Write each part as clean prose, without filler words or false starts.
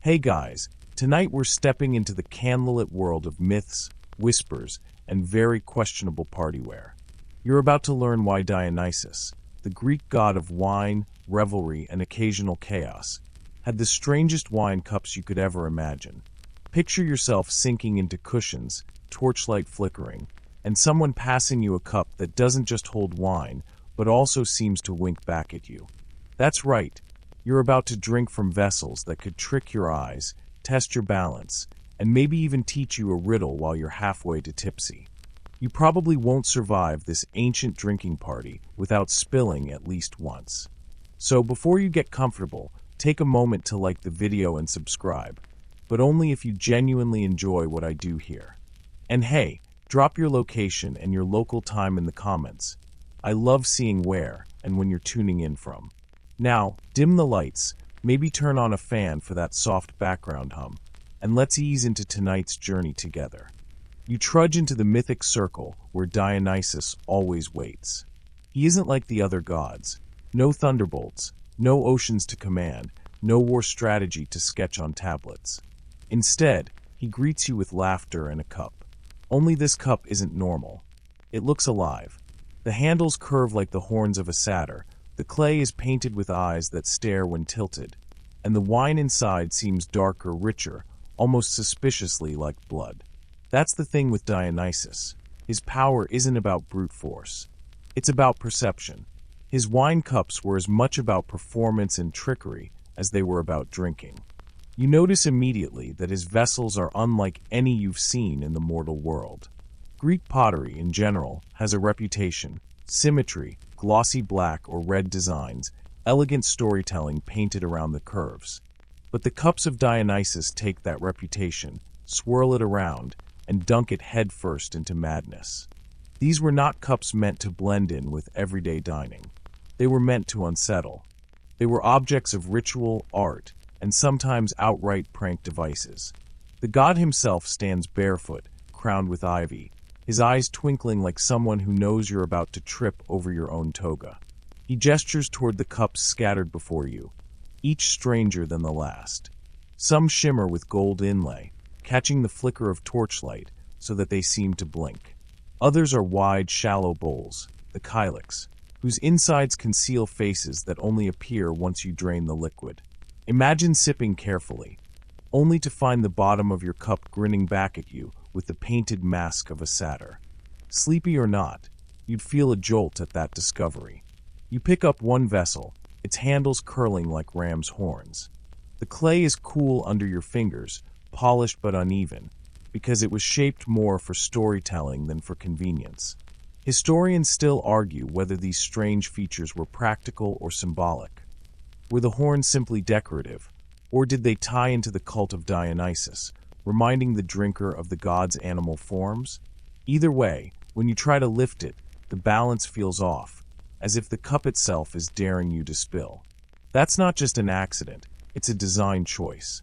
Hey guys, tonight we're stepping into the candlelit world of myths, whispers, and very questionable partyware. You're about to learn why Dionysus, the Greek god of wine, revelry, and occasional chaos, had the strangest wine cups you could ever imagine. Picture yourself sinking into cushions, torchlight flickering, and someone passing you a cup that doesn't just hold wine, but also seems to wink back at you. That's right. You're about to drink from vessels that could trick your eyes, test your balance, and maybe even teach you a riddle while you're halfway to tipsy. You probably won't survive this ancient drinking party without spilling at least once. So before you get comfortable, take a moment to like the video and subscribe, but only if you genuinely enjoy what I do here. And hey, drop your location and your local time in the comments. I love seeing where and when you're tuning in from. Now, dim the lights, maybe turn on a fan for that soft background hum, and let's ease into tonight's journey together. You trudge into the mythic circle where Dionysus always waits. He isn't like the other gods. No thunderbolts, no oceans to command, no war strategy to sketch on tablets. Instead, he greets you with laughter and a cup. Only this cup isn't normal. It looks alive. The handles curve like the horns of a satyr. The clay is painted with eyes that stare when tilted, and the wine inside seems darker, richer, almost suspiciously like blood. That's the thing with Dionysus. His power isn't about brute force. It's about perception. His wine cups were as much about performance and trickery as they were about drinking. You notice immediately that his vessels are unlike any you've seen in the mortal world. Greek pottery, in general, has a reputation: symmetry, glossy black or red designs, elegant storytelling painted around the curves. But the cups of Dionysus take that reputation, swirl it around, and dunk it headfirst into madness. These were not cups meant to blend in with everyday dining. They were meant to unsettle. They were objects of ritual, art, and sometimes outright prank devices. The god himself stands barefoot, crowned with ivy, his eyes twinkling like someone who knows you're about to trip over your own toga. He gestures toward the cups scattered before you, each stranger than the last. Some shimmer with gold inlay, catching the flicker of torchlight so that they seem to blink. Others are wide, shallow bowls, the kylix, whose insides conceal faces that only appear once you drain the liquid. Imagine sipping carefully, only to find the bottom of your cup grinning back at you with the painted mask of a satyr. Sleepy or not, you'd feel a jolt at that discovery. You pick up one vessel, its handles curling like ram's horns. The clay is cool under your fingers, polished but uneven, because it was shaped more for storytelling than for convenience. Historians still argue whether these strange features were practical or symbolic. Were the horns simply decorative, or did they tie into the cult of Dionysus, reminding the drinker of the god's animal forms? Either way, when you try to lift it, the balance feels off, as if the cup itself is daring you to spill. That's not just an accident, it's a design choice.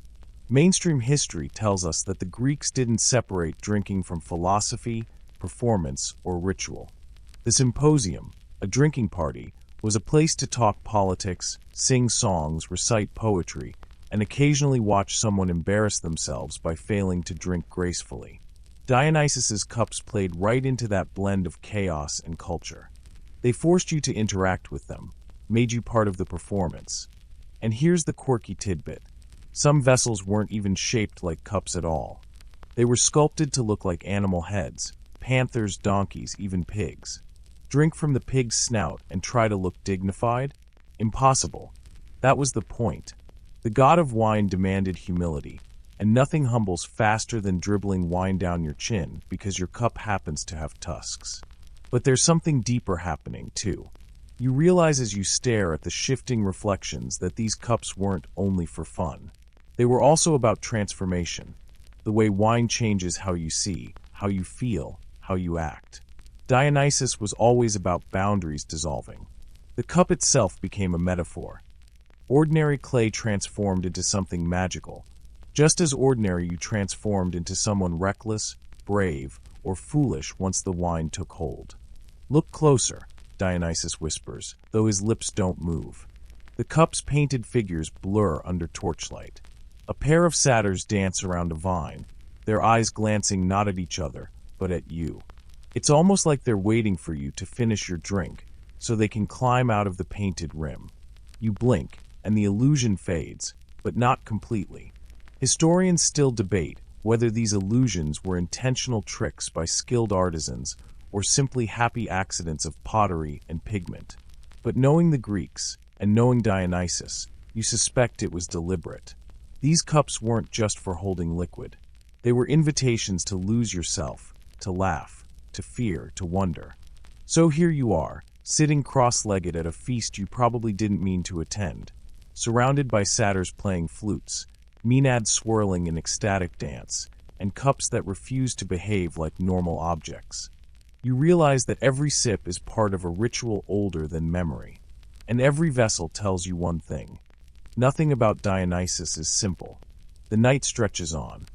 Mainstream history tells us that the Greeks didn't separate drinking from philosophy, performance, or ritual. The symposium, a drinking party, was a place to talk politics, sing songs, recite poetry, and occasionally watch someone embarrass themselves by failing to drink gracefully. Dionysus's cups played right into that blend of chaos and culture. They forced you to interact with them, made you part of the performance. And here's the quirky tidbit. Some vessels weren't even shaped like cups at all. They were sculpted to look like animal heads: panthers, donkeys, even pigs. Drink from the pig's snout and try to look dignified? Impossible. That was the point. The god of wine demanded humility, and nothing humbles faster than dribbling wine down your chin because your cup happens to have tusks. But there's something deeper happening, too. You realize as you stare at the shifting reflections that these cups weren't only for fun. They were also about transformation, the way wine changes how you see, how you feel, how you act. Dionysus was always about boundaries dissolving. The cup itself became a metaphor. Ordinary clay transformed into something magical. Just as ordinary, you transformed into someone reckless, brave, or foolish once the wine took hold. Look closer, Dionysus whispers, though his lips don't move. The cup's painted figures blur under torchlight. A pair of satyrs dance around a vine, their eyes glancing not at each other, but at you. It's almost like they're waiting for you to finish your drink, so they can climb out of the painted rim. You blink, and the illusion fades, but not completely. Historians still debate whether these illusions were intentional tricks by skilled artisans or simply happy accidents of pottery and pigment. But knowing the Greeks, and knowing Dionysus, you suspect it was deliberate. These cups weren't just for holding liquid. They were invitations to lose yourself, to laugh, to fear, to wonder. So here you are, sitting cross-legged at a feast you probably didn't mean to attend, surrounded by satyrs playing flutes, maenads swirling in ecstatic dance, and cups that refuse to behave like normal objects. You realize that every sip is part of a ritual older than memory, and every vessel tells you one thing. Nothing about Dionysus is simple. The night stretches on.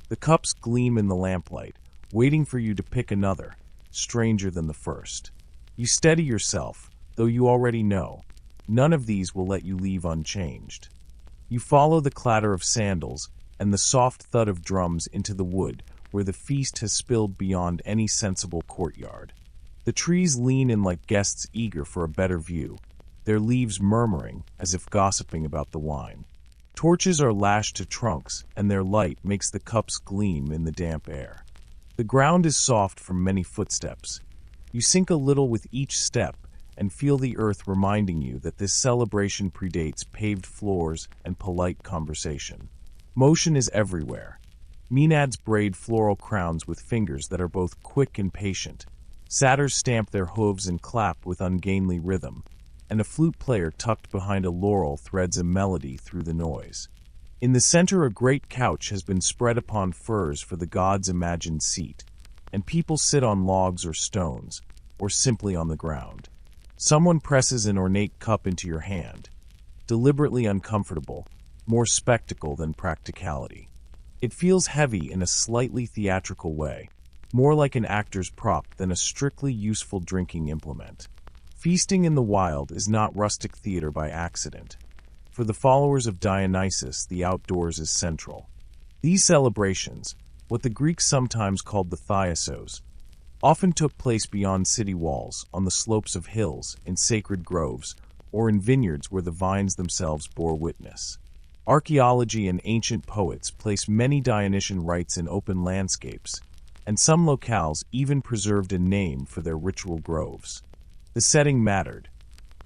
The cups gleam in the lamplight, waiting for you to pick another, stranger than the first. You steady yourself, though you already know. None of these will let you leave unchanged. You follow the clatter of sandals and the soft thud of drums into the wood where the feast has spilled beyond any sensible courtyard. The trees lean in like guests eager for a better view, their leaves murmuring as if gossiping about the wine. Torches are lashed to trunks, and their light makes the cups gleam in the damp air. The ground is soft from many footsteps. You sink a little with each step and feel the earth reminding you that this celebration predates paved floors and polite conversation. Motion is everywhere. Maenads braid floral crowns with fingers that are both quick and patient. Satyrs stamp their hooves and clap with ungainly rhythm, and a flute player tucked behind a laurel threads a melody through the noise. In the center, a great couch has been spread upon furs for the gods' imagined seat, and people sit on logs or stones, or simply on the ground. Someone presses an ornate cup into your hand, deliberately uncomfortable, more spectacle than practicality. It feels heavy in a slightly theatrical way, more like an actor's prop than a strictly useful drinking implement. Feasting in the wild is not rustic theater by accident. For the followers of Dionysus, the outdoors is central. These celebrations, what the Greeks sometimes called the Thyasos, often took place beyond city walls, on the slopes of hills, in sacred groves, or in vineyards where the vines themselves bore witness. Archaeology and ancient poets place many Dionysian rites in open landscapes, and some locales even preserved a name for their ritual groves. The setting mattered.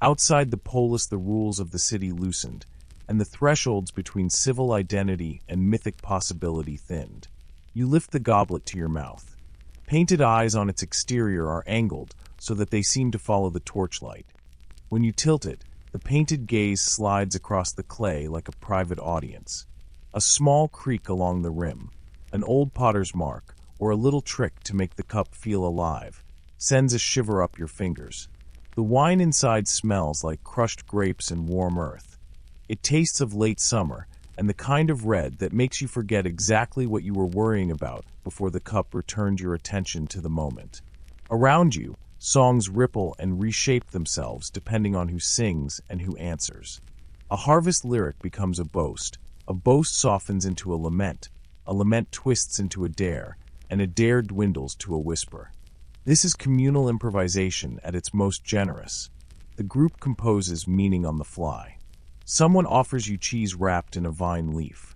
Outside the polis, the rules of the city loosened, and the thresholds between civil identity and mythic possibility thinned. You lift the goblet to your mouth. Painted eyes on its exterior are angled so that they seem to follow the torchlight. When you tilt it, the painted gaze slides across the clay like a private audience. A small creak along the rim, an old potter's mark, or a little trick to make the cup feel alive, sends a shiver up your fingers. The wine inside smells like crushed grapes and warm earth. It tastes of late summer, and the kind of red that makes you forget exactly what you were worrying about before the cup returned your attention to the moment. Around you, songs ripple and reshape themselves depending on who sings and who answers. A harvest lyric becomes a boast softens into a lament twists into a dare, and a dare dwindles to a whisper. This is communal improvisation at its most generous. The group composes meaning on the fly. Someone offers you cheese wrapped in a vine leaf.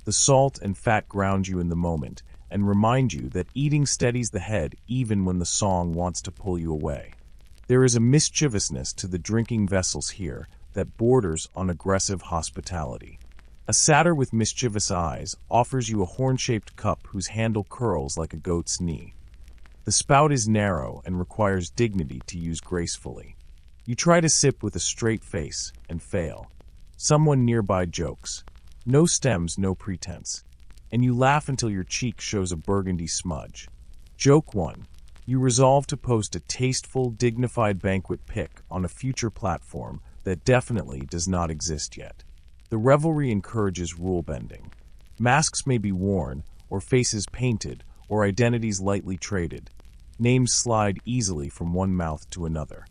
The salt and fat ground you in the moment and remind you that eating steadies the head even when the song wants to pull you away. There is a mischievousness to the drinking vessels here that borders on aggressive hospitality. A satyr with mischievous eyes offers you a horn-shaped cup whose handle curls like a goat's knee. The spout is narrow and requires dignity to use gracefully. You try to sip with a straight face and fail. Someone nearby jokes. No stems, no pretense. And you laugh until your cheek shows a burgundy smudge. Joke 1. You resolve to post a tasteful, dignified banquet pic on a future platform that definitely does not exist yet. The revelry encourages rule-bending. Masks may be worn, or faces painted, or identities lightly traded. Names slide easily from one mouth to another.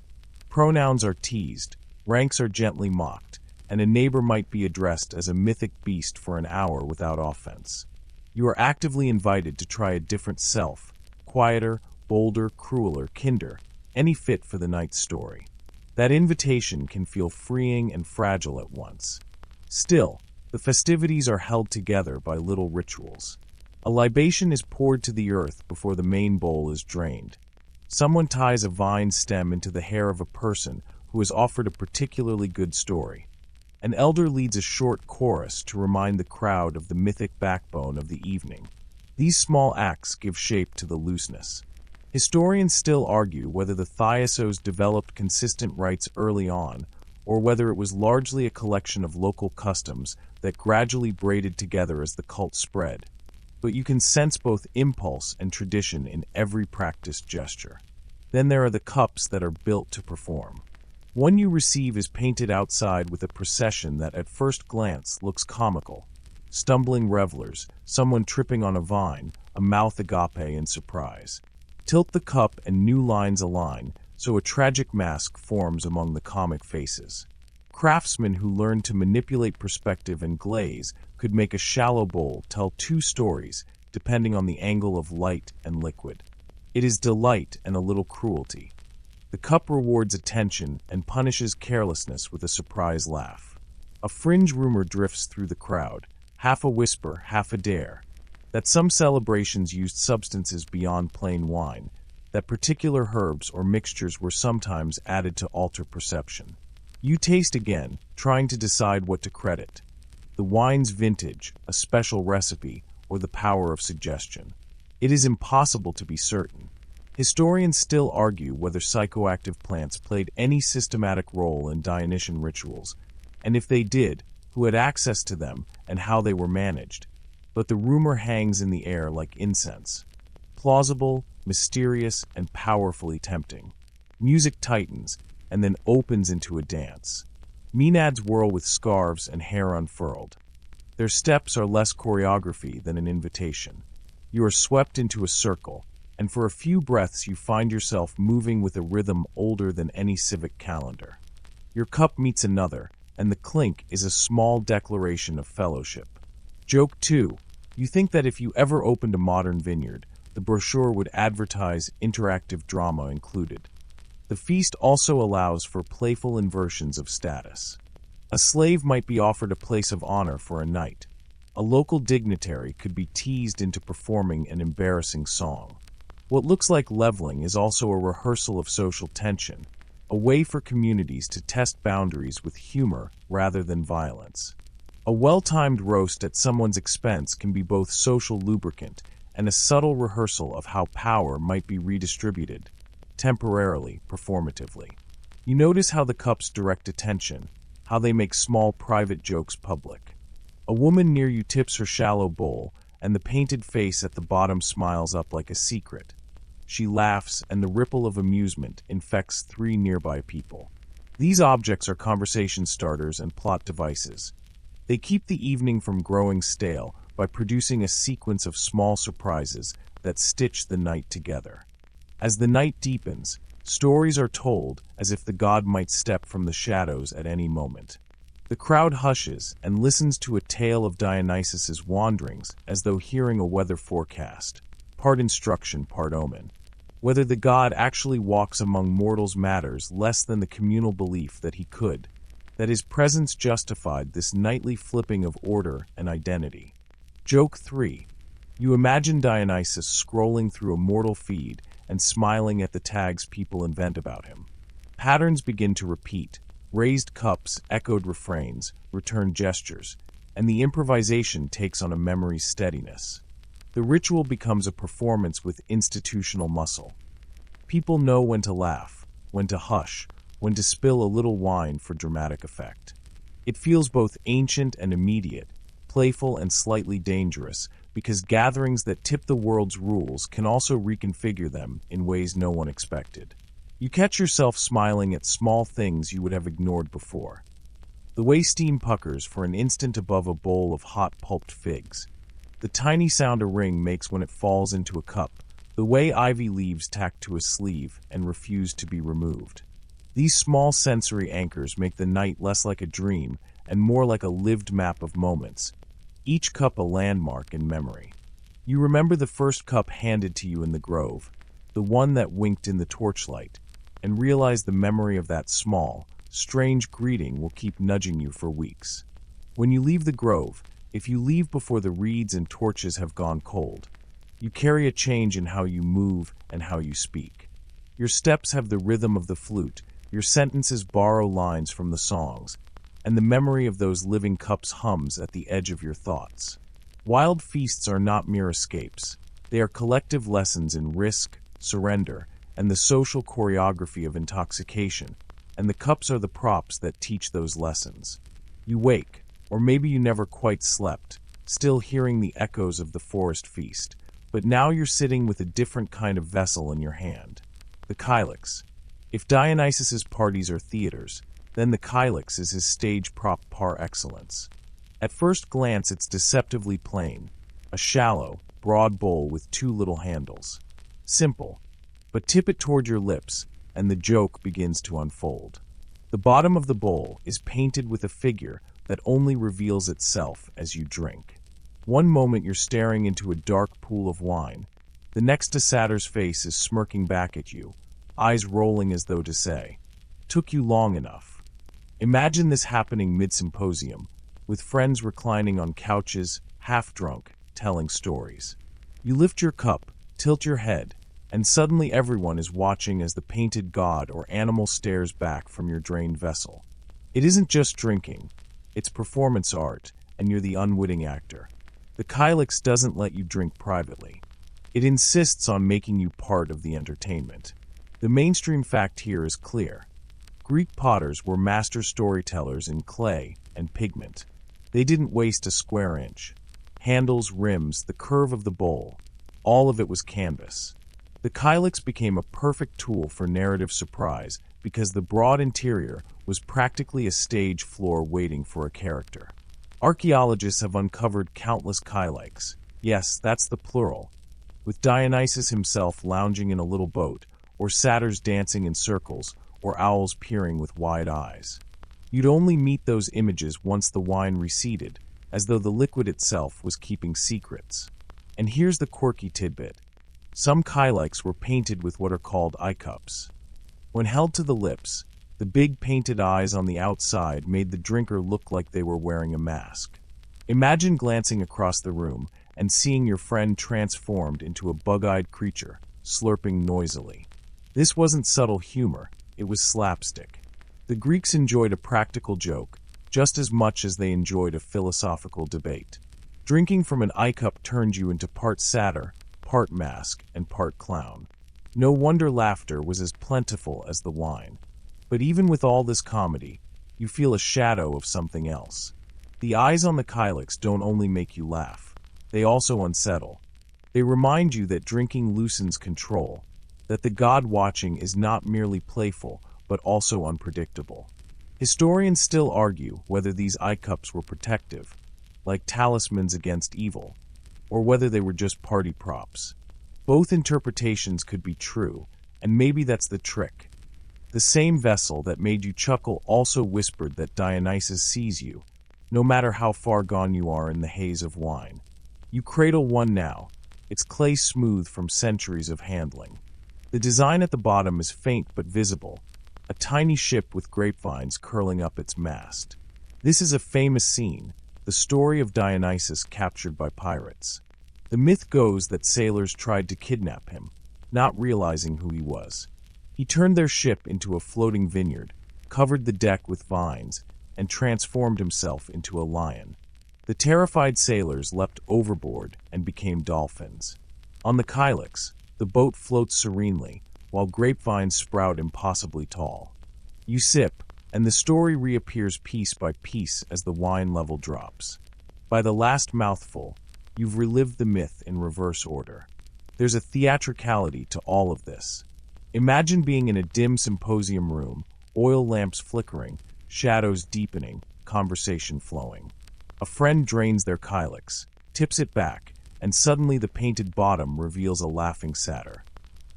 Pronouns are teased, ranks are gently mocked, and a neighbor might be addressed as a mythic beast for an hour without offense. You are actively invited to try a different self, quieter, bolder, crueler, kinder, any fit for the night's story. That invitation can feel freeing and fragile at once. Still, the festivities are held together by little rituals. A libation is poured to the earth before the main bowl is drained. Someone ties a vine stem into the hair of a person who has offered a particularly good story. An elder leads a short chorus to remind the crowd of the mythic backbone of the evening. These small acts give shape to the looseness. Historians still argue whether the Dionysos developed consistent rites early on, or whether it was largely a collection of local customs that gradually braided together as the cult spread. But you can sense both impulse and tradition in every practiced gesture. Then there are the cups that are built to perform. One you receive is painted outside with a procession that at first glance looks comical. Stumbling revelers, someone tripping on a vine, a mouth agape in surprise. Tilt the cup and new lines align, so a tragic mask forms among the comic faces. Craftsmen who learn to manipulate perspective and glaze could make a shallow bowl tell two stories, depending on the angle of light and liquid. It is delight and a little cruelty. The cup rewards attention and punishes carelessness with a surprise laugh. A fringe rumor drifts through the crowd, half a whisper, half a dare, that some celebrations used substances beyond plain wine, that particular herbs or mixtures were sometimes added to alter perception. You taste again, trying to decide what to credit: the wine's vintage, a special recipe, or the power of suggestion. It is impossible to be certain. Historians still argue whether psychoactive plants played any systematic role in Dionysian rituals, and if they did, who had access to them and how they were managed. But the rumor hangs in the air like incense. Plausible, mysterious, and powerfully tempting. Music tightens, and then opens into a dance. Maenads whirl with scarves and hair unfurled. Their steps are less choreography than an invitation. You are swept into a circle, and for a few breaths you find yourself moving with a rhythm older than any civic calendar. Your cup meets another, and the clink is a small declaration of fellowship. Joke 2. You think that if you ever opened a modern vineyard, the brochure would advertise interactive drama included. The feast also allows for playful inversions of status. A slave might be offered a place of honor for a night. A local dignitary could be teased into performing an embarrassing song. What looks like leveling is also a rehearsal of social tension, a way for communities to test boundaries with humor rather than violence. A well-timed roast at someone's expense can be both social lubricant and a subtle rehearsal of how power might be redistributed, temporarily, performatively. You notice how the cups direct attention, how they make small private jokes public. A woman near you tips her shallow bowl, and the painted face at the bottom smiles up like a secret. She laughs, and the ripple of amusement infects 3 nearby people. These objects are conversation starters and plot devices. They keep the evening from growing stale by producing a sequence of small surprises that stitch the night together. As the night deepens, stories are told as if the god might step from the shadows at any moment. The crowd hushes and listens to a tale of Dionysus's wanderings as though hearing a weather forecast, part instruction, part omen. Whether the god actually walks among mortals matters less than the communal belief that he could, that his presence justified this nightly flipping of order and identity. Joke 3. You imagine Dionysus scrolling through a mortal feed and smiling at the tags people invent about him. Patterns begin to repeat: raised cups, echoed refrains, returned gestures, and the improvisation takes on a memory's steadiness. The ritual becomes a performance with institutional muscle. People know when to laugh, when to hush, when to spill a little wine for dramatic effect. It feels both ancient and immediate, playful and slightly dangerous, because gatherings that tip the world's rules can also reconfigure them in ways no one expected. You catch yourself smiling at small things you would have ignored before. The way steam puckers for an instant above a bowl of hot pulped figs. The tiny sound a ring makes when it falls into a cup. The way ivy leaves tacked to a sleeve and refuse to be removed. These small sensory anchors make the night less like a dream and more like a lived map of moments, each cup a landmark in memory. You remember the first cup handed to you in the grove, the one that winked in the torchlight, and realize the memory of that small, strange greeting will keep nudging you for weeks. When you leave the grove, if you leave before the reeds and torches have gone cold, you carry a change in how you move and how you speak. Your steps have the rhythm of the flute, your sentences borrow lines from the songs, and the memory of those living cups hums at the edge of your thoughts. Wild feasts are not mere escapes. They are collective lessons in risk, surrender, and the social choreography of intoxication, and the cups are the props that teach those lessons. You wake, or maybe you never quite slept, still hearing the echoes of the forest feast, but now you're sitting with a different kind of vessel in your hand. The kylix. If Dionysus's parties are theaters, then the kylix is his stage prop par excellence. At first glance it's deceptively plain, a shallow, broad bowl with two little handles. Simple, but tip it toward your lips, and the joke begins to unfold. The bottom of the bowl is painted with a figure that only reveals itself as you drink. One moment you're staring into a dark pool of wine, the next a satyr's face is smirking back at you, eyes rolling as though to say, "Took you long enough." Imagine this happening mid-symposium, with friends reclining on couches, half-drunk, telling stories. You lift your cup, tilt your head, and suddenly everyone is watching as the painted god or animal stares back from your drained vessel. It isn't just drinking, it's performance art, and you're the unwitting actor. The kylix doesn't let you drink privately. It insists on making you part of the entertainment. The mainstream fact here is clear. Greek potters were master storytellers in clay and pigment. They didn't waste a square inch. Handles, rims, the curve of the bowl, all of it was canvas. The kylix became a perfect tool for narrative surprise because the broad interior was practically a stage floor waiting for a character. Archaeologists have uncovered countless kylix. Yes, that's the plural. With Dionysus himself lounging in a little boat, or satyrs dancing in circles, or owls peering with wide eyes. You'd only meet those images once the wine receded, as though the liquid itself was keeping secrets. And here's the quirky tidbit. Some kylix were painted with what are called eye cups. When held to the lips, the big painted eyes on the outside made the drinker look like they were wearing a mask. Imagine glancing across the room and seeing your friend transformed into a bug-eyed creature, slurping noisily. This wasn't subtle humor, it was slapstick. The Greeks enjoyed a practical joke just as much as they enjoyed a philosophical debate. Drinking from an eye cup turned you into part satyr, part mask, and part clown. No wonder laughter was as plentiful as the wine. But even with all this comedy, you feel a shadow of something else. The eyes on the kylix don't only make you laugh, they also unsettle. They remind you that drinking loosens control, that the god watching is not merely playful, but also unpredictable. Historians still argue whether these eye cups were protective, like talismans against evil, or whether they were just party props. Both interpretations could be true, and maybe that's the trick. The same vessel that made you chuckle also whispered that Dionysus sees you, no matter how far gone you are in the haze of wine. You cradle one now, its clay smooth from centuries of handling. The design at the bottom is faint but visible, a tiny ship with grapevines curling up its mast. This is a famous scene, the story of Dionysus captured by pirates. The myth goes that sailors tried to kidnap him, not realizing who he was. He turned their ship into a floating vineyard, covered the deck with vines, and transformed himself into a lion. The terrified sailors leapt overboard and became dolphins. On the kylix, the boat floats serenely, while grapevines sprout impossibly tall. You sip, and the story reappears piece by piece as the wine level drops. By the last mouthful, you've relived the myth in reverse order. There's a theatricality to all of this. Imagine being in a dim symposium room, oil lamps flickering, shadows deepening, conversation flowing. A friend drains their kylix, tips it back, and suddenly the painted bottom reveals a laughing satyr.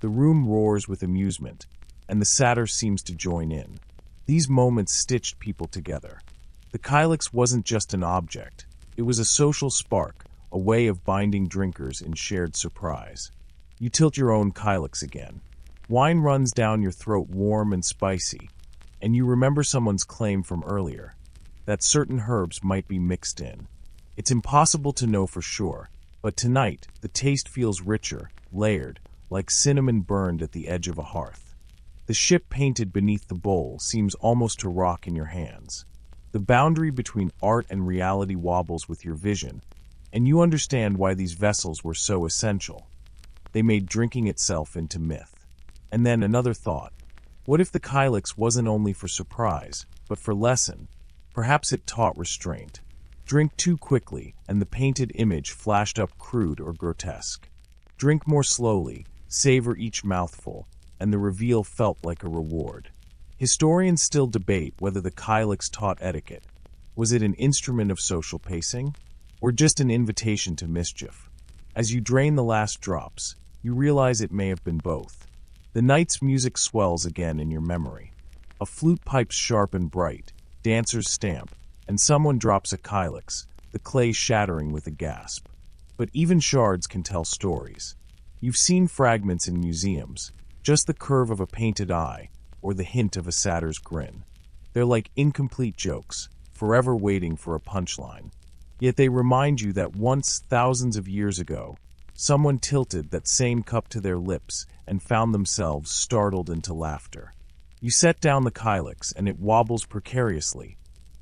The room roars with amusement, and the satyr seems to join in. These moments stitched people together. The kylix wasn't just an object. It was a social spark, a way of binding drinkers in shared surprise. You tilt your own kylix again. Wine runs down your throat warm and spicy, and you remember someone's claim from earlier, that certain herbs might be mixed in. It's impossible to know for sure, but tonight the taste feels richer, layered, like cinnamon burned at the edge of a hearth. The ship painted beneath the bowl seems almost to rock in your hands. The boundary between art and reality wobbles with your vision, and you understand why these vessels were so essential. They made drinking itself into myth. And then another thought. What if the kylix wasn't only for surprise, but for lesson? Perhaps it taught restraint. Drink too quickly, and the painted image flashed up crude or grotesque. Drink more slowly, savor each mouthful, and the reveal felt like a reward. Historians still debate whether the kylix taught etiquette. Was it an instrument of social pacing, or just an invitation to mischief? As you drain the last drops, you realize it may have been both. The night's music swells again in your memory. A flute pipes sharp and bright, dancers stamp, and someone drops a kylix, the clay shattering with a gasp. But even shards can tell stories. You've seen fragments in museums, just the curve of a painted eye, or the hint of a satyr's grin. They're like incomplete jokes, forever waiting for a punchline. Yet they remind you that once, thousands of years ago, someone tilted that same cup to their lips and found themselves startled into laughter. You set down the kylix and it wobbles precariously,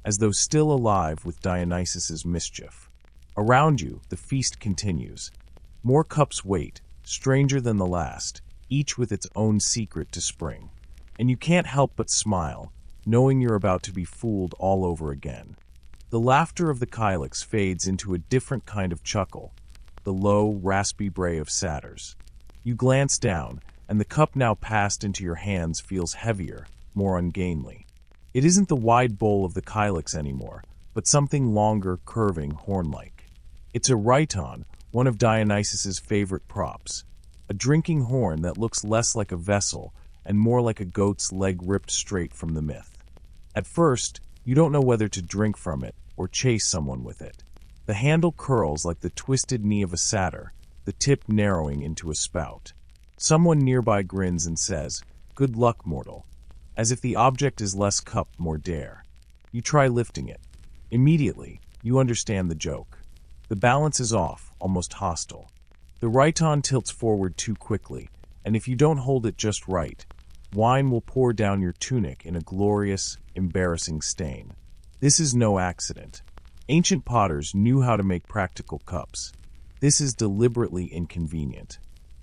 as though still alive with Dionysus's mischief. Around you, the feast continues. More cups wait, stranger than the last, each with its own secret to spring. And you can't help but smile, knowing you're about to be fooled all over again. The laughter of the kylix fades into a different kind of chuckle, the low, raspy bray of satyrs. You glance down, and the cup now passed into your hands feels heavier, more ungainly. It isn't the wide bowl of the kylix anymore, but something longer, curving, horn-like. It's a rhyton, one of Dionysus's favorite props, a drinking horn that looks less like a vessel and more like a goat's leg ripped straight from the myth. At first, you don't know whether to drink from it or chase someone with it. The handle curls like the twisted knee of a satyr, the tip narrowing into a spout. Someone nearby grins and says, "Good luck, mortal," as if the object is less cup, more dare. You try lifting it. Immediately, you understand the joke. The balance is off, almost hostile. The rhyton tilts forward too quickly, and if you don't hold it just right, wine will pour down your tunic in a glorious, embarrassing stain. This is no accident. Ancient potters knew how to make practical cups. This is deliberately inconvenient.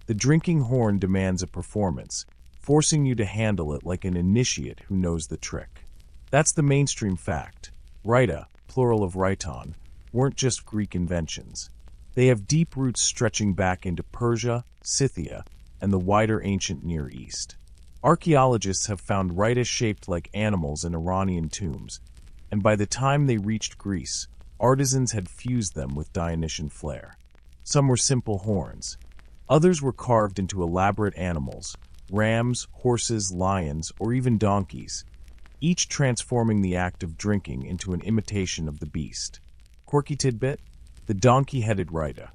The drinking horn demands a performance, forcing you to handle it like an initiate who knows the trick. That's the mainstream fact. Rhyta, plural of rhyton, weren't just Greek inventions. They have deep roots stretching back into Persia, Scythia, and the wider ancient Near East. Archaeologists have found rhytas shaped like animals in Iranian tombs, and by the time they reached Greece, artisans had fused them with Dionysian flair. Some were simple horns. Others were carved into elaborate animals, rams, horses, lions, or even donkeys, each transforming the act of drinking into an imitation of the beast. Quirky tidbit? The donkey-headed rhyta.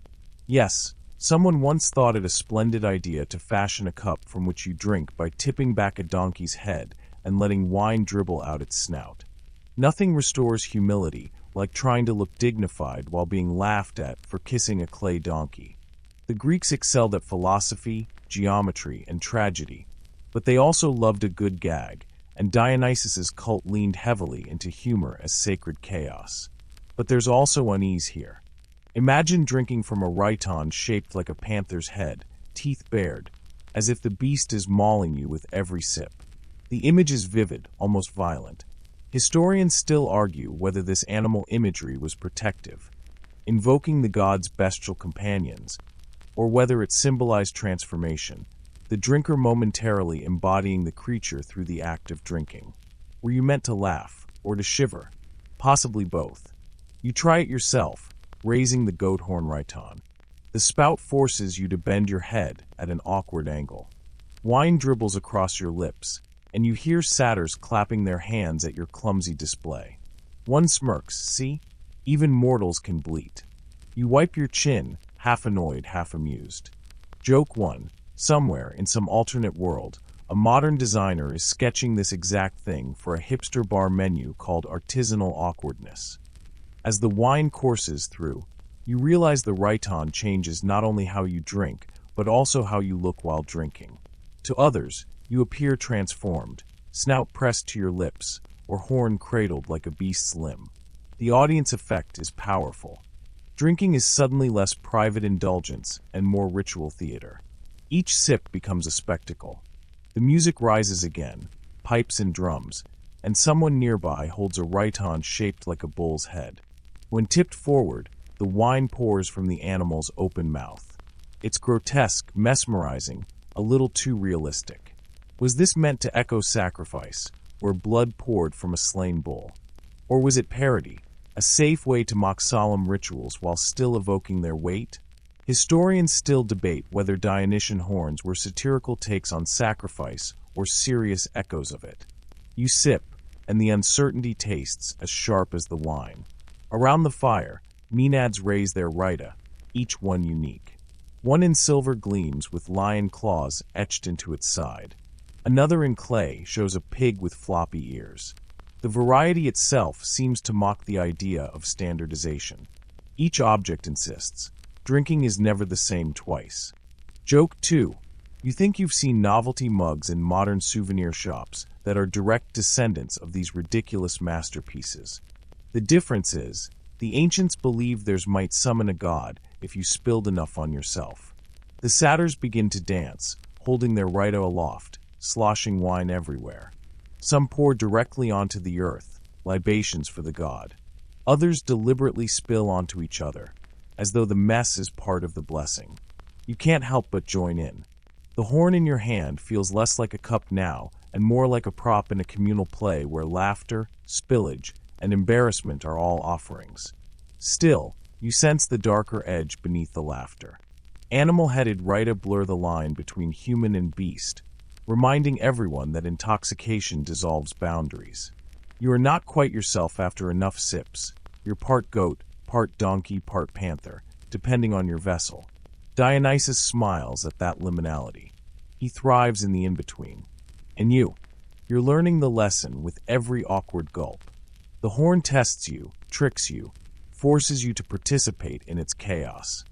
Yes, someone once thought it a splendid idea to fashion a cup from which you drink by tipping back a donkey's head and letting wine dribble out its snout. Nothing restores humility like trying to look dignified while being laughed at for kissing a clay donkey. The Greeks excelled at philosophy, geometry, and tragedy, but they also loved a good gag, and Dionysus's cult leaned heavily into humor as sacred chaos. But there's also unease here. Imagine drinking from a rhyton shaped like a panther's head, teeth bared, as if the beast is mauling you with every sip. The image is vivid, almost violent. Historians still argue whether this animal imagery was protective, invoking the god's bestial companions, or whether it symbolized transformation, the drinker momentarily embodying the creature through the act of drinking. Were you meant to laugh, or to shiver? Possibly both. You try it yourself, raising the goat horn rhyton. The spout forces you to bend your head at an awkward angle. Wine dribbles across your lips, and you hear satyrs clapping their hands at your clumsy display. One smirks, see? Even mortals can bleat. You wipe your chin, half annoyed, half amused. Joke 1. Somewhere, in some alternate world, a modern designer is sketching this exact thing for a hipster bar menu called artisanal awkwardness. As the wine courses through, you realize the Rhyton changes not only how you drink, but also how you look while drinking. To others, you appear transformed, snout pressed to your lips, or horn cradled like a beast's limb. The audience effect is powerful. Drinking is suddenly less private indulgence and more ritual theater. Each sip becomes a spectacle. The music rises again, pipes and drums, and someone nearby holds a Rhyton shaped like a bull's head. When tipped forward, the wine pours from the animal's open mouth. It's grotesque, mesmerizing, a little too realistic. Was this meant to echo sacrifice, where blood poured from a slain bull? Or was it parody, a safe way to mock solemn rituals while still evoking their weight? Historians still debate whether Dionysian horns were satirical takes on sacrifice or serious echoes of it. You sip, and the uncertainty tastes as sharp as the wine. Around the fire, Maenads raise their rhyta, each one unique. One in silver gleams with lion claws etched into its side. Another in clay shows a pig with floppy ears. The variety itself seems to mock the idea of standardization. Each object insists, drinking is never the same twice. Joke 2. You think you've seen novelty mugs in modern souvenir shops that are direct descendants of these ridiculous masterpieces. The difference is, the ancients believed theirs might summon a god if you spilled enough on yourself. The satyrs begin to dance, holding their rhyta aloft, sloshing wine everywhere. Some pour directly onto the earth, libations for the god. Others deliberately spill onto each other, as though the mess is part of the blessing. You can't help but join in. The horn in your hand feels less like a cup now and more like a prop in a communal play where laughter, spillage, and embarrassment are all offerings. Still, you sense the darker edge beneath the laughter. Animal-headed rhyta blur the line between human and beast, reminding everyone that intoxication dissolves boundaries. You are not quite yourself after enough sips. You're part goat, part donkey, part panther, depending on your vessel. Dionysus smiles at that liminality. He thrives in the in-between. And you're learning the lesson with every awkward gulp. The horn tests you, tricks you, forces you to participate in its chaos.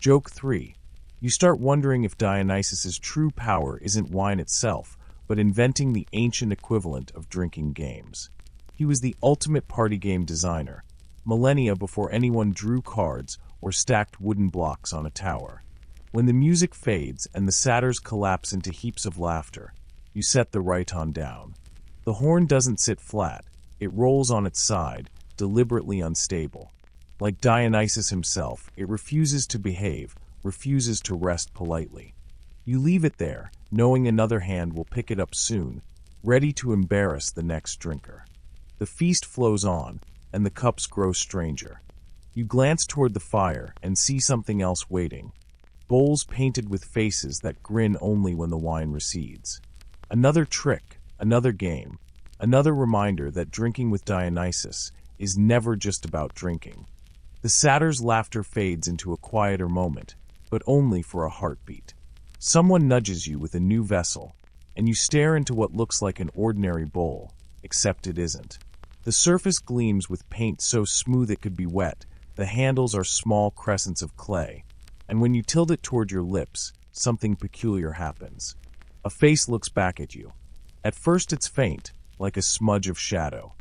Joke 3. You start wondering if Dionysus's true power isn't wine itself, but inventing the ancient equivalent of drinking games. He was the ultimate party game designer, millennia before anyone drew cards or stacked wooden blocks on a tower. When the music fades and the satyrs collapse into heaps of laughter, you set the Rhyton down. The horn doesn't sit flat, it rolls on its side, deliberately unstable. Like Dionysus himself, it refuses to behave, refuses to rest politely. You leave it there, knowing another hand will pick it up soon, ready to embarrass the next drinker. The feast flows on, and the cups grow stranger. You glance toward the fire and see something else waiting. Bowls painted with faces that grin only when the wine recedes. Another trick, another game, another reminder that drinking with Dionysus is never just about drinking. The satyr's laughter fades into a quieter moment, but only for a heartbeat. Someone nudges you with a new vessel, and you stare into what looks like an ordinary bowl, except it isn't. The surface gleams with paint so smooth it could be wet, the handles are small crescents of clay, and when you tilt it toward your lips, something peculiar happens. A face looks back at you. At first it's faint, like a smudge of shadow.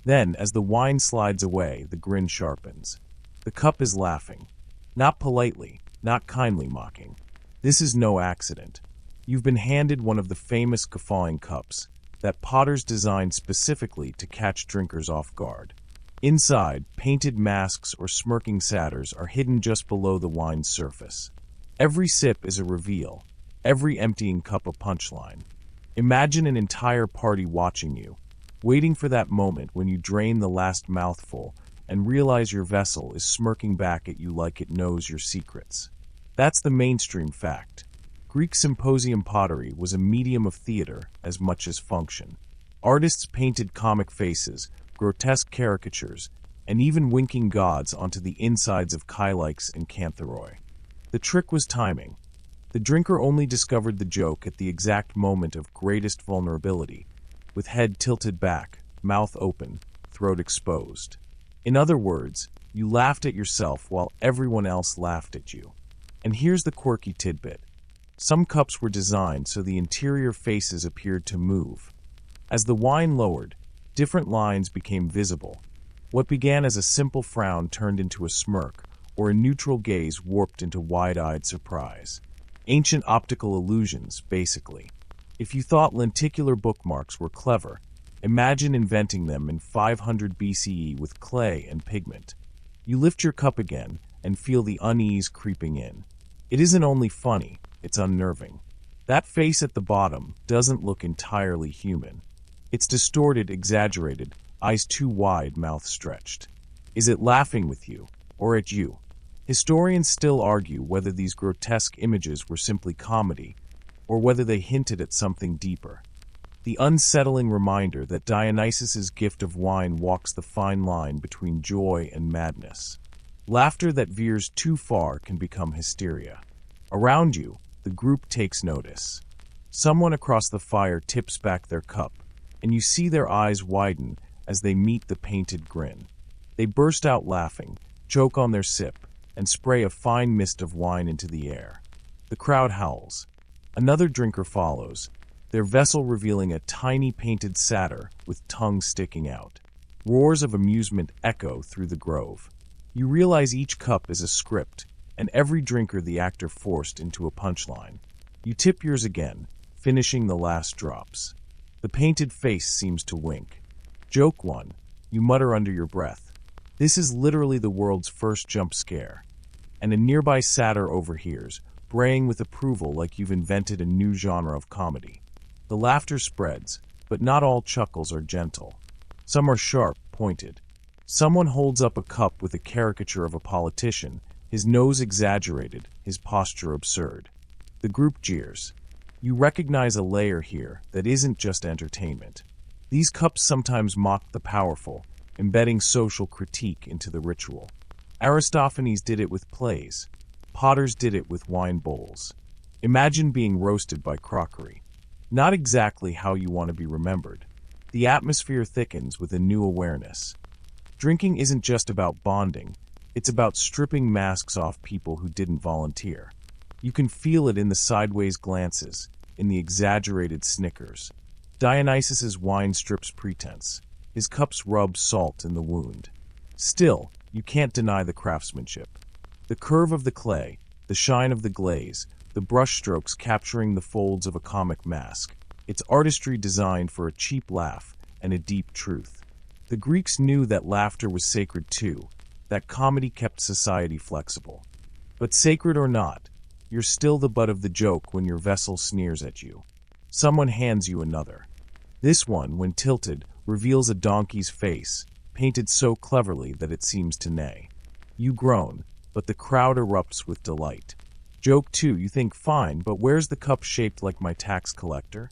Then, as the wine slides away, the grin sharpens. The cup is laughing. Not politely, not kindly mocking. This is no accident. You've been handed one of the famous guffawing cups that potters designed specifically to catch drinkers off guard. Inside, painted masks or smirking satyrs are hidden just below the wine's surface. Every sip is a reveal, every emptying cup a punchline. Imagine an entire party watching you, waiting for that moment when you drain the last mouthful and realize your vessel is smirking back at you like it knows your secrets. That's the mainstream fact. Greek symposium pottery was a medium of theater as much as function. Artists painted comic faces, grotesque caricatures, and even winking gods onto the insides of kylix and cantharoi. The trick was timing. The drinker only discovered the joke at the exact moment of greatest vulnerability, with head tilted back, mouth open, throat exposed. In other words, you laughed at yourself while everyone else laughed at you. And here's the quirky tidbit. Some cups were designed so the interior faces appeared to move. As the wine lowered, different lines became visible. What began as a simple frown turned into a smirk, or a neutral gaze warped into wide-eyed surprise. Ancient optical illusions, basically. If you thought lenticular bookmarks were clever, imagine inventing them in 500 BCE with clay and pigment. You lift your cup again and feel the unease creeping in. It isn't only funny, it's unnerving. That face at the bottom doesn't look entirely human. It's distorted, exaggerated, eyes too wide, mouth stretched. Is it laughing with you, or at you? Historians still argue whether these grotesque images were simply comedy, or whether they hinted at something deeper. The unsettling reminder that Dionysus's gift of wine walks the fine line between joy and madness. Laughter that veers too far can become hysteria. Around you, the group takes notice. Someone across the fire tips back their cup, and you see their eyes widen as they meet the painted grin. They burst out laughing, choke on their sip, and spray a fine mist of wine into the air. The crowd howls. Another drinker follows, their vessel revealing a tiny painted satyr with tongue sticking out. Roars of amusement echo through the grove. You realize each cup is a script, and every drinker the actor forced into a punchline. You tip yours again, finishing the last drops. The painted face seems to wink. Joke 1, you mutter under your breath. This is literally the world's first jump scare. And a nearby satyr overhears, braying with approval like you've invented a new genre of comedy. The laughter spreads, but not all chuckles are gentle. Some are sharp, pointed. Someone holds up a cup with a caricature of a politician, his nose exaggerated, his posture absurd. The group jeers. You recognize a layer here that isn't just entertainment. These cups sometimes mock the powerful, embedding social critique into the ritual. Aristophanes did it with plays. Potters did it with wine bowls. Imagine being roasted by crockery. Not exactly how you want to be remembered. The atmosphere thickens with a new awareness. Drinking isn't just about bonding, it's about stripping masks off people who didn't volunteer. You can feel it in the sideways glances, in the exaggerated snickers. Dionysus's wine strips pretense. His cups rub salt in the wound. Still, you can't deny the craftsmanship. The curve of the clay, the shine of the glaze, the brushstrokes capturing the folds of a comic mask. It's artistry designed for a cheap laugh and a deep truth. The Greeks knew that laughter was sacred too, that comedy kept society flexible. But sacred or not, you're still the butt of the joke when your vessel sneers at you. Someone hands you another. This one, when tilted, reveals a donkey's face, painted so cleverly that it seems to neigh. You groan, but the crowd erupts with delight. Joke 2, you think fine, but where's the cup shaped like my tax collector?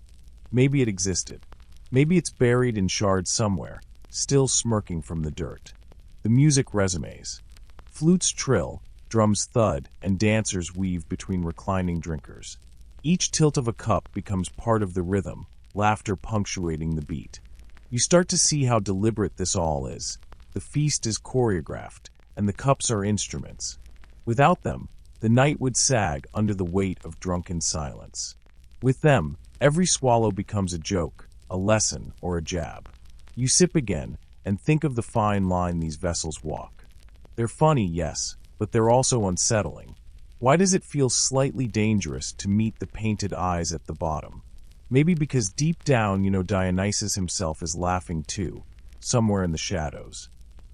Maybe it existed. Maybe it's buried in shards somewhere, still smirking from the dirt. The music resumes. Flutes trill, drums thud, and dancers weave between reclining drinkers. Each tilt of a cup becomes part of the rhythm, laughter punctuating the beat. You start to see how deliberate this all is. The feast is choreographed, and the cups are instruments. Without them, the night would sag under the weight of drunken silence. With them, every swallow becomes a joke, a lesson, or a jab. You sip again, and think of the fine line these vessels walk. They're funny, yes, but they're also unsettling. Why does it feel slightly dangerous to meet the painted eyes at the bottom? Maybe because deep down, Dionysus himself is laughing too, somewhere in the shadows.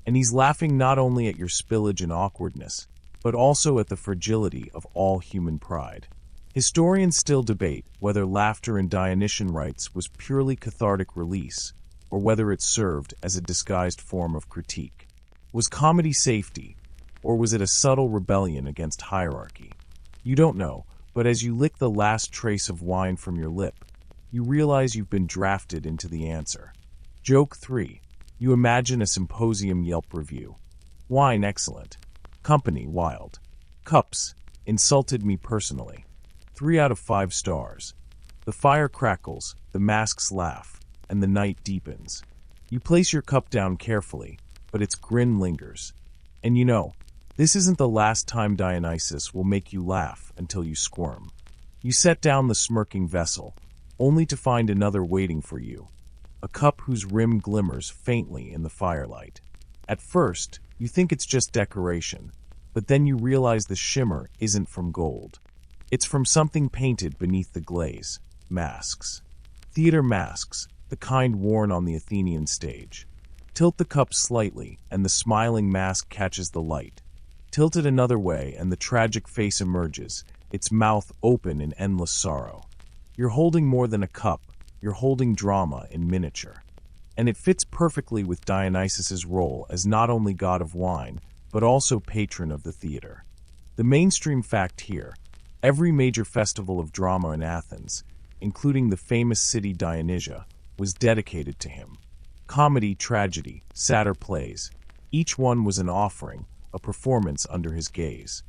And he's laughing not only at your spillage and awkwardness, but also at the fragility of all human pride. Historians still debate whether laughter in Dionysian rites was purely cathartic release, or whether it served as a disguised form of critique. Was comedy safety, or was it a subtle rebellion against hierarchy? You don't know, but as you lick the last trace of wine from your lip, you realize you've been drafted into the answer. Joke 3. You imagine a symposium Yelp review. Wine excellent. Company wild. Cups insulted me personally. 3 out of 5 stars. The fire crackles, the masks laugh, and the night deepens. You place your cup down carefully, but its grin lingers. And you know, this isn't the last time Dionysus will make you laugh until you squirm. You set down the smirking vessel, only to find another waiting for you. A cup whose rim glimmers faintly in the firelight. At first, you think it's just decoration, but then you realize the shimmer isn't from gold. It's from something painted beneath the glaze. Masks. Theater masks, the kind worn on the Athenian stage. Tilt the cup slightly, and the smiling mask catches the light. Tilt it another way, and the tragic face emerges, its mouth open in endless sorrow. You're holding more than a cup, you're holding drama in miniature. And it fits perfectly with Dionysus's role as not only god of wine, but also patron of the theater. The mainstream fact here: every major festival of drama in Athens, including the famous city Dionysia, was dedicated to him. Comedy, tragedy, satyr plays, each one was an offering, a performance under his gaze.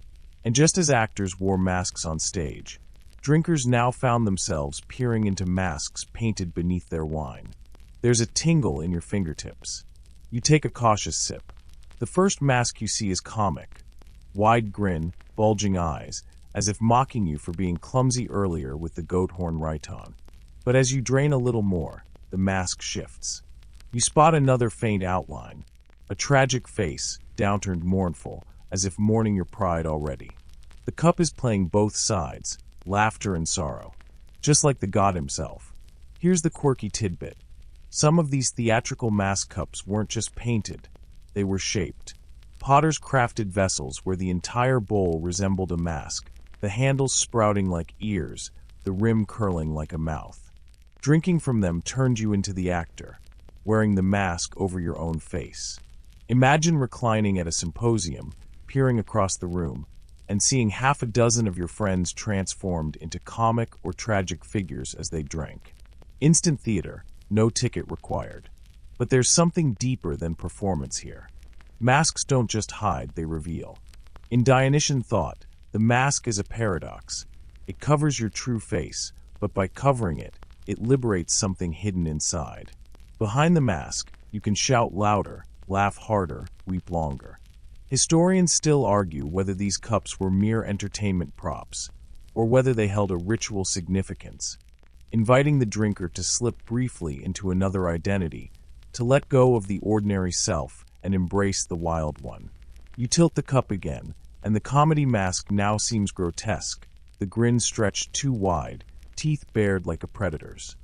And just as actors wore masks on stage, drinkers now found themselves peering into masks painted beneath their wine. There's a tingle in your fingertips. You take a cautious sip. The first mask you see is comic. Wide grin, bulging eyes, as if mocking you for being clumsy earlier with the goat horn rhyton. But as you drain a little more, the mask shifts. You spot another faint outline, a tragic face, downturned mournful, as if mourning your pride already. The cup is playing both sides, laughter and sorrow, just like the god himself. Here's the quirky tidbit. Some of these theatrical mask cups weren't just painted, they were shaped. Potters crafted vessels where the entire bowl resembled a mask, the handles sprouting like ears, the rim curling like a mouth. Drinking from them turned you into the actor, wearing the mask over your own face. Imagine reclining at a symposium, peering across the room, and seeing half a dozen of your friends transformed into comic or tragic figures as they drank. Instant theater, no ticket required. But there's something deeper than performance here. Masks don't just hide, they reveal. In Dionysian thought, the mask is a paradox. It covers your true face, but by covering it, it liberates something hidden inside. Behind the mask, you can shout louder, laugh harder, weep longer. Historians still argue whether these cups were mere entertainment props, or whether they held a ritual significance, inviting the drinker to slip briefly into another identity, to let go of the ordinary self and embrace the wild one. You tilt the cup again, and the comedy mask now seems grotesque, the grin stretched too wide, teeth bared like a predator's.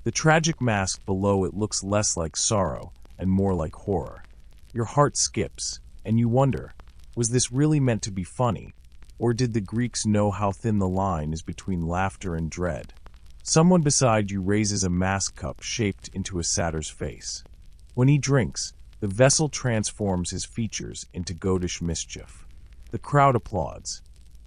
The tragic mask below it looks less like sorrow and more like horror. Your heart skips, and you wonder, was this really meant to be funny, or did the Greeks know how thin the line is between laughter and dread? Someone beside you raises a mask cup shaped into a satyr's face. When he drinks, the vessel transforms his features into goatish mischief. The crowd applauds.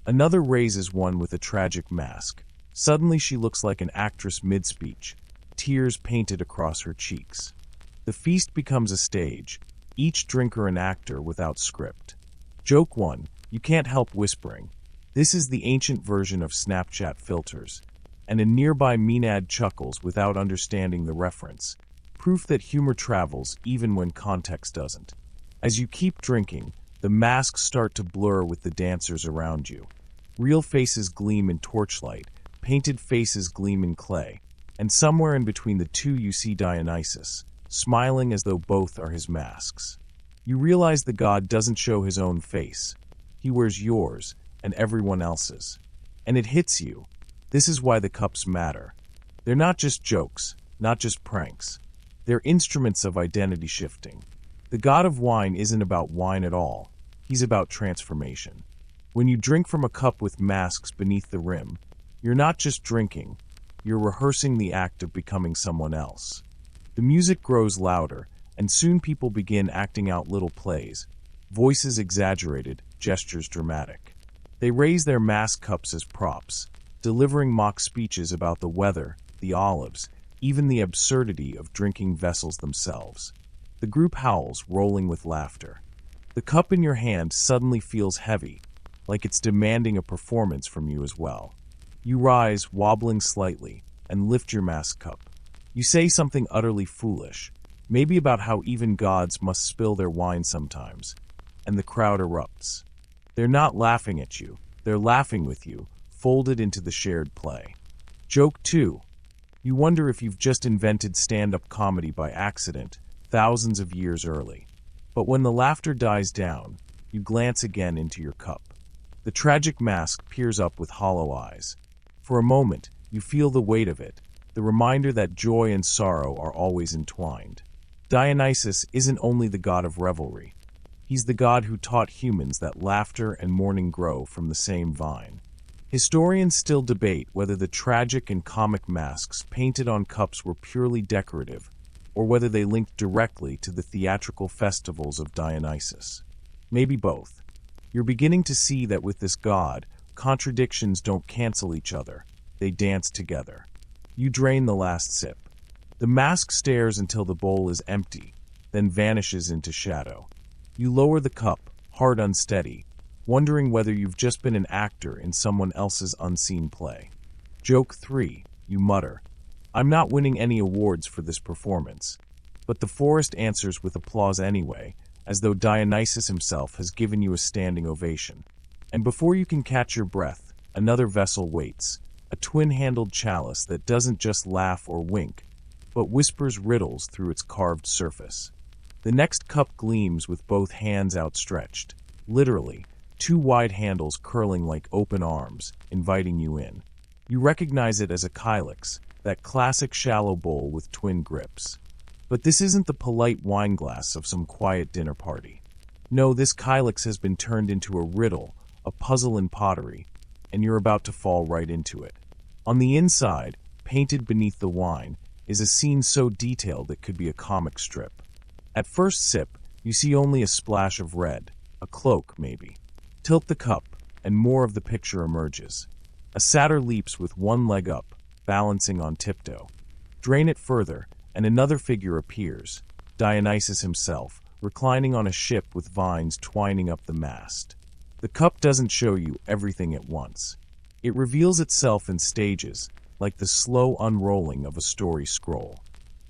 Another raises one with a tragic mask. Suddenly she looks like an actress mid-speech, tears painted across her cheeks. The feast becomes a stage, each drinker an actor without script. Joke 1, you can't help whispering. This is the ancient version of Snapchat filters, and a nearby Maenad chuckles without understanding the reference. Proof that humor travels even when context doesn't. As you keep drinking, the masks start to blur with the dancers around you. Real faces gleam in torchlight, painted faces gleam in clay, and somewhere in between the two you see Dionysus, smiling as though both are his masks. You realize the god doesn't show his own face. He wears yours and everyone else's. And it hits you. This is why the cups matter. They're not just jokes, not just pranks. They're instruments of identity shifting. The god of wine isn't about wine at all. He's about transformation. When you drink from a cup with masks beneath the rim, you're not just drinking, you're rehearsing the act of becoming someone else. The music grows louder, and soon people begin acting out little plays, voices exaggerated, gestures dramatic. They raise their mask cups as props, delivering mock speeches about the weather, the olives, even the absurdity of drinking vessels themselves. The group howls, rolling with laughter. The cup in your hand suddenly feels heavy, like it's demanding a performance from you as well. You rise, wobbling slightly, and lift your mask cup. You say something utterly foolish, maybe about how even gods must spill their wine sometimes, and the crowd erupts. They're not laughing at you, they're laughing with you, folded into the shared play. Joke 2. You wonder if you've just invented stand-up comedy by accident, thousands of years early. But when the laughter dies down, you glance again into your cup. The tragic mask peers up with hollow eyes. For a moment, you feel the weight of it, the reminder that joy and sorrow are always entwined. Dionysus isn't only the god of revelry. He's the god who taught humans that laughter and mourning grow from the same vine. Historians still debate whether the tragic and comic masks painted on cups were purely decorative, or whether they linked directly to the theatrical festivals of Dionysus. Maybe both. You're beginning to see that with this god, contradictions don't cancel each other, they dance together. You drain the last sip. The mask stares until the bowl is empty, then vanishes into shadow. You lower the cup, heart unsteady, wondering whether you've just been an actor in someone else's unseen play. Joke 3. You mutter, "I'm not winning any awards for this performance." But the forest answers with applause anyway, as though Dionysus himself has given you a standing ovation. And before you can catch your breath, another vessel waits, a twin-handled chalice that doesn't just laugh or wink, but whispers riddles through its carved surface. The next cup gleams with both hands outstretched, literally, two wide handles curling like open arms, inviting you in. You recognize it as a kylix, that classic shallow bowl with twin grips. But this isn't the polite wine glass of some quiet dinner party. No, this kylix has been turned into a riddle, a puzzle in pottery, and you're about to fall right into it. On the inside, painted beneath the wine, is a scene so detailed it could be a comic strip. At first sip, you see only a splash of red, a cloak maybe. Tilt the cup, and more of the picture emerges. A satyr leaps with one leg up, balancing on tiptoe. Drain it further, and another figure appears, Dionysus himself, reclining on a ship with vines twining up the mast. The cup doesn't show you everything at once. It reveals itself in stages, like the slow unrolling of a story scroll.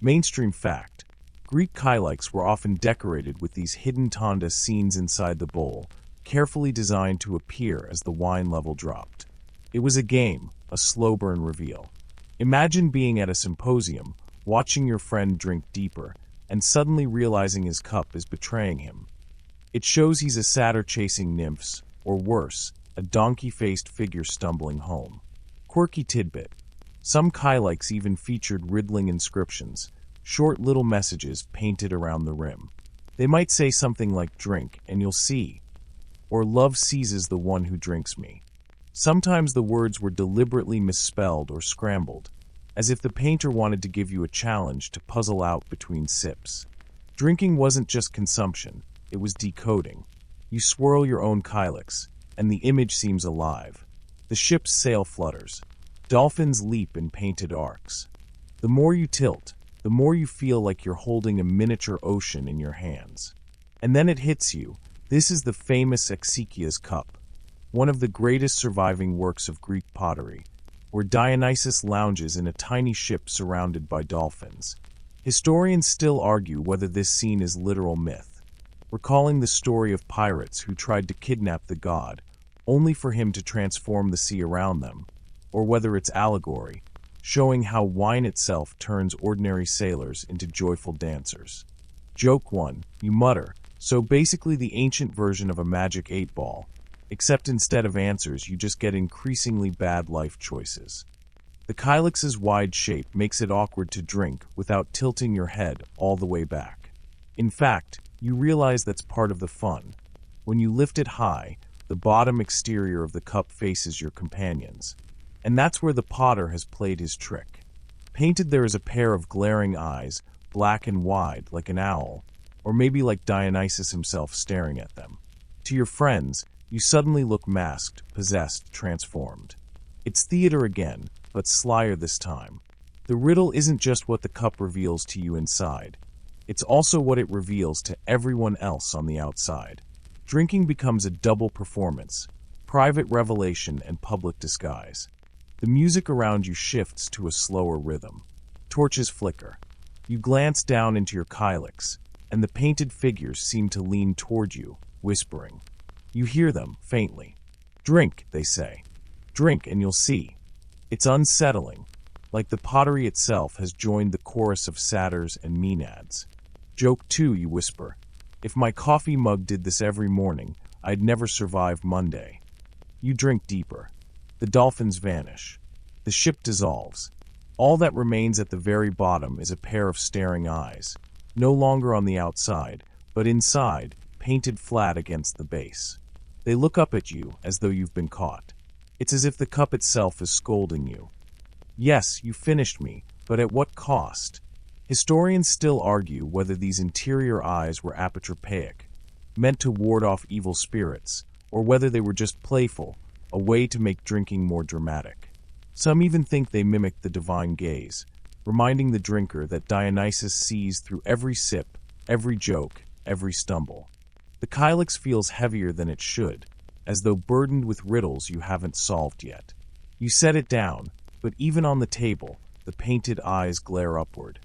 Mainstream fact: Greek kylix were often decorated with these hidden tonda scenes inside the bowl, carefully designed to appear as the wine level dropped. It was a game, a slow burn reveal. Imagine being at a symposium, watching your friend drink deeper, and suddenly realizing his cup is betraying him. It shows he's a satyr chasing nymphs, or worse, a donkey-faced figure stumbling home. Quirky tidbit: some kylix even featured riddling inscriptions, short little messages painted around the rim. They might say something like "drink, and you'll see," or "love seizes the one who drinks me." Sometimes the words were deliberately misspelled or scrambled, as if the painter wanted to give you a challenge to puzzle out between sips. Drinking wasn't just consumption, it was decoding. You swirl your own kylix, and the image seems alive. The ship's sail flutters. Dolphins leap in painted arcs. The more you tilt, the more you feel like you're holding a miniature ocean in your hands. And then it hits you. This is the famous Exekia's cup, one of the greatest surviving works of Greek pottery, where Dionysus lounges in a tiny ship surrounded by dolphins. Historians still argue whether this scene is literal myth, recalling the story of pirates who tried to kidnap the god, only for him to transform the sea around them, or whether it's allegory, showing how wine itself turns ordinary sailors into joyful dancers. Joke 1. You mutter, so basically the ancient version of a magic 8-ball, except instead of answers you just get increasingly bad life choices. The kylix's wide shape makes it awkward to drink without tilting your head all the way back. In fact, you realize that's part of the fun. When you lift it high, the bottom exterior of the cup faces your companions. And that's where the potter has played his trick. Painted there is a pair of glaring eyes, black and wide like an owl, or maybe like Dionysus himself staring at them. To your friends, you suddenly look masked, possessed, transformed. It's theater again, but slyer this time. The riddle isn't just what the cup reveals to you inside. it's also what it reveals to everyone else on the outside. Drinking becomes a double performance, private revelation and public disguise. The music around you shifts to a slower rhythm. Torches flicker. You glance down into your kylix, and the painted figures seem to lean toward you, whispering. You hear them, faintly. Drink, they say. Drink and you'll see. It's unsettling, like the pottery itself has joined the chorus of satyrs and maenads. Joke 2, you whisper. If my coffee mug did this every morning, I'd never survive Monday. You drink deeper. The dolphins vanish. The ship dissolves. All that remains at the very bottom is a pair of staring eyes, no longer on the outside, but inside, painted flat against the base. They look up at you as though you've been caught. It's as if the cup itself is scolding you. Yes, you finished me, but at what cost? Historians still argue whether these interior eyes were apotropaic, meant to ward off evil spirits, or whether they were just playful, a way to make drinking more dramatic. Some even think they mimic the divine gaze, reminding the drinker that Dionysus sees through every sip, every joke, every stumble. The kylix feels heavier than it should, as though burdened with riddles you haven't solved yet. You set it down, but even on the table, the painted eyes glare upward.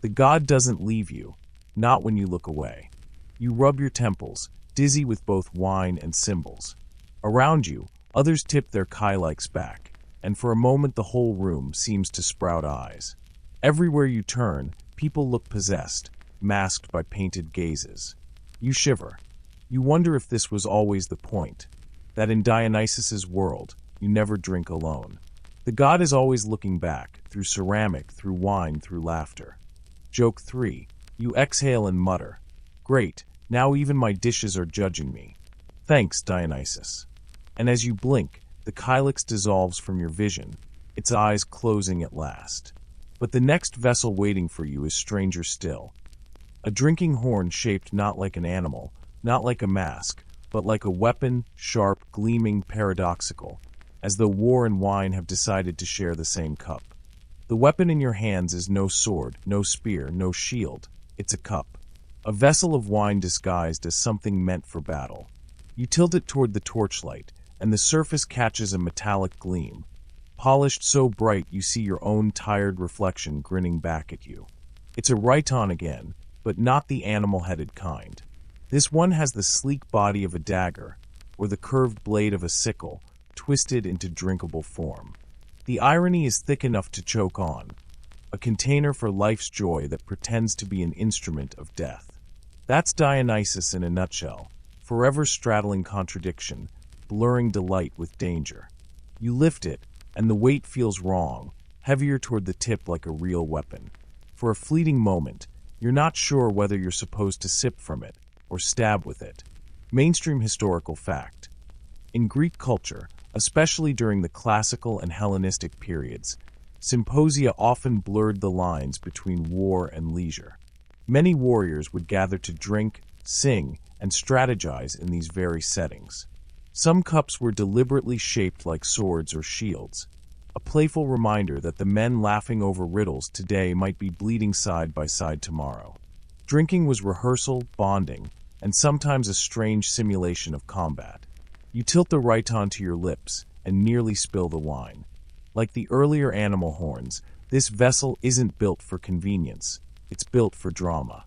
The god doesn't leave you, not when you look away. You rub your temples, dizzy with both wine and symbols. Around you, others tip their kylix back, and for a moment the whole room seems to sprout eyes. Everywhere you turn, people look possessed, masked by painted gazes. You shiver. You wonder if this was always the point, that in Dionysus's world, you never drink alone. The god is always looking back, through ceramic, through wine, through laughter. Joke 3. You exhale and mutter. Great, now even my dishes are judging me. Thanks, Dionysus. And as you blink, the kylix dissolves from your vision, its eyes closing at last. But the next vessel waiting for you is stranger still. A drinking horn shaped not like an animal, not like a mask, but like a weapon, sharp, gleaming, paradoxical, as though war and wine have decided to share the same cup. The weapon in your hands is no sword, no spear, no shield. It's a cup. A vessel of wine disguised as something meant for battle. You tilt it toward the torchlight, and the surface catches a metallic gleam, polished so bright you see your own tired reflection grinning back at you. It's a rhyton again, but not the animal-headed kind. This one has the sleek body of a dagger, or the curved blade of a sickle, twisted into drinkable form. The irony is thick enough to choke on, a container for life's joy that pretends to be an instrument of death. That's Dionysus in a nutshell, forever straddling contradiction, blurring delight with danger. You lift it, and the weight feels wrong, heavier toward the tip like a real weapon. For a fleeting moment, you're not sure whether you're supposed to sip from it or stab with it. Mainstream historical fact. In Greek culture, especially during the classical and Hellenistic periods, symposia often blurred the lines between war and leisure. Many warriors would gather to drink, sing, and strategize in these very settings. Some cups were deliberately shaped like swords or shields, a playful reminder that the men laughing over riddles today might be bleeding side by side tomorrow. Drinking was rehearsal, bonding, and sometimes a strange simulation of combat. You tilt the rhyton to your lips and nearly spill the wine. Like the earlier animal horns, this vessel isn't built for convenience, it's built for drama.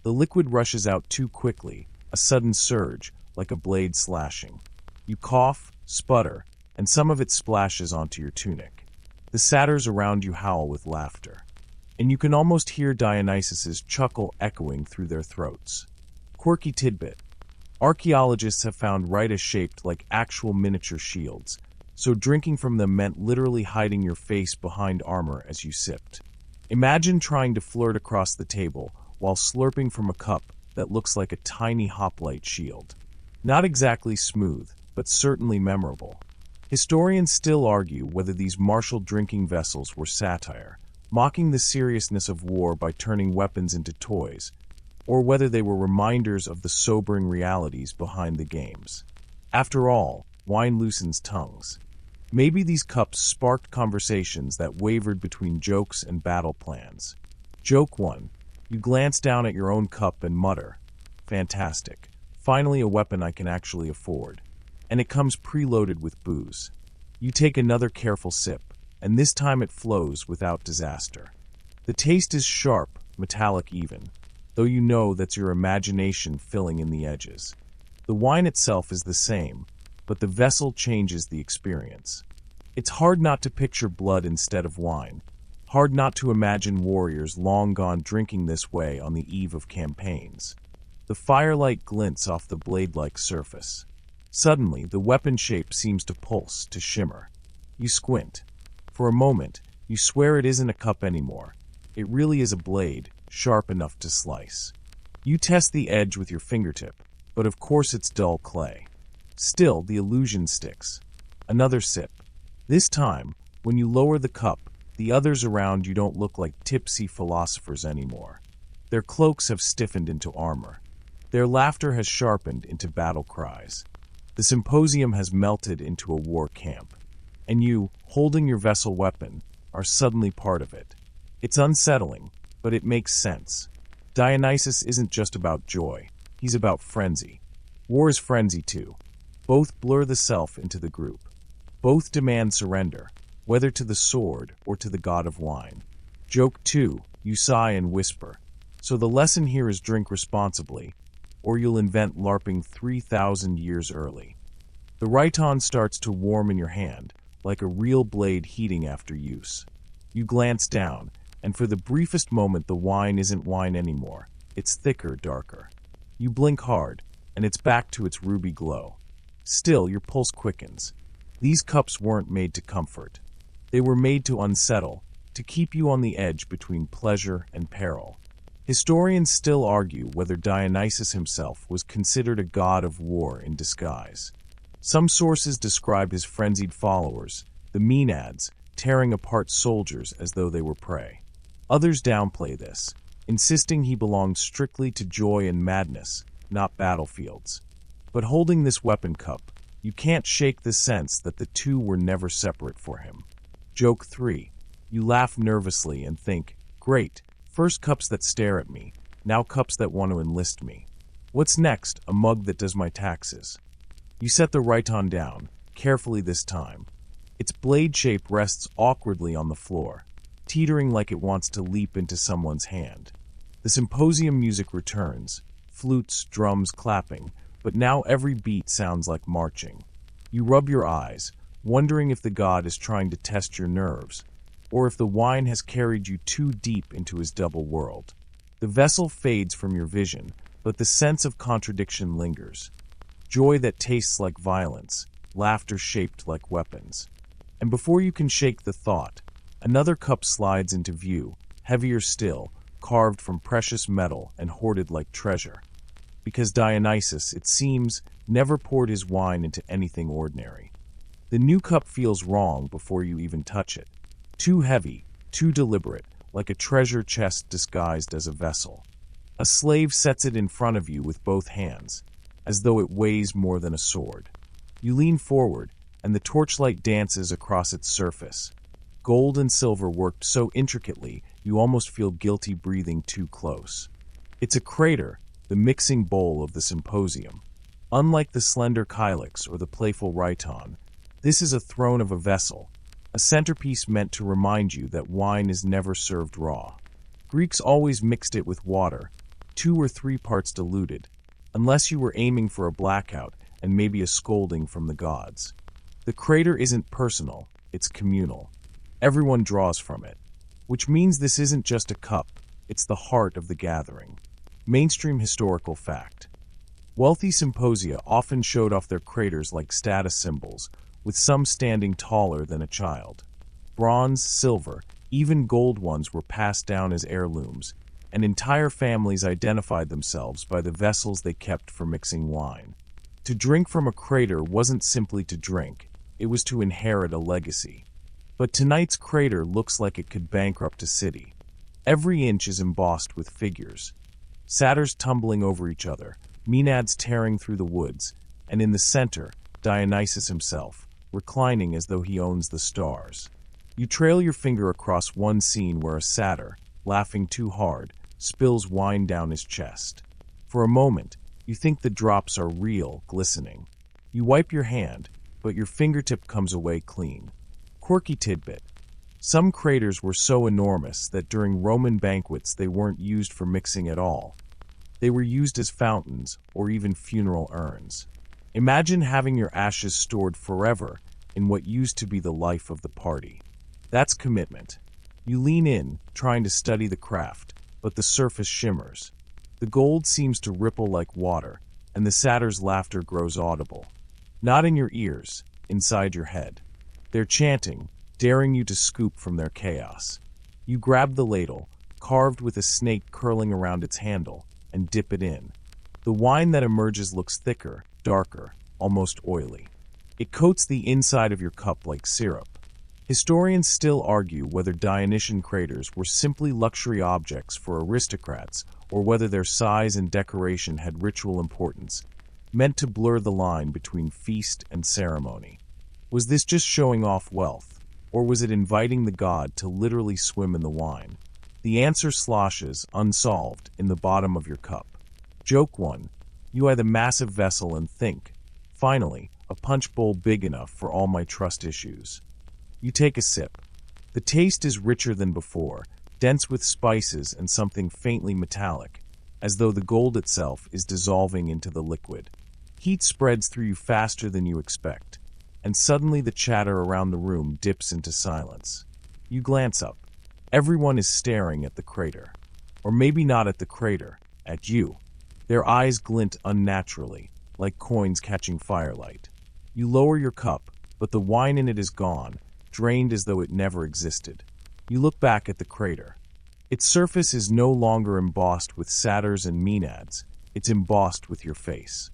The liquid rushes out too quickly, a sudden surge, like a blade slashing. You cough, sputter, and some of it splashes onto your tunic. The satyrs around you howl with laughter, and you can almost hear Dionysus's chuckle echoing through their throats. Quirky tidbit. Archaeologists have found rhytas shaped like actual miniature shields, so drinking from them meant literally hiding your face behind armor as you sipped. Imagine trying to flirt across the table while slurping from a cup that looks like a tiny hoplite shield. Not exactly smooth, but certainly memorable. Historians still argue whether these martial drinking vessels were satire, mocking the seriousness of war by turning weapons into toys, or whether they were reminders of the sobering realities behind the games. After all, wine loosens tongues. Maybe these cups sparked conversations that wavered between jokes and battle plans. Joke 1. You glance down at your own cup and mutter, "Fantastic. Finally a weapon I can actually afford." And it comes preloaded with booze. You take another careful sip, and this time it flows without disaster. The taste is sharp, metallic even, though you know that's your imagination filling in the edges. The wine itself is the same, but the vessel changes the experience. It's hard not to picture blood instead of wine, hard not to imagine warriors long gone drinking this way on the eve of campaigns. The firelight glints off the blade-like surface. Suddenly, the weapon shape seems to pulse, to shimmer. You squint. For a moment, you swear it isn't a cup anymore. It really is a blade, sharp enough to slice. You test the edge with your fingertip, but of course it's dull clay. Still, the illusion sticks. Another sip. This time, when you lower the cup, the others around you don't look like tipsy philosophers anymore. Their cloaks have stiffened into armor. Their laughter has sharpened into battle cries. The symposium has melted into a war camp. And you, holding your vessel weapon, are suddenly part of it. It's unsettling, but it makes sense. Dionysus isn't just about joy. He's about frenzy. War is frenzy too. Both blur the self into the group. Both demand surrender, whether to the sword or to the god of wine. Joke 2, you sigh and whisper. So the lesson here is drink responsibly, or you'll invent LARPing 3,000 years early. The Rhyton starts to warm in your hand, like a real blade heating after use. You glance down, and for the briefest moment the wine isn't wine anymore. It's thicker, darker. You blink hard, and it's back to its ruby glow. Still, your pulse quickens. These cups weren't made to comfort. They were made to unsettle, to keep you on the edge between pleasure and peril. Historians still argue whether Dionysus himself was considered a god of war in disguise. Some sources describe his frenzied followers, the Maenads, tearing apart soldiers as though they were prey. Others downplay this, insisting he belonged strictly to joy and madness, not battlefields. But holding this weapon cup, you can't shake the sense that the two were never separate for him. Joke 3. You laugh nervously and think, great, first cups that stare at me, now cups that want to enlist me. What's next? A mug that does my taxes. You set the Rhyton down, carefully this time. Its blade shape rests awkwardly on the floor, teetering like it wants to leap into someone's hand. The symposium music returns, flutes, drums clapping, but now every beat sounds like marching. You rub your eyes, wondering if the god is trying to test your nerves, or if the wine has carried you too deep into his double world. The vessel fades from your vision, but the sense of contradiction lingers. Joy that tastes like violence, laughter shaped like weapons. And before you can shake the thought, another cup slides into view, heavier still, carved from precious metal and hoarded like treasure. Because Dionysus, it seems, never poured his wine into anything ordinary. The new cup feels wrong before you even touch it. Too heavy, too deliberate, like a treasure chest disguised as a vessel. A slave sets it in front of you with both hands, as though it weighs more than a sword. You lean forward, and the torchlight dances across its surface. Gold and silver worked so intricately, you almost feel guilty breathing too close. It's a crater, the mixing bowl of the symposium. Unlike the slender kylix or the playful Rhyton, this is a throne of a vessel, a centerpiece meant to remind you that wine is never served raw. Greeks always mixed it with water, 2 or 3 parts diluted, unless you were aiming for a blackout and maybe a scolding from the gods. The crater isn't personal, it's communal. Everyone draws from it, which means this isn't just a cup, it's the heart of the gathering. Mainstream historical fact. Wealthy symposia often showed off their craters like status symbols, with some standing taller than a child. Bronze, silver, even gold ones were passed down as heirlooms, and entire families identified themselves by the vessels they kept for mixing wine. To drink from a crater wasn't simply to drink, it was to inherit a legacy. But tonight's crater looks like it could bankrupt a city. Every inch is embossed with figures. Satyrs tumbling over each other, Maenads tearing through the woods, and in the center, Dionysus himself, reclining as though he owns the stars. You trail your finger across one scene where a satyr, laughing too hard, spills wine down his chest. For a moment, you think the drops are real, glistening. You wipe your hand, but your fingertip comes away clean. Quirky tidbit. Some craters were so enormous that during Roman banquets they weren't used for mixing at all. They were used as fountains or even funeral urns. Imagine having your ashes stored forever in what used to be the life of the party. That's commitment. You lean in, trying to study the craft, but the surface shimmers. The gold seems to ripple like water, and the satyr's laughter grows audible. Not in your ears, inside your head. They're chanting, daring you to scoop from their chaos. You grab the ladle, carved with a snake curling around its handle, and dip it in. The wine that emerges looks thicker, darker, almost oily. It coats the inside of your cup like syrup. Historians still argue whether Dionysian craters were simply luxury objects for aristocrats or whether their size and decoration had ritual importance, meant to blur the line between feast and ceremony. Was this just showing off wealth, or was it inviting the god to literally swim in the wine? The answer sloshes, unsolved, in the bottom of your cup. Joke 1. You eye the massive vessel and think, finally, a punch bowl big enough for all my trust issues. You take a sip. The taste is richer than before, dense with spices and something faintly metallic, as though the gold itself is dissolving into the liquid. Heat spreads through you faster than you expect, and suddenly the chatter around the room dips into silence. You glance up. Everyone is staring at the crater. Or maybe not at the crater, at you. Their eyes glint unnaturally, like coins catching firelight. You lower your cup, but the wine in it is gone, drained as though it never existed. You look back at the crater. Its surface is no longer embossed with satyrs and maenads, it's embossed with your face.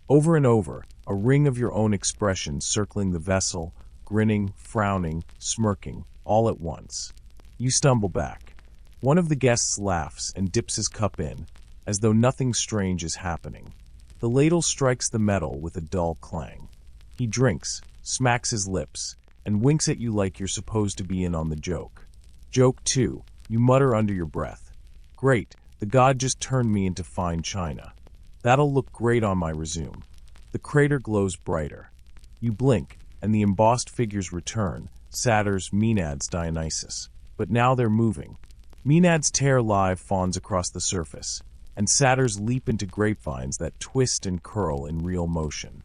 Over and over, a ring of your own expression circling the vessel, grinning, frowning, smirking, all at once. You stumble back. One of the guests laughs and dips his cup in, as though nothing strange is happening. The ladle strikes the metal with a dull clang. He drinks, smacks his lips, and winks at you like you're supposed to be in on the joke. Joke 2. You mutter under your breath. Great, the god just turned me into fine china. That'll look great on my resume. The crater glows brighter. You blink, and the embossed figures return, satyrs, maenads, Dionysus. But now they're moving. Maenads tear live fawns across the surface, and satyrs leap into grapevines that twist and curl in real motion.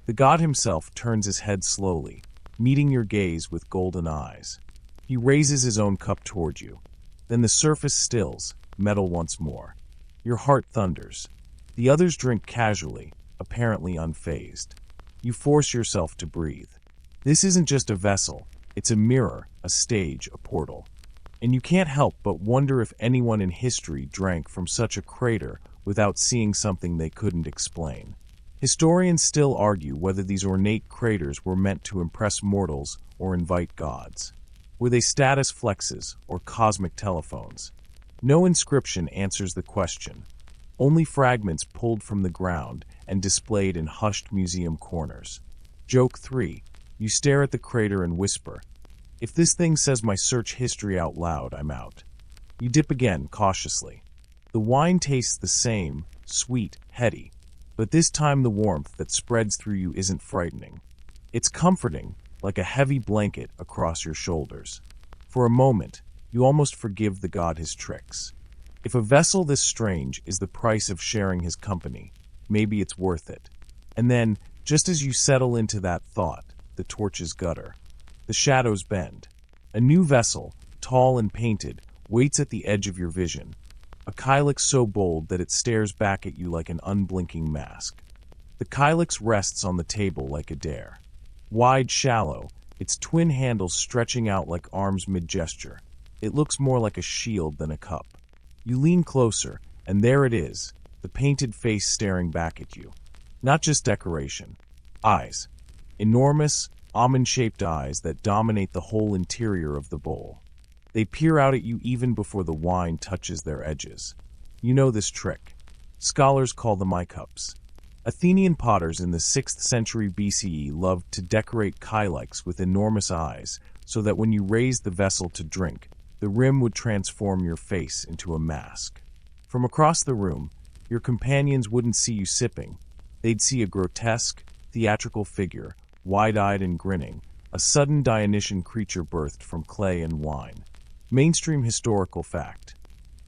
The god himself turns his head slowly, meeting your gaze with golden eyes. He raises his own cup toward you. Then the surface stills, metal once more. Your heart thunders. The others drink casually, apparently unfazed. You force yourself to breathe. This isn't just a vessel, it's a mirror, a stage, a portal. And you can't help but wonder if anyone in history drank from such a crater without seeing something they couldn't explain. Historians still argue whether these ornate craters were meant to impress mortals or invite gods. Were they status flexes or cosmic telephones? No inscription answers the question. Only fragments pulled from the ground and displayed in hushed museum corners. Joke 3. You stare at the crater and whisper, "If this thing says my search history out loud, I'm out." You dip again, cautiously. The wine tastes the same, sweet, heady, but this time the warmth that spreads through you isn't frightening. It's comforting, like a heavy blanket across your shoulders. For a moment, you almost forgive the god his tricks. If a vessel this strange is the price of sharing his company, maybe it's worth it. And then, just as you settle into that thought, the torches gutter. The shadows bend. A new vessel, tall and painted, waits at the edge of your vision. A kylix so bold that it stares back at you like an unblinking mask. The kylix rests on the table like a dare. Wide, shallow, its twin handles stretching out like arms mid-gesture. It looks more like a shield than a cup. You lean closer, and there it is, the painted face staring back at you. Not just decoration. Eyes. Enormous, almond-shaped eyes that dominate the whole interior of the bowl. They peer out at you even before the wine touches their edges. You know this trick. Scholars call them eye cups. Athenian potters in the 6th century BCE loved to decorate kylix with enormous eyes so that when you raised the vessel to drink, the rim would transform your face into a mask. From across the room, your companions wouldn't see you sipping. They'd see a grotesque, theatrical figure, wide-eyed and grinning, a sudden Dionysian creature birthed from clay and wine. Mainstream historical fact.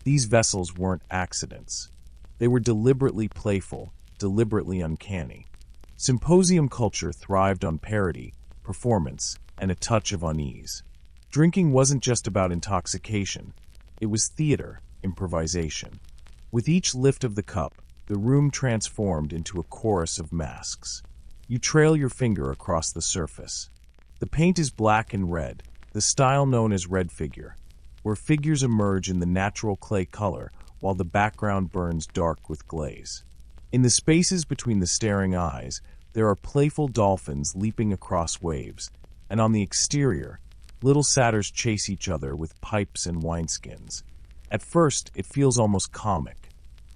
These vessels weren't accidents. They were deliberately playful, deliberately uncanny. Symposium culture thrived on parody, performance, and a touch of unease. Drinking wasn't just about intoxication. It was theater, improvisation. With each lift of the cup, the room transformed into a chorus of masks. You trail your finger across the surface. The paint is black and red, the style known as red figure, where figures emerge in the natural clay color while the background burns dark with glaze. In the spaces between the staring eyes, there are playful dolphins leaping across waves, and on the exterior, little satyrs chase each other with pipes and wineskins. At first, it feels almost comic,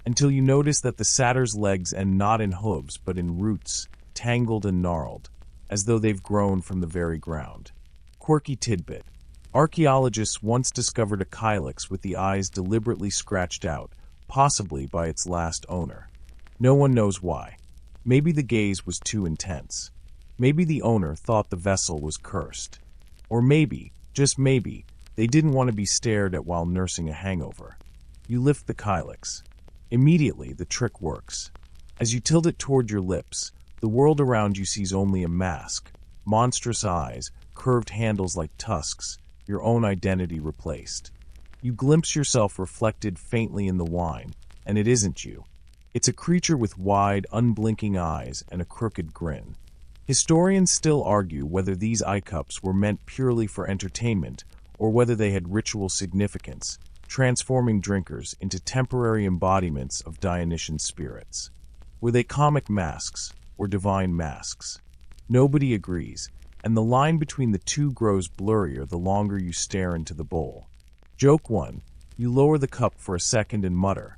until you notice that the satyr's legs end not in hooves but in roots, tangled and gnarled, as though they've grown from the very ground. Quirky tidbit. Archaeologists once discovered a kylix with the eyes deliberately scratched out, possibly by its last owner. No one knows why. Maybe the gaze was too intense. Maybe the owner thought the vessel was cursed. Or maybe, just maybe, they didn't want to be stared at while nursing a hangover. You lift the kylix. Immediately, the trick works. As you tilt it toward your lips, the world around you sees only a mask, monstrous eyes, curved handles like tusks, your own identity replaced. You glimpse yourself reflected faintly in the wine, and it isn't you. It's a creature with wide, unblinking eyes and a crooked grin. Historians still argue whether these eye cups were meant purely for entertainment or whether they had ritual significance, transforming drinkers into temporary embodiments of Dionysian spirits. Were they comic masks or divine masks? Nobody agrees, and the line between the two grows blurrier the longer you stare into the bowl. Joke 1. You lower the cup for a second and mutter,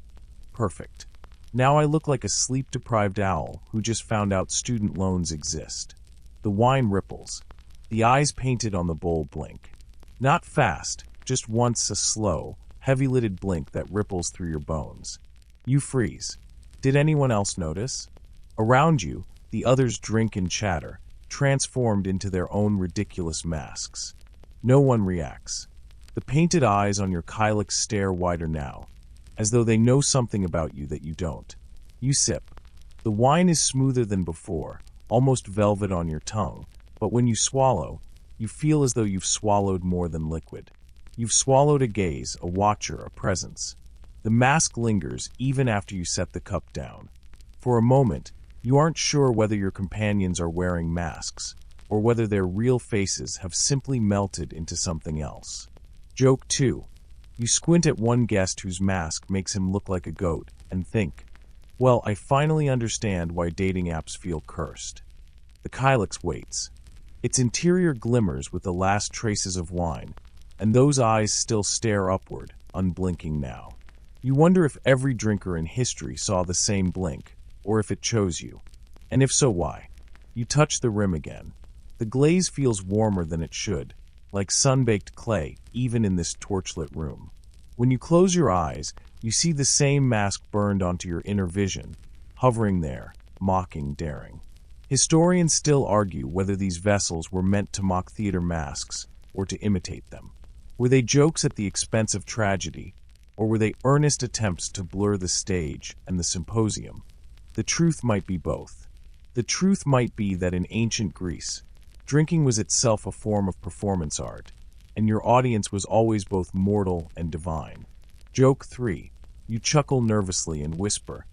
"Perfect. Now I look like a sleep-deprived owl who just found out student loans exist." The wine ripples. The eyes painted on the bowl blink. Not fast, just once a slow, heavy-lidded blink that ripples through your bones. You freeze. Did anyone else notice? Around you, the others drink and chatter, transformed into their own ridiculous masks. No one reacts. The painted eyes on your kylix stare wider now, as though they know something about you that you don't. You sip. The wine is smoother than before, almost velvet on your tongue, but when you swallow, you feel as though you've swallowed more than liquid. You've swallowed a gaze, a watcher, a presence. The mask lingers even after you set the cup down. For a moment, you aren't sure whether your companions are wearing masks, or whether their real faces have simply melted into something else. Joke 2. You squint at one guest whose mask makes him look like a goat, and think, well, I finally understand why dating apps feel cursed. The kylix waits. Its interior glimmers with the last traces of wine, and those eyes still stare upward, unblinking now. You wonder if every drinker in history saw the same blink, or if it chose you. And if so, why? You touch the rim again. The glaze feels warmer than it should, like sun-baked clay, even in this torchlit room. When you close your eyes, you see the same mask burned onto your inner vision, hovering there, mocking, daring. Historians still argue whether these vessels were meant to mock theater masks or to imitate them. Were they jokes at the expense of tragedy, or were they earnest attempts to blur the stage and the symposium? The truth might be both. The truth might be that in ancient Greece, drinking was itself a form of performance art, and your audience was always both mortal and divine. Joke 3. You chuckle nervously and whisper,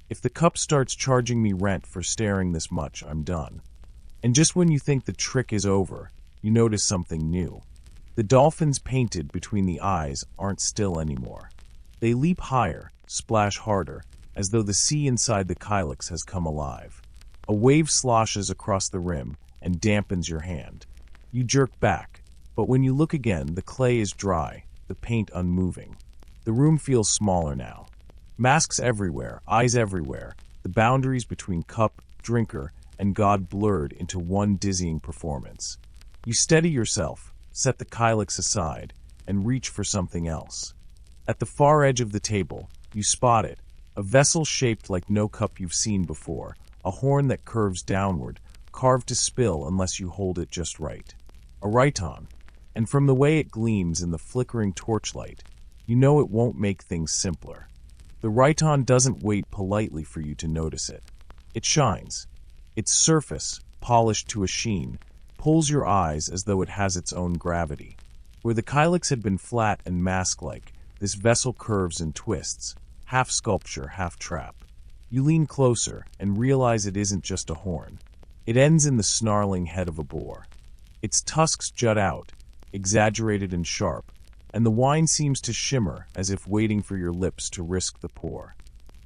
"If the cup starts charging me rent for staring this much, I'm done." And just when you think the trick is over, you notice something new. The dolphins painted between the eyes aren't still anymore. They leap higher, splash harder, as though the sea inside the kylix has come alive. A wave sloshes across the rim and dampens your hand. You jerk back, but when you look again, the clay is dry, the paint unmoving. The room feels smaller now. Masks everywhere, eyes everywhere, the boundaries between cup, drinker, and God blurred into one dizzying performance. You steady yourself, set the kylix aside, and reach for something else. At the far edge of the table, You spot it. A vessel shaped like no cup you've seen before, a horn that curves downward, carved to spill unless you hold it just right. A rhyton. And from the way it gleams in the flickering torchlight, you know it won't make things simpler. The rhyton doesn't wait politely for you to notice it. It shines. Its surface, polished to a sheen, pulls your eyes as though it has its own gravity. Where the kylix had been flat and mask-like, this vessel curves and twists, half sculpture, half trap. You lean closer and realize it isn't just a horn. It ends in the snarling head of a boar. Its tusks jut out, exaggerated and sharp, and the wine seems to shimmer as if waiting for your lips to risk the pour.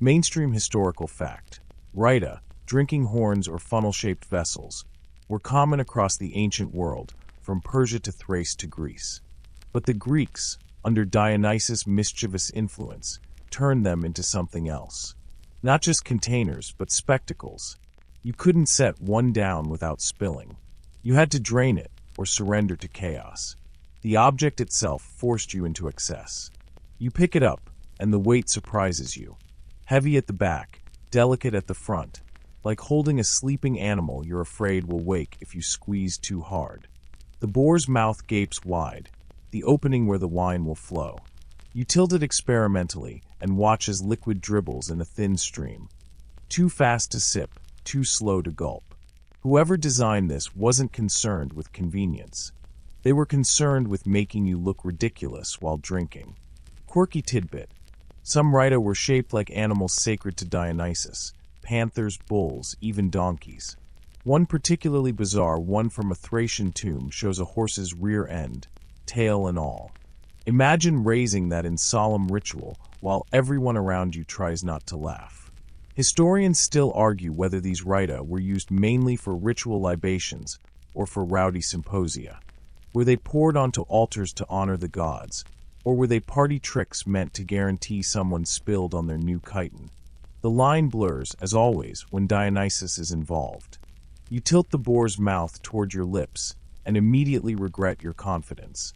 Mainstream historical fact. Rhyta, drinking horns or funnel-shaped vessels, were common across the ancient world, from Persia to Thrace to Greece. But the Greeks, under Dionysus' mischievous influence, turned them into something else. Not just containers, but spectacles. You couldn't set one down without spilling. You had to drain it or surrender to chaos. The object itself forced you into excess. You pick it up, and the weight surprises you. Heavy at the back, delicate at the front, like holding a sleeping animal you're afraid will wake if you squeeze too hard. The boar's mouth gapes wide, the opening where the wine will flow. You tilt it experimentally and watch as liquid dribbles in a thin stream. Too fast to sip, too slow to gulp. Whoever designed this wasn't concerned with convenience. They were concerned with making you look ridiculous while drinking. Quirky tidbit. Some rhyta were shaped like animals sacred to Dionysus. Panthers, bulls, even donkeys. One particularly bizarre one from a Thracian tomb shows a horse's rear end, tail and all. Imagine raising that in solemn ritual while everyone around you tries not to laugh. Historians still argue whether these rhyta were used mainly for ritual libations or for rowdy symposia. Were they poured onto altars to honor the gods, or were they party tricks meant to guarantee someone spilled on their new chiton? The line blurs, as always, when Dionysus is involved. You tilt the boar's mouth toward your lips and immediately regret your confidence.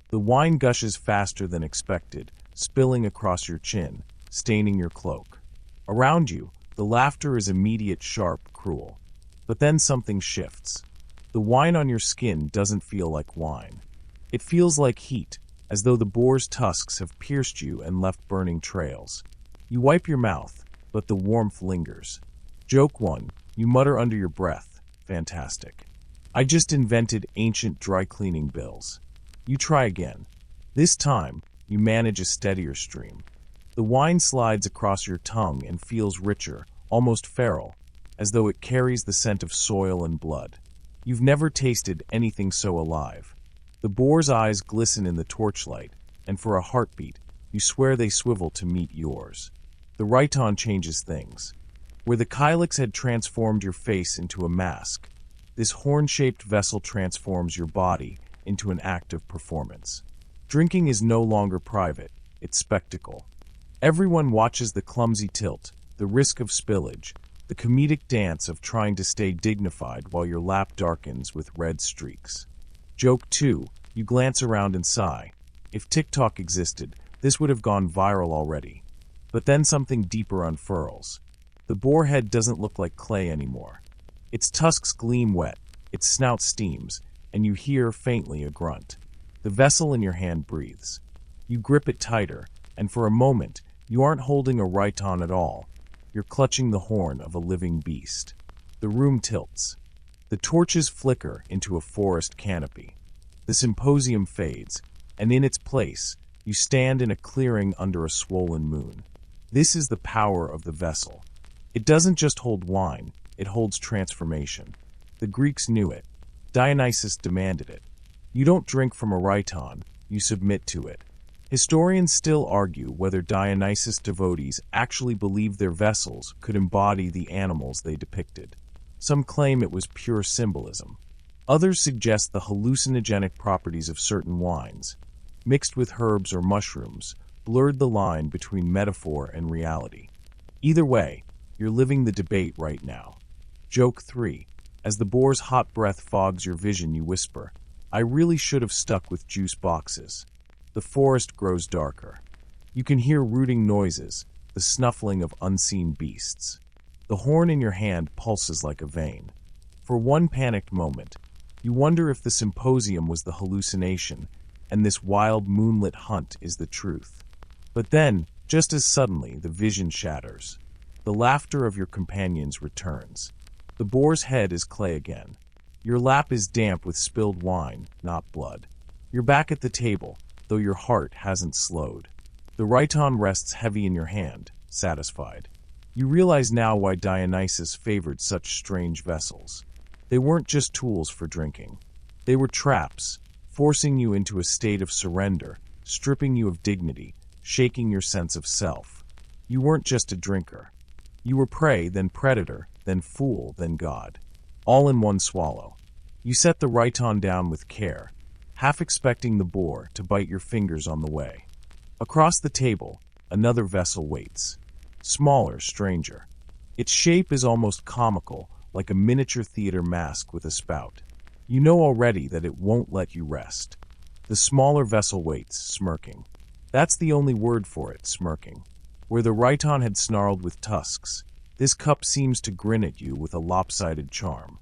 The wine gushes faster than expected, spilling across your chin, staining your cloak. Around you, the laughter is immediate, sharp, cruel. But then something shifts. The wine on your skin doesn't feel like wine. It feels like heat, as though the boar's tusks have pierced you and left burning trails. You wipe your mouth, but the warmth lingers. Joke 1, you mutter under your breath. Fantastic. I just invented ancient dry cleaning bills. You try again. This time, you manage a steadier stream. The wine slides across your tongue and feels richer, almost feral, as though it carries the scent of soil and blood. You've never tasted anything so alive. The boar's eyes glisten in the torchlight, and for a heartbeat, you swear they swivel to meet yours. The rhyton changes things. Where the kylix had transformed your face into a mask, this horn-shaped vessel transforms your body into an act of performance. Drinking is no longer private, it's spectacle. Everyone watches the clumsy tilt, the risk of spillage, the comedic dance of trying to stay dignified while your lap darkens with red streaks. Joke 2, you glance around and sigh. If TikTok existed, this would have gone viral already. But then something deeper unfurls. The boar head doesn't look like clay anymore. Its tusks gleam wet, its snout steams, and you hear faintly a grunt. The vessel in your hand breathes. You grip it tighter, and for a moment, you aren't holding a rhyton at all. You're clutching the horn of a living beast. The room tilts. The torches flicker into a forest canopy. The symposium fades, and in its place, you stand in a clearing under a swollen moon. This is the power of the vessel. It doesn't just hold wine, it holds transformation. The Greeks knew it. Dionysus demanded it. You don't drink from a rhyton, you submit to it. Historians still argue whether Dionysus' devotees actually believed their vessels could embody the animals they depicted. Some claim it was pure symbolism. Others suggest the hallucinogenic properties of certain wines, mixed with herbs or mushrooms, blurred the line between metaphor and reality. Either way, you're living the debate right now. Joke 3. As the boar's hot breath fogs your vision, you whisper, I really should have stuck with juice boxes. The forest grows darker. You can hear rooting noises, the snuffling of unseen beasts. The horn in your hand pulses like a vein. For one panicked moment, you wonder if the symposium was the hallucination and this wild moonlit hunt is the truth. But then, just as suddenly, the vision shatters. The laughter of your companions returns. The boar's head is clay again. Your lap is damp with spilled wine, not blood. You're back at the table, though your heart hasn't slowed. The rhyton rests heavy in your hand, satisfied. You realize now why Dionysus favored such strange vessels. They weren't just tools for drinking. They were traps, forcing you into a state of surrender, stripping you of dignity, shaking your sense of self. You weren't just a drinker. You were prey, then predator, then fool, then god. All in one swallow. You set the rhyton down with care, half expecting the boar to bite your fingers on the way. Across the table, another vessel waits. Smaller, stranger. Its shape is almost comical, like a miniature theater mask with a spout. You know already that it won't let you rest. The smaller vessel waits, smirking. That's the only word for it, smirking. Where the rhyton had snarled with tusks, this cup seems to grin at you with a lopsided charm.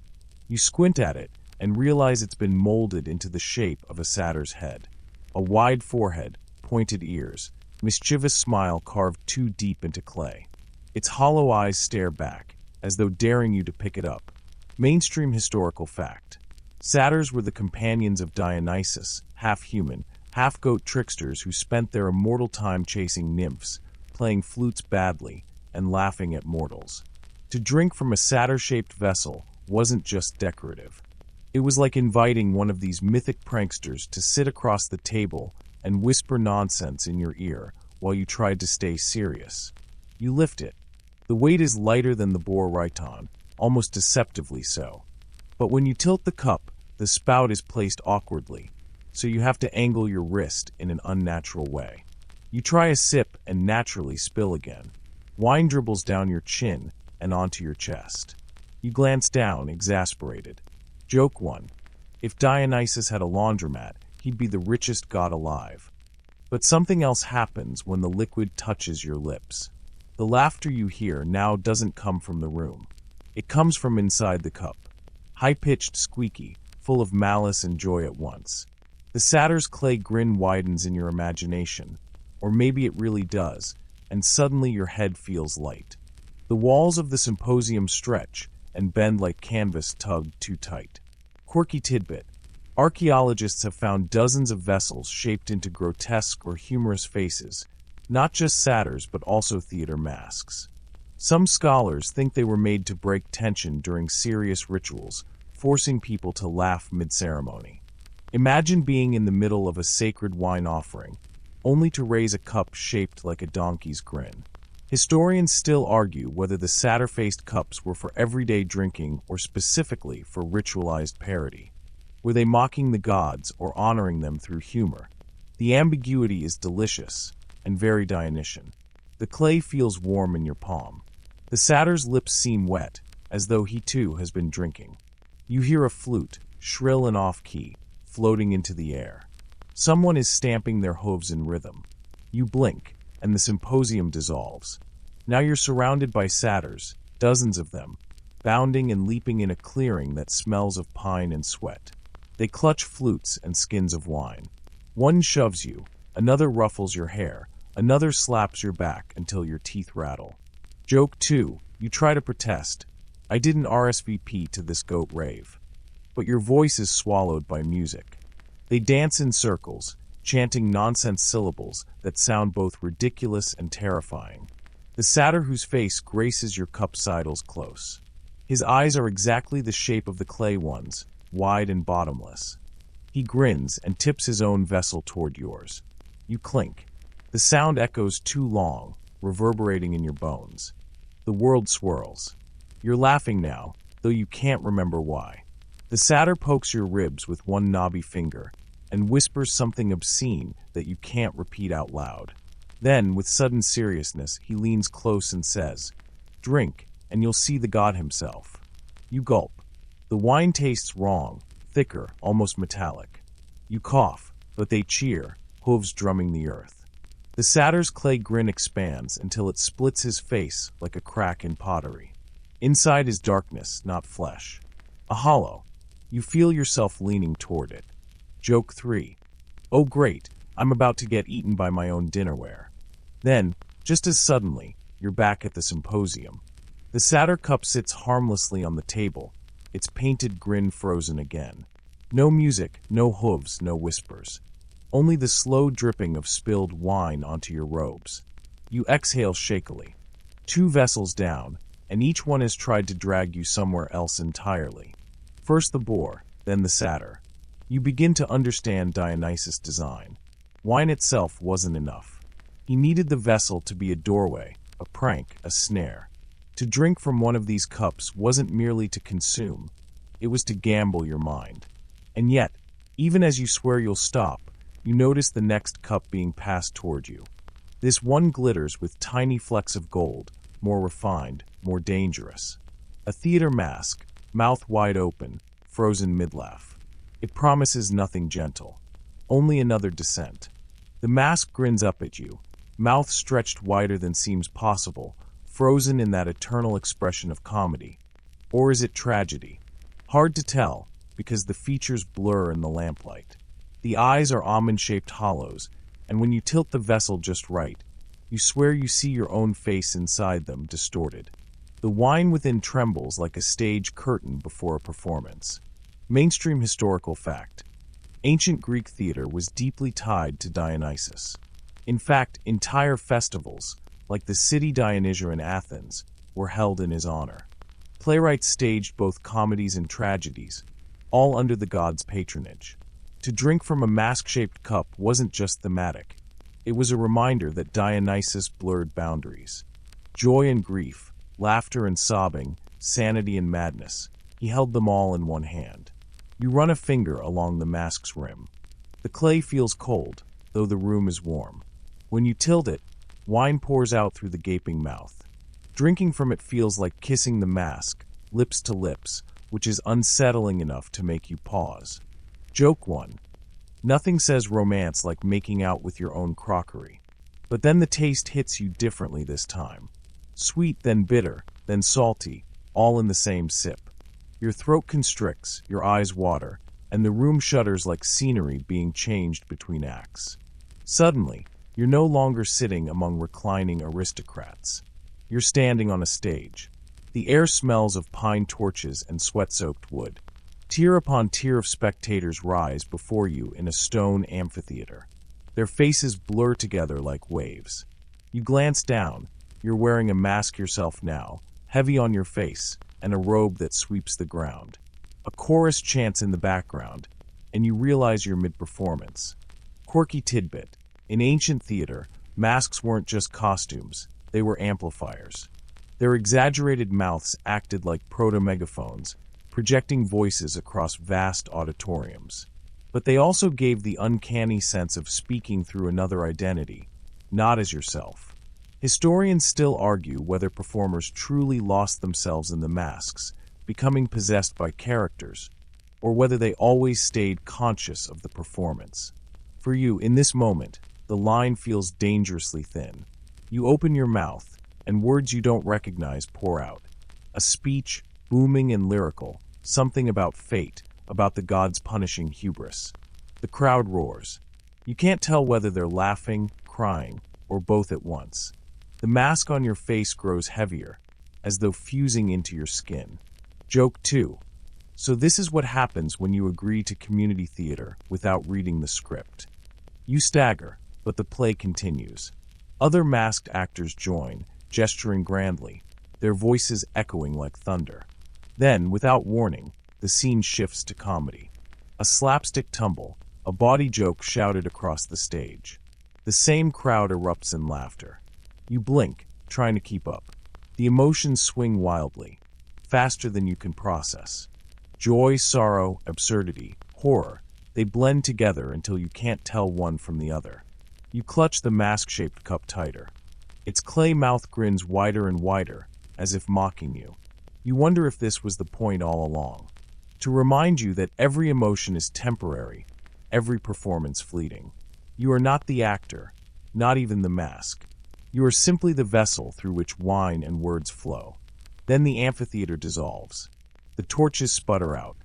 You squint at it and realize it's been molded into the shape of a satyr's head. A wide forehead, pointed ears, mischievous smile carved too deep into clay. Its hollow eyes stare back, as though daring you to pick it up. Mainstream historical fact. Satyrs were the companions of Dionysus, half-human, half-goat tricksters who spent their immortal time chasing nymphs, playing flutes badly, and laughing at mortals. To drink from a satyr-shaped vessel wasn't just decorative. It was like inviting one of these mythic pranksters to sit across the table and whisper nonsense in your ear while you tried to stay serious. You lift it. The weight is lighter than the boar rhyton, almost deceptively so. But when you tilt the cup, the spout is placed awkwardly, so you have to angle your wrist in an unnatural way. You try a sip and naturally spill again. Wine dribbles down your chin and onto your chest. You glance down, exasperated. Joke 1. If Dionysus had a laundromat, he'd be the richest god alive. But something else happens when the liquid touches your lips. The laughter you hear now doesn't come from the room. It comes from inside the cup. High-pitched, squeaky, full of malice and joy at once. The satyr's clay grin widens in your imagination, or maybe it really does, and suddenly your head feels light. The walls of the symposium stretch and bend like canvas tugged too tight. Quirky tidbit. Archaeologists have found dozens of vessels shaped into grotesque or humorous faces, not just satyrs but also theater masks. Some scholars think they were made to break tension during serious rituals, forcing people to laugh mid-ceremony. Imagine being in the middle of a sacred wine offering, only to raise a cup shaped like a donkey's grin. Historians still argue whether the satyr-faced cups were for everyday drinking or specifically for ritualized parody. Were they mocking the gods or honoring them through humor? The ambiguity is delicious and very Dionysian. The clay feels warm in your palm. The satyr's lips seem wet, as though he too has been drinking. You hear a flute, shrill and off-key, floating into the air. Someone is stamping their hooves in rhythm. You blink, and the symposium dissolves. Now you're surrounded by satyrs, dozens of them, bounding and leaping in a clearing that smells of pine and sweat. They clutch flutes and skins of wine. One shoves you, another ruffles your hair, another slaps your back until your teeth rattle. Joke 2. You try to protest. I didn't RSVP to this goat rave. But your voice is swallowed by music. They dance in circles, chanting nonsense syllables that sound both ridiculous and terrifying. The satyr whose face graces your cup sidles close. His eyes are exactly the shape of the clay ones, wide and bottomless. He grins and tips his own vessel toward yours. You clink. The sound echoes too long, reverberating in your bones. The world swirls. You're laughing now, though you can't remember why. The satyr pokes your ribs with one knobby finger and whispers something obscene that you can't repeat out loud. Then, with sudden seriousness, he leans close and says, "Drink, and you'll see the god himself." You gulp. The wine tastes wrong, thicker, almost metallic. You cough, but they cheer, hooves drumming the earth. The satyr's clay grin expands until it splits his face like a crack in pottery. Inside is darkness, not flesh. A hollow. You feel yourself leaning toward it. Joke 3. Oh great, I'm about to get eaten by my own dinnerware. Then, just as suddenly, you're back at the symposium. The satyr cup sits harmlessly on the table, its painted grin frozen again. No music, no hooves, no whispers. Only the slow dripping of spilled wine onto your robes. You exhale shakily. 2 vessels down, and each one has tried to drag you somewhere else entirely. First the boar, then the satyr. You begin to understand Dionysus' design. Wine itself wasn't enough. He needed the vessel to be a doorway, a prank, a snare. To drink from one of these cups wasn't merely to consume, it was to gamble your mind. And yet, even as you swear you'll stop, you notice the next cup being passed toward you. This one glitters with tiny flecks of gold, more refined, more dangerous. A theater mask, mouth wide open, frozen mid-laugh. It promises nothing gentle, only another descent. The mask grins up at you, mouth stretched wider than seems possible, frozen in that eternal expression of comedy. Or is it tragedy? Hard to tell, because the features blur in the lamplight. The eyes are almond-shaped hollows, and when you tilt the vessel just right, you swear you see your own face inside them, distorted. The wine within trembles like a stage curtain before a performance. Mainstream historical fact. Ancient Greek theater was deeply tied to Dionysus. In fact, entire festivals, like the city Dionysia in Athens, were held in his honor. Playwrights staged both comedies and tragedies, all under the god's patronage. To drink from a mask-shaped cup wasn't just thematic. It was a reminder that Dionysus blurred boundaries. Joy and grief, laughter and sobbing, sanity and madness. He held them all in one hand. You run a finger along the mask's rim. The clay feels cold, though the room is warm. When you tilt it, wine pours out through the gaping mouth. Drinking from it feels like kissing the mask, lips to lips, which is unsettling enough to make you pause. Joke 1. Nothing says romance like making out with your own crockery. But then the taste hits you differently this time. Sweet, then bitter, then salty, all in the same sip. Your throat constricts, your eyes water, and the room shudders like scenery being changed between acts. Suddenly, you're no longer sitting among reclining aristocrats. You're standing on a stage. The air smells of pine torches and sweat-soaked wood. Tier upon tier of spectators rise before you in a stone amphitheater. Their faces blur together like waves. You glance down. You're wearing a mask yourself now, heavy on your face, and a robe that sweeps the ground. A chorus chants in the background, and you realize you're mid-performance. Quirky tidbit. In ancient theater, masks weren't just costumes, they were amplifiers. Their exaggerated mouths acted like proto-megaphones, projecting voices across vast auditoriums. But they also gave the uncanny sense of speaking through another identity, not as yourself. Historians still argue whether performers truly lost themselves in the masks, becoming possessed by characters, or whether they always stayed conscious of the performance. For you, in this moment, the line feels dangerously thin. You open your mouth, and words you don't recognize pour out. A speech, booming and lyrical, something about fate, about the gods punishing hubris. The crowd roars. You can't tell whether they're laughing, crying, or both at once. The mask on your face grows heavier, as though fusing into your skin. Joke 2. So this is what happens when you agree to community theater without reading the script. You stagger, but the play continues. Other masked actors join, gesturing grandly, their voices echoing like thunder. Then, without warning, the scene shifts to comedy. A slapstick tumble, a bawdy joke shouted across the stage. The same crowd erupts in laughter. You blink, trying to keep up. The emotions swing wildly, faster than you can process. Joy, sorrow, absurdity, horror, they blend together until you can't tell one from the other. You clutch the mask-shaped cup tighter. Its clay mouth grins wider and wider, as if mocking you. You wonder if this was the point all along. To remind you that every emotion is temporary, every performance fleeting. You are not the actor, not even the mask. You are simply the vessel through which wine and words flow. Then the amphitheater dissolves. The torches sputter out.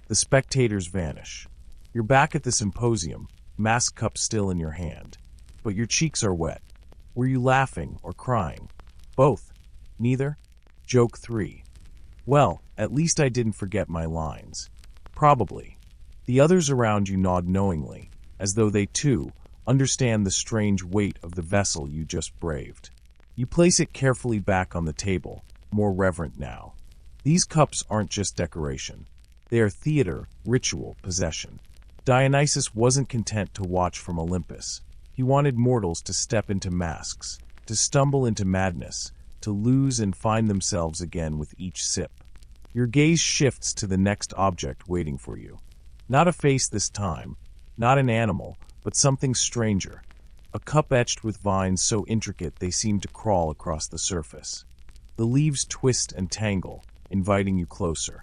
The spectators vanish. You're back at the symposium, mask cup still in your hand. But your cheeks are wet. Were you laughing or crying? Both. Neither? Joke 3. Well, at least I didn't forget my lines. Probably. The others around you nod knowingly, as though they too understand the strange weight of the vessel you just braved. You place it carefully back on the table, more reverent now. These cups aren't just decoration. They are theater, ritual, possession. Dionysus wasn't content to watch from Olympus. He wanted mortals to step into masks, to stumble into madness, to lose and find themselves again with each sip. Your gaze shifts to the next object waiting for you. Not a face this time, not an animal, but something stranger. A cup etched with vines so intricate they seem to crawl across the surface. The leaves twist and tangle, inviting you closer.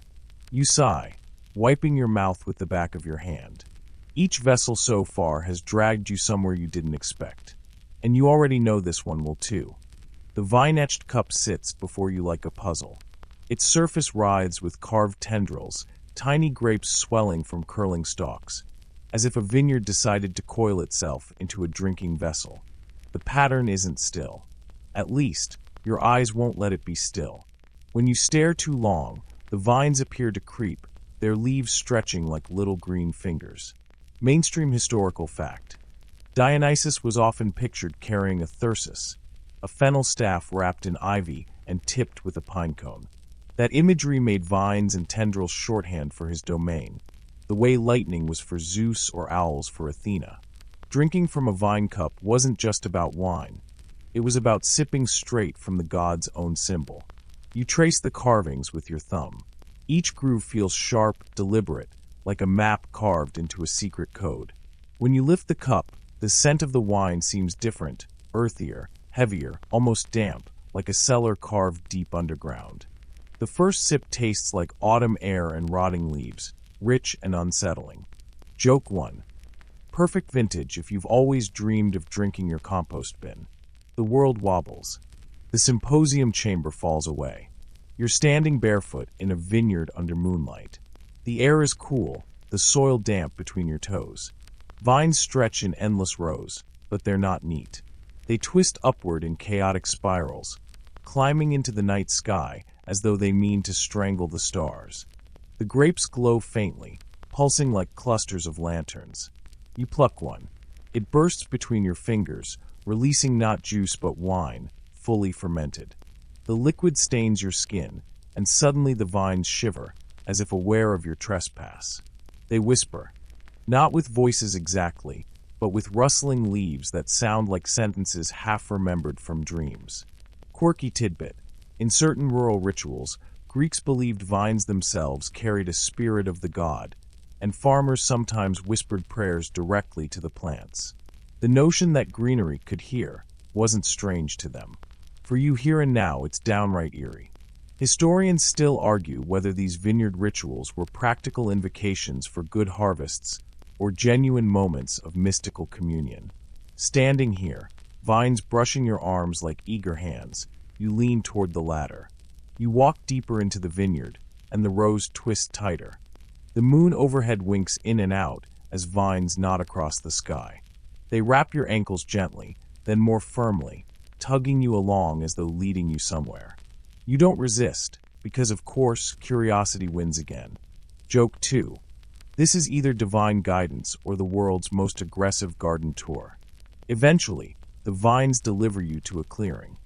You sigh, wiping your mouth with the back of your hand. Each vessel so far has dragged you somewhere you didn't expect. And you already know this one will too. The vine-etched cup sits before you like a puzzle. Its surface writhes with carved tendrils, tiny grapes swelling from curling stalks, as if a vineyard decided to coil itself into a drinking vessel. The pattern isn't still. At least, your eyes won't let it be still. When you stare too long, the vines appear to creep, their leaves stretching like little green fingers. Mainstream historical fact. Dionysus was often pictured carrying a thyrsus, a fennel staff wrapped in ivy and tipped with a pine cone. That imagery made vines and tendrils shorthand for his domain, the way lightning was for Zeus or owls for Athena. Drinking from a vine cup wasn't just about wine. It was about sipping straight from the god's own symbol. You trace the carvings with your thumb. Each groove feels sharp, deliberate, like a map carved into a secret code. When you lift the cup, the scent of the wine seems different, earthier, heavier, almost damp, like a cellar carved deep underground. The first sip tastes like autumn air and rotting leaves, rich and unsettling. Joke 1. Perfect vintage if you've always dreamed of drinking your compost bin. The world wobbles. The symposium chamber falls away. You're standing barefoot in a vineyard under moonlight. The air is cool, the soil damp between your toes. Vines stretch in endless rows, but they're not neat. They twist upward in chaotic spirals, climbing into the night sky as though they mean to strangle the stars. The grapes glow faintly, pulsing like clusters of lanterns. You pluck one. It bursts between your fingers, releasing not juice but wine, fully fermented. The liquid stains your skin, and suddenly the vines shiver, as if aware of your trespass. They whisper, not with voices exactly, but with rustling leaves that sound like sentences half-remembered from dreams. Quirky tidbit. In certain rural rituals, Greeks believed vines themselves carried a spirit of the god, and farmers sometimes whispered prayers directly to the plants. The notion that greenery could hear wasn't strange to them. For you here and now, it's downright eerie. Historians still argue whether these vineyard rituals were practical invocations for good harvests or genuine moments of mystical communion. Standing here, vines brushing your arms like eager hands, you lean toward the latter. You walk deeper into the vineyard, and the rows twist tighter. The moon overhead winks in and out as vines nod across the sky. They wrap your ankles gently, then more firmly, tugging you along as though leading you somewhere. You don't resist, because of course, curiosity wins again. Joke 2. This is either divine guidance or the world's most aggressive garden tour. Eventually, the vines deliver you to a clearing.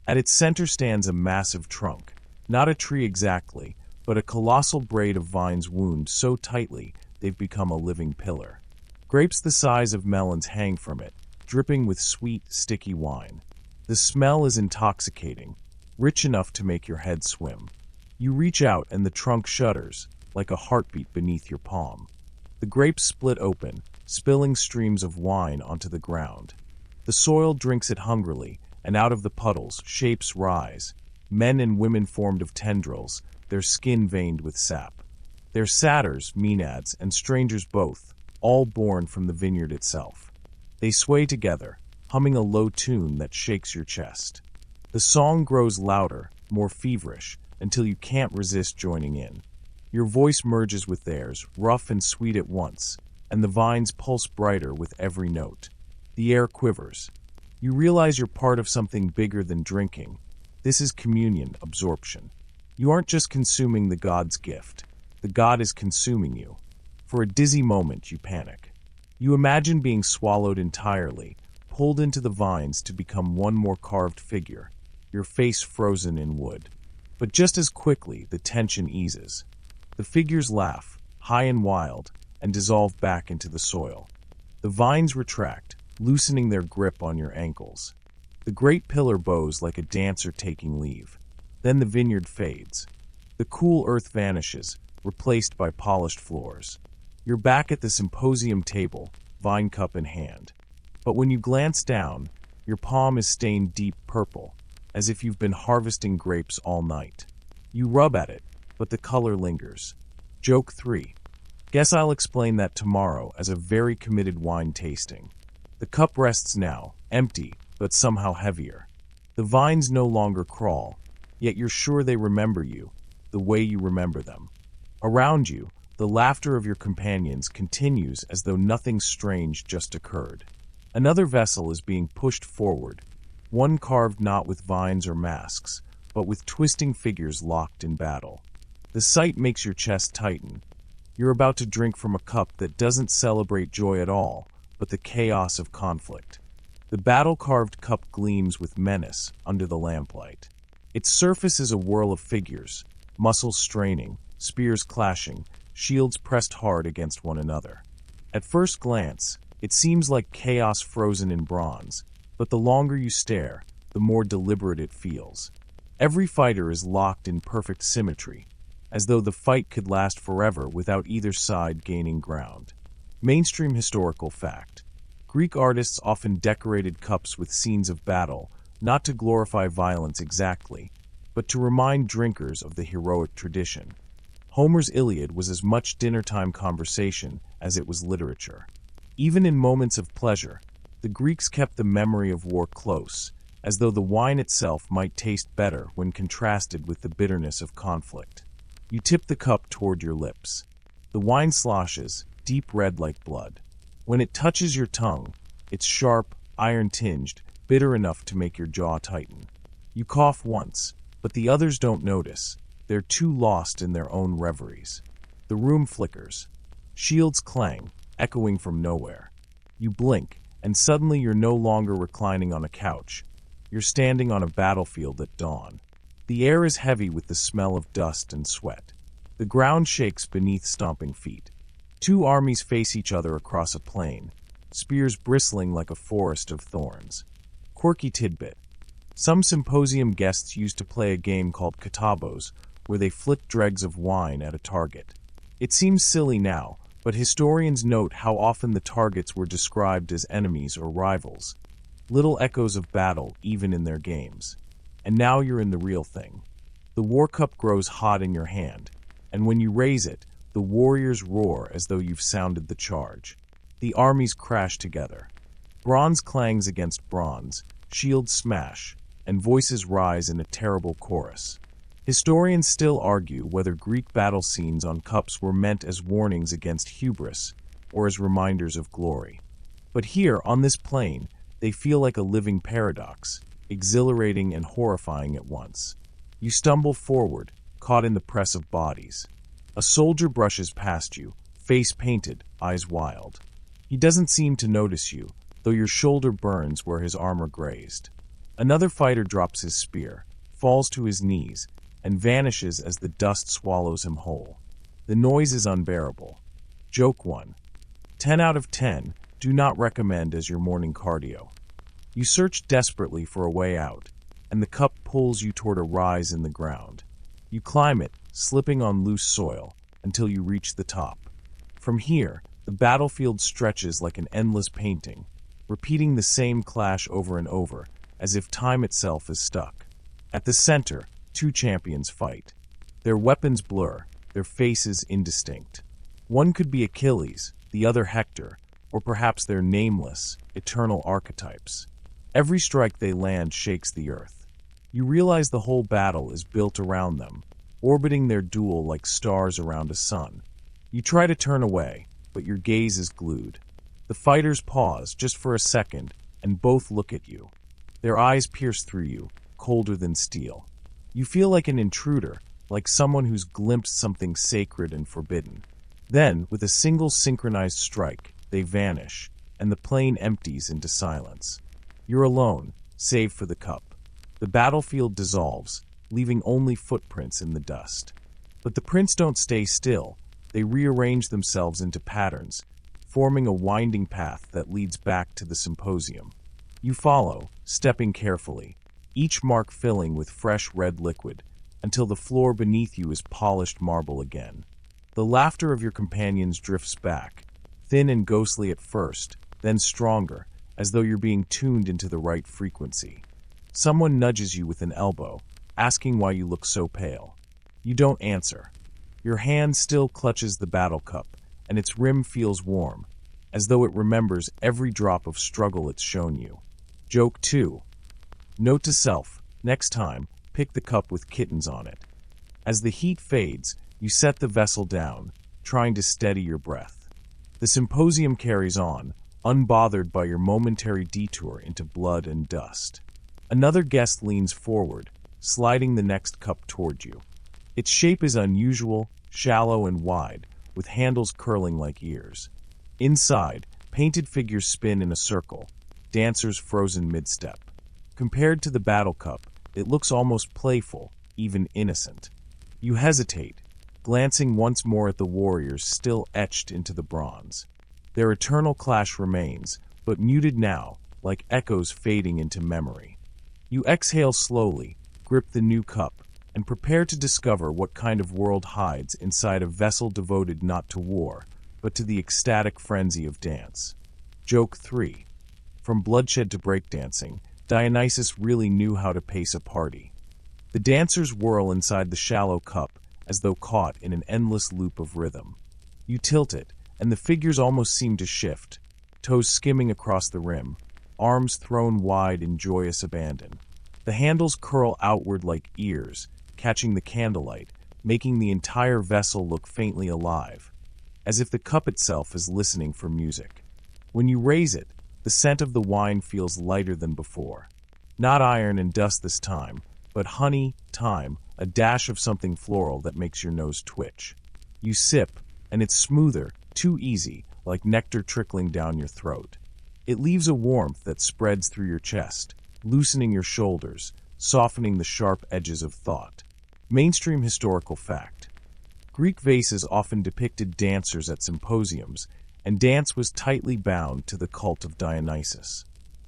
At its center stands a massive trunk, not a tree exactly, but a colossal braid of vines wound so tightly they've become a living pillar. Grapes the size of melons hang from it, dripping with sweet, sticky wine. The smell is intoxicating, rich enough to make your head swim. You reach out and the trunk shudders, like a heartbeat beneath your palm. The grapes split open, spilling streams of wine onto the ground. The soil drinks it hungrily, and out of the puddles, shapes rise. Men and women formed of tendrils, their skin veined with sap. They're satyrs, maenads, and strangers both, all born from the vineyard itself. They sway together, humming a low tune that shakes your chest. The song grows louder, more feverish, until you can't resist joining in. Your voice merges with theirs, rough and sweet at once, and the vines pulse brighter with every note. The air quivers. You realize you're part of something bigger than drinking. This is communion, absorption. You aren't just consuming the god's gift. The god is consuming you. For a dizzy moment, you panic. You imagine being swallowed entirely, pulled into the vines to become one more carved figure, your face frozen in wood. But just as quickly, the tension eases. The figures laugh, high and wild, and dissolve back into the soil. The vines retract, loosening their grip on your ankles. The great pillar bows like a dancer taking leave. Then the vineyard fades. The cool earth vanishes, replaced by polished floors. You're back at the symposium table, vine cup in hand. But when you glance down, your palm is stained deep purple, as if you've been harvesting grapes all night. You rub at it, but the color lingers. Joke 3. Guess I'll explain that tomorrow as a very committed wine tasting. The cup rests now, empty, but somehow heavier. The vines no longer crawl, yet you're sure they remember you, the way you remember them. Around you, the laughter of your companions continues as though nothing strange just occurred. Another vessel is being pushed forward, one carved not with vines or masks, but with twisting figures locked in battle. The sight makes your chest tighten. You're about to drink from a cup that doesn't celebrate joy at all, but the chaos of conflict. The battle-carved cup gleams with menace under the lamplight. Its surface is a whirl of figures, muscles straining, spears clashing, shields pressed hard against one another. At first glance, it seems like chaos frozen in bronze, but the longer you stare, the more deliberate it feels. Every fighter is locked in perfect symmetry, as though the fight could last forever without either side gaining ground. Mainstream historical fact. Greek artists often decorated cups with scenes of battle, not to glorify violence exactly, but to remind drinkers of the heroic tradition. Homer's Iliad was as much dinner-time conversation as it was literature. Even in moments of pleasure, the Greeks kept the memory of war close, as though the wine itself might taste better when contrasted with the bitterness of conflict. You tip the cup toward your lips. The wine sloshes, deep red like blood. When it touches your tongue, it's sharp, iron-tinged, bitter enough to make your jaw tighten. You cough once, but the others don't notice. They're too lost in their own reveries. The room flickers. Shields clang, echoing from nowhere. You blink, and suddenly you're no longer reclining on a couch. You're standing on a battlefield at dawn. The air is heavy with the smell of dust and sweat. The ground shakes beneath stomping feet. Two armies face each other across a plain, spears bristling like a forest of thorns. Quirky tidbit. Some symposium guests used to play a game called katabos, where they flick dregs of wine at a target. It seems silly now, but historians note how often the targets were described as enemies or rivals. Little echoes of battle even in their games. And now you're in the real thing. The war cup grows hot in your hand, and when you raise it, the warriors roar as though you've sounded the charge. The armies crash together. Bronze clangs against bronze, shields smash, and voices rise in a terrible chorus. Historians still argue whether Greek battle scenes on cups were meant as warnings against hubris or as reminders of glory. But here, on this plane, they feel like a living paradox, exhilarating and horrifying at once. You stumble forward, caught in the press of bodies. A soldier brushes past you, face painted, eyes wild. He doesn't seem to notice you, though your shoulder burns where his armor grazed. Another fighter drops his spear, falls to his knees, and vanishes as the dust swallows him whole. The noise is unbearable. Joke 1. 10 out of 10, do not recommend as your morning cardio. You search desperately for a way out, and the cup pulls you toward a rise in the ground. You climb it, slipping on loose soil, until you reach the top. From here, the battlefield stretches like an endless painting, repeating the same clash over and over, as if time itself is stuck. At the center, two champions fight. Their weapons blur, their faces indistinct. One could be Achilles, the other Hector, or perhaps their nameless, eternal archetypes. Every strike they land shakes the earth. You realize the whole battle is built around them, orbiting their duel like stars around a sun. You try to turn away, but your gaze is glued. The fighters pause just for a second, and both look at you. Their eyes pierce through you, colder than steel. You feel like an intruder, like someone who's glimpsed something sacred and forbidden. Then, with a single synchronized strike, they vanish, and the plane empties into silence. You're alone, save for the cup. The battlefield dissolves, leaving only footprints in the dust. But the prints don't stay still. They rearrange themselves into patterns, forming a winding path that leads back to the symposium. You follow, stepping carefully, each mark filling with fresh red liquid, until the floor beneath you is polished marble again. The laughter of your companions drifts back, thin and ghostly at first, then stronger, as though you're being tuned into the right frequency. Someone nudges you with an elbow, asking why you look so pale. You don't answer. Your hand still clutches the battle cup, and its rim feels warm, as though it remembers every drop of struggle it's shown you. Joke 2. Note to self, next time, pick the cup with kittens on it. As the heat fades, you set the vessel down, trying to steady your breath. The symposium carries on, unbothered by your momentary detour into blood and dust. Another guest leans forward, sliding the next cup toward you. Its shape is unusual, shallow and wide, with handles curling like ears. Inside, painted figures spin in a circle, dancers frozen mid-step. Compared to the battle cup, it looks almost playful, even innocent. You hesitate, glancing once more at the warriors still etched into the bronze. Their eternal clash remains, but muted now, like echoes fading into memory. You exhale slowly, grip the new cup, and prepare to discover what kind of world hides inside a vessel devoted not to war, but to the ecstatic frenzy of dance. Joke 3. From bloodshed to breakdancing, Dionysus really knew how to pace a party. The dancers whirl inside the shallow cup, as though caught in an endless loop of rhythm. You tilt it, and the figures almost seem to shift, toes skimming across the rim, arms thrown wide in joyous abandon. The handles curl outward like ears, catching the candlelight, making the entire vessel look faintly alive, as if the cup itself is listening for music. When you raise it, the scent of the wine feels lighter than before. Not iron and dust this time, but honey, thyme, a dash of something floral that makes your nose twitch. You sip, and it's smoother, too easy, like nectar trickling down your throat. It leaves a warmth that spreads through your chest, loosening your shoulders, softening the sharp edges of thought. Mainstream historical fact. Greek vases often depicted dancers at symposiums, and dance was tightly bound to the cult of Dionysus.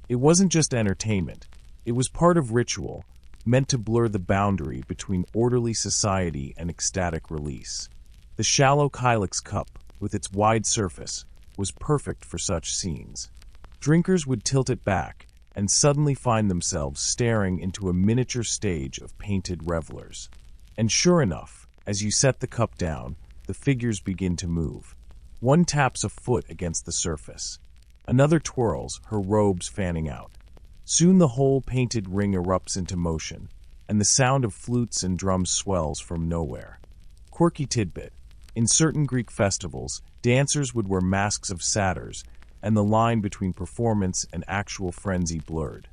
It wasn't just entertainment, it was part of ritual, meant to blur the boundary between orderly society and ecstatic release. The shallow Kylix cup, with its wide surface, was perfect for such scenes. Drinkers would tilt it back and suddenly find themselves staring into a miniature stage of painted revelers. And sure enough, as you set the cup down, the figures begin to move. One taps a foot against the surface. Another twirls, her robes fanning out. Soon the whole painted ring erupts into motion, and the sound of flutes and drums swells from nowhere. Quirky tidbit. In certain Greek festivals, dancers would wear masks of satyrs, and the line between performance and actual frenzy blurred.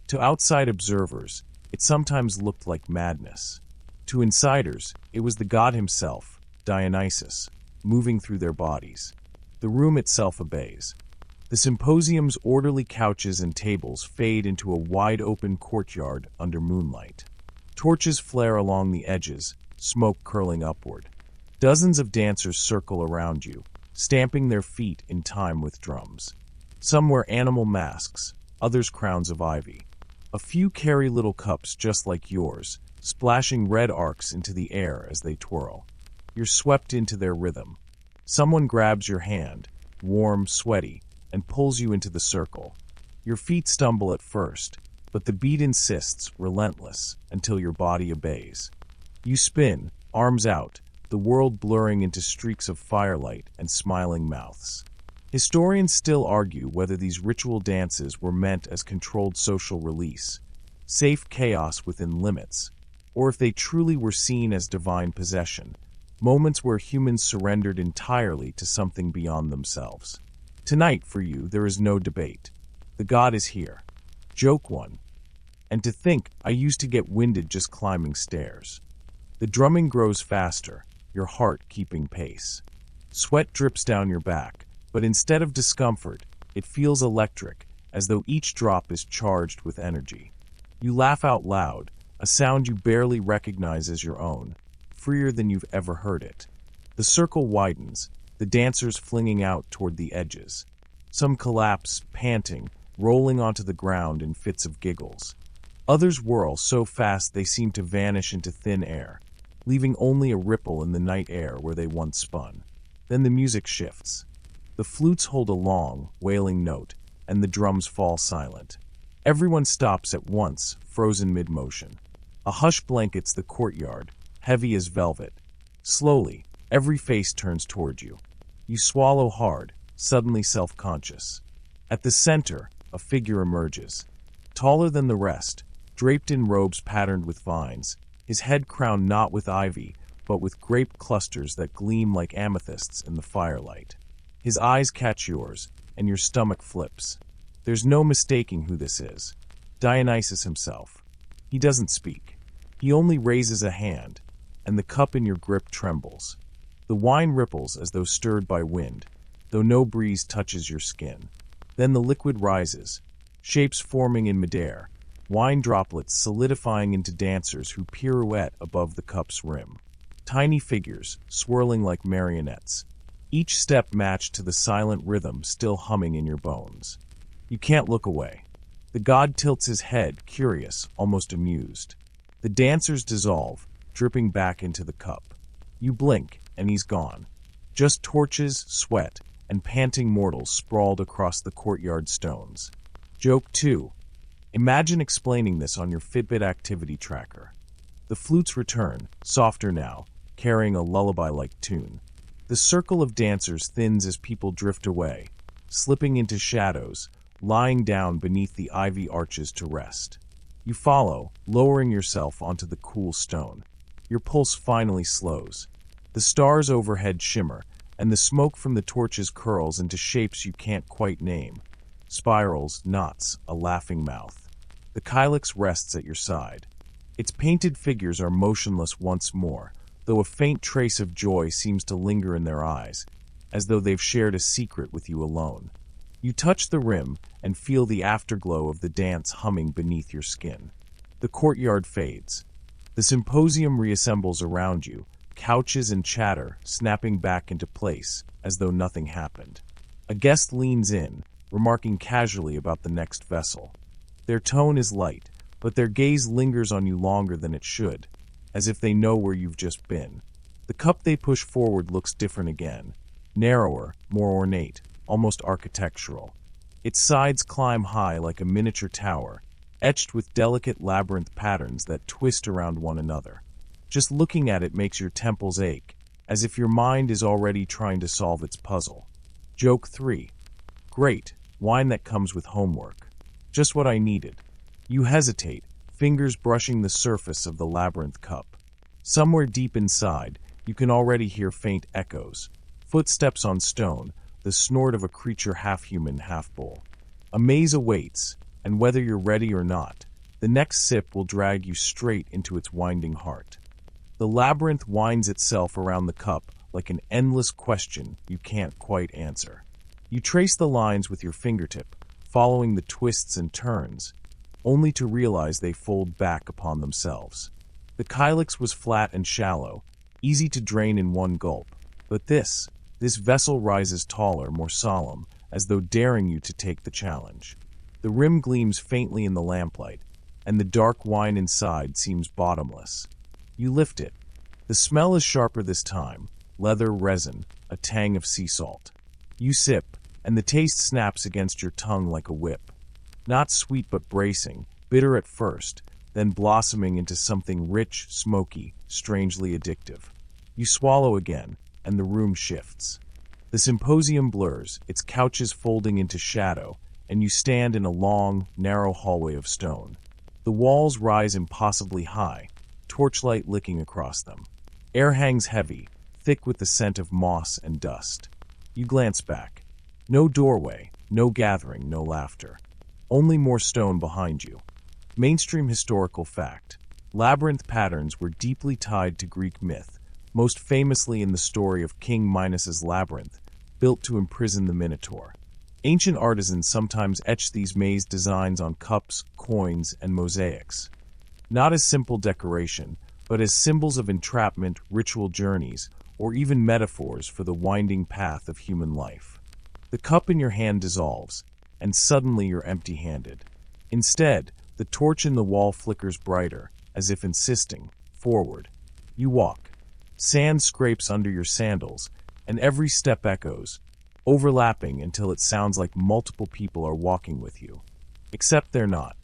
To outside observers, it sometimes looked like madness. To insiders, it was the god himself, Dionysus, moving through their bodies. The room itself obeys. The symposium's orderly couches and tables fade into a wide-open courtyard under moonlight. Torches flare along the edges, smoke curling upward. Dozens of dancers circle around you, stamping their feet in time with drums. Some wear animal masks, others crowns of ivy. A few carry little cups just like yours, splashing red arcs into the air as they twirl. You're swept into their rhythm. Someone grabs your hand, warm, sweaty, and pulls you into the circle. Your feet stumble at first, but the beat insists, relentless, until your body obeys. You spin, arms out, the world blurring into streaks of firelight and smiling mouths. Historians still argue whether these ritual dances were meant as controlled social release, safe chaos within limits, or if they truly were seen as divine possession, moments where humans surrendered entirely to something beyond themselves. Tonight, for you, there is no debate. The god is here. Joke 1. And to think, I used to get winded just climbing stairs. The drumming grows faster, your heart keeping pace. Sweat drips down your back, but instead of discomfort, it feels electric, as though each drop is charged with energy. You laugh out loud, a sound you barely recognize as your own, freer than you've ever heard it. The circle widens, the dancers flinging out toward the edges. Some collapse, panting, rolling onto the ground in fits of giggles. Others whirl so fast they seem to vanish into thin air, leaving only a ripple in the night air where they once spun. Then the music shifts. The flutes hold a long, wailing note, and the drums fall silent. Everyone stops at once, frozen mid-motion. A hush blankets the courtyard, heavy as velvet. Slowly, every face turns toward you. You swallow hard, suddenly self-conscious. At the center, a figure emerges. Taller than the rest, draped in robes patterned with vines, his head crowned not with ivy, but with grape clusters that gleam like amethysts in the firelight. His eyes catch yours, and your stomach flips. There's no mistaking who this is. Dionysus himself. He doesn't speak. He only raises a hand, and the cup in your grip trembles. The wine ripples as though stirred by wind, though no breeze touches your skin. Then the liquid rises, shapes forming in midair, wine droplets solidifying into dancers who pirouette above the cup's rim. Tiny figures, swirling like marionettes, each step matched to the silent rhythm still humming in your bones. You can't look away. The god tilts his head, curious, almost amused. The dancers dissolve, dripping back into the cup. You blink, and he's gone. Just torches, sweat, and panting mortals sprawled across the courtyard stones. Joke 2. Imagine explaining this on your Fitbit activity tracker. The flutes return, softer now, carrying a lullaby-like tune. The circle of dancers thins as people drift away, slipping into shadows, lying down beneath the ivy arches to rest. You follow, lowering yourself onto the cool stone. Your pulse finally slows. The stars overhead shimmer, and the smoke from the torches curls into shapes you can't quite name. Spirals, knots, a laughing mouth. The kylix rests at your side. Its painted figures are motionless once more, though a faint trace of joy seems to linger in their eyes, as though they've shared a secret with you alone. You touch the rim and feel the afterglow of the dance humming beneath your skin. The courtyard fades. The symposium reassembles around you, couches and chatter snapping back into place as though nothing happened. A guest leans in, remarking casually about the next vessel. Their tone is light, but their gaze lingers on you longer than it should, as if they know where you've just been. The cup they push forward looks different again, narrower, more ornate, almost architectural. Its sides climb high like a miniature tower, etched with delicate labyrinth patterns that twist around one another. Just looking at it makes your temples ache, as if your mind is already trying to solve its puzzle. Joke 3. Great, wine that comes with homework. Just what I needed. You hesitate, fingers brushing the surface of the labyrinth cup. Somewhere deep inside, you can already hear faint echoes. Footsteps on stone, the snort of a creature half-human, half-bull. A maze awaits, and whether you're ready or not, the next sip will drag you straight into its winding heart. The labyrinth winds itself around the cup like an endless question you can't quite answer. You trace the lines with your fingertip, following the twists and turns, only to realize they fold back upon themselves. The kylix was flat and shallow, easy to drain in one gulp, but this vessel rises taller, more solemn, as though daring you to take the challenge. The rim gleams faintly in the lamplight, and the dark wine inside seems bottomless. You lift it. The smell is sharper this time, leather, resin, a tang of sea salt. You sip, and the taste snaps against your tongue like a whip. Not sweet but bracing, bitter at first, then blossoming into something rich, smoky, strangely addictive. You swallow again, and the room shifts. The symposium blurs, its couches folding into shadow, and you stand in a long, narrow hallway of stone. The walls rise impossibly high, torchlight licking across them. Air hangs heavy, thick with the scent of moss and dust. You glance back. No doorway, no gathering, no laughter. Only more stone behind you. Mainstream historical fact. Labyrinth patterns were deeply tied to Greek myth, most famously in the story of King Minos's labyrinth, built to imprison the Minotaur. Ancient artisans sometimes etched these maze designs on cups, coins, and mosaics. Not as simple decoration, but as symbols of entrapment, ritual journeys, or even metaphors for the winding path of human life. The cup in your hand dissolves, and suddenly you're empty-handed. Instead, the torch in the wall flickers brighter, as if insisting, forward. You walk. Sand scrapes under your sandals, and every step echoes, overlapping until it sounds like multiple people are walking with you. Except they're not.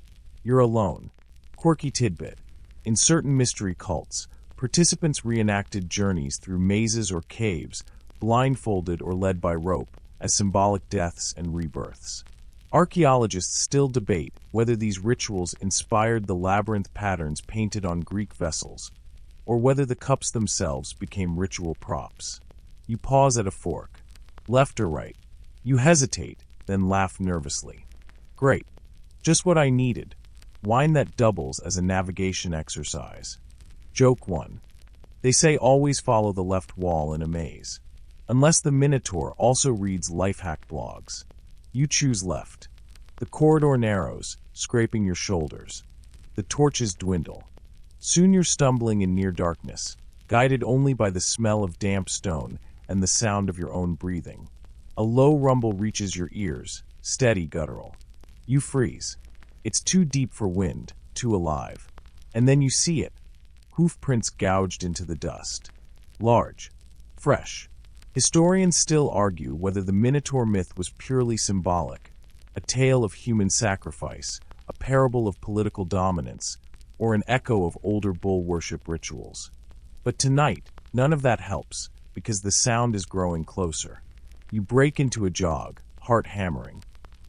You're alone. Quirky tidbit. In certain mystery cults, participants reenacted journeys through mazes or caves, blindfolded or led by rope, as symbolic deaths and rebirths. Archaeologists still debate whether these rituals inspired the labyrinth patterns painted on Greek vessels, or whether the cups themselves became ritual props. You pause at a fork. Left or right? You hesitate, then laugh nervously. Great. Just what I needed. Wine that doubles as a navigation exercise. Joke 1. They say always follow the left wall in a maze. Unless the Minotaur also reads life hack blogs. You choose left. The corridor narrows, scraping your shoulders. The torches dwindle. Soon you're stumbling in near darkness, guided only by the smell of damp stone and the sound of your own breathing. A low rumble reaches your ears, steady, guttural. You freeze. It's too deep for wind, too alive. And then you see it. Hoof prints gouged into the dust. Large. Fresh. Historians still argue whether the Minotaur myth was purely symbolic, a tale of human sacrifice, a parable of political dominance, or an echo of older bull worship rituals. But tonight, none of that helps, because the sound is growing closer. You break into a jog, heart hammering.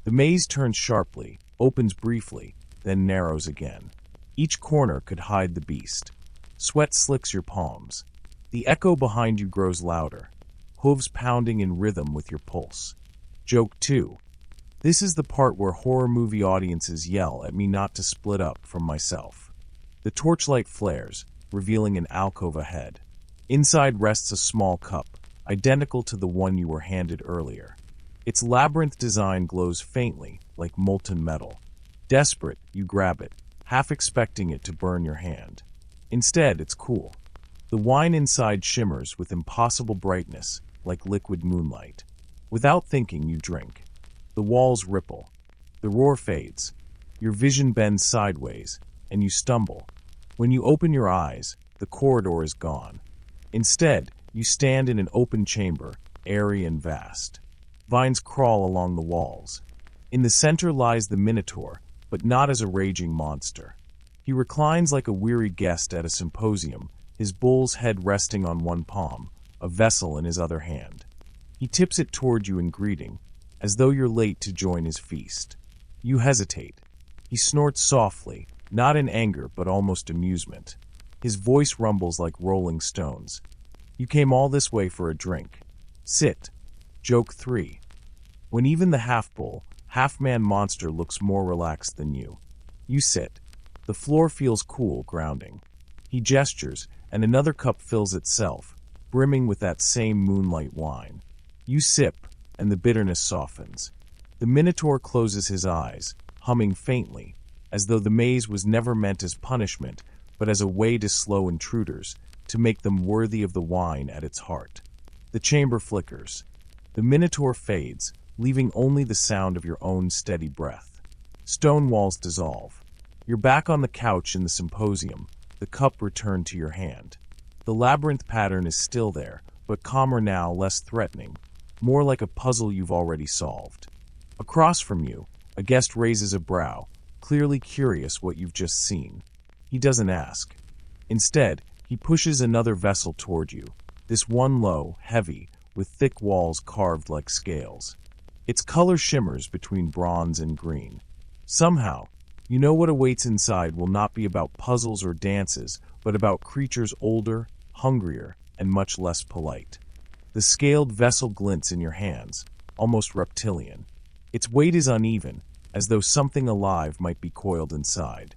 The maze turns sharply, opens briefly, then narrows again. Each corner could hide the beast. Sweat slicks your palms. The echo behind you grows louder, hooves pounding in rhythm with your pulse. Joke 2. This is the part where horror movie audiences yell at me not to split up from myself. The torchlight flares, revealing an alcove ahead. Inside rests a small cup, identical to the one you were handed earlier. Its labyrinth design glows faintly, like molten metal. Desperate, you grab it, half expecting it to burn your hand. Instead, it's cool. The wine inside shimmers with impossible brightness, like liquid moonlight. Without thinking, you drink. The walls ripple. The roar fades. Your vision bends sideways, and you stumble. When you open your eyes, the corridor is gone. Instead, you stand in an open chamber, airy and vast. Vines crawl along the walls. In the center lies the Minotaur, but not as a raging monster. He reclines like a weary guest at a symposium, his bull's head resting on one palm, a vessel in his other hand. He tips it toward you in greeting, as though you're late to join his feast. You hesitate. He snorts softly, not in anger but almost amusement. His voice rumbles like rolling stones. You came all this way for a drink. Sit. Joke 3. When even the half-bull, half-man monster looks more relaxed than you. You sit. The floor feels cool, grounding. He gestures, and another cup fills itself, brimming with that same moonlight wine. You sip, and the bitterness softens. The Minotaur closes his eyes, humming faintly, as though the maze was never meant as punishment, but as a way to slow intruders, to make them worthy of the wine at its heart. The chamber flickers. The Minotaur fades, leaving only the sound of your own steady breath. Stone walls dissolve. You're back on the couch in the symposium, the cup returned to your hand. The labyrinth pattern is still there, but calmer now, less threatening, more like a puzzle you've already solved. Across from you, a guest raises a brow, clearly curious what you've just seen. He doesn't ask. Instead, he pushes another vessel toward you, this one low, heavy, with thick walls carved like scales. Its color shimmers between bronze and green. Somehow, you know what awaits inside will not be about puzzles or dances, but about creatures older, hungrier, and much less polite. The scaled vessel glints in your hands, almost reptilian. Its weight is uneven, as though something alive might be coiled inside.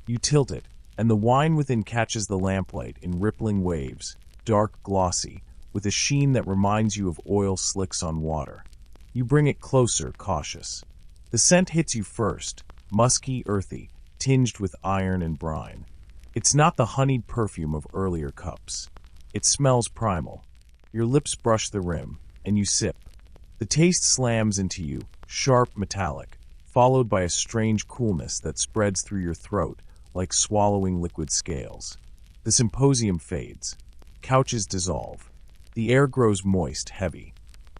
You tilt it, and the wine within catches the lamplight in rippling waves, dark, glossy, with a sheen that reminds you of oil slicks on water. You bring it closer, cautious. The scent hits you first, musky, earthy, tinged with iron and brine. It's not the honeyed perfume of earlier cups. It smells primal. Your lips brush the rim, and you sip. The taste slams into you, sharp, metallic, followed by a strange coolness that spreads through your throat like swallowing liquid scales. The symposium fades. Couches dissolve. The air grows moist, heavy.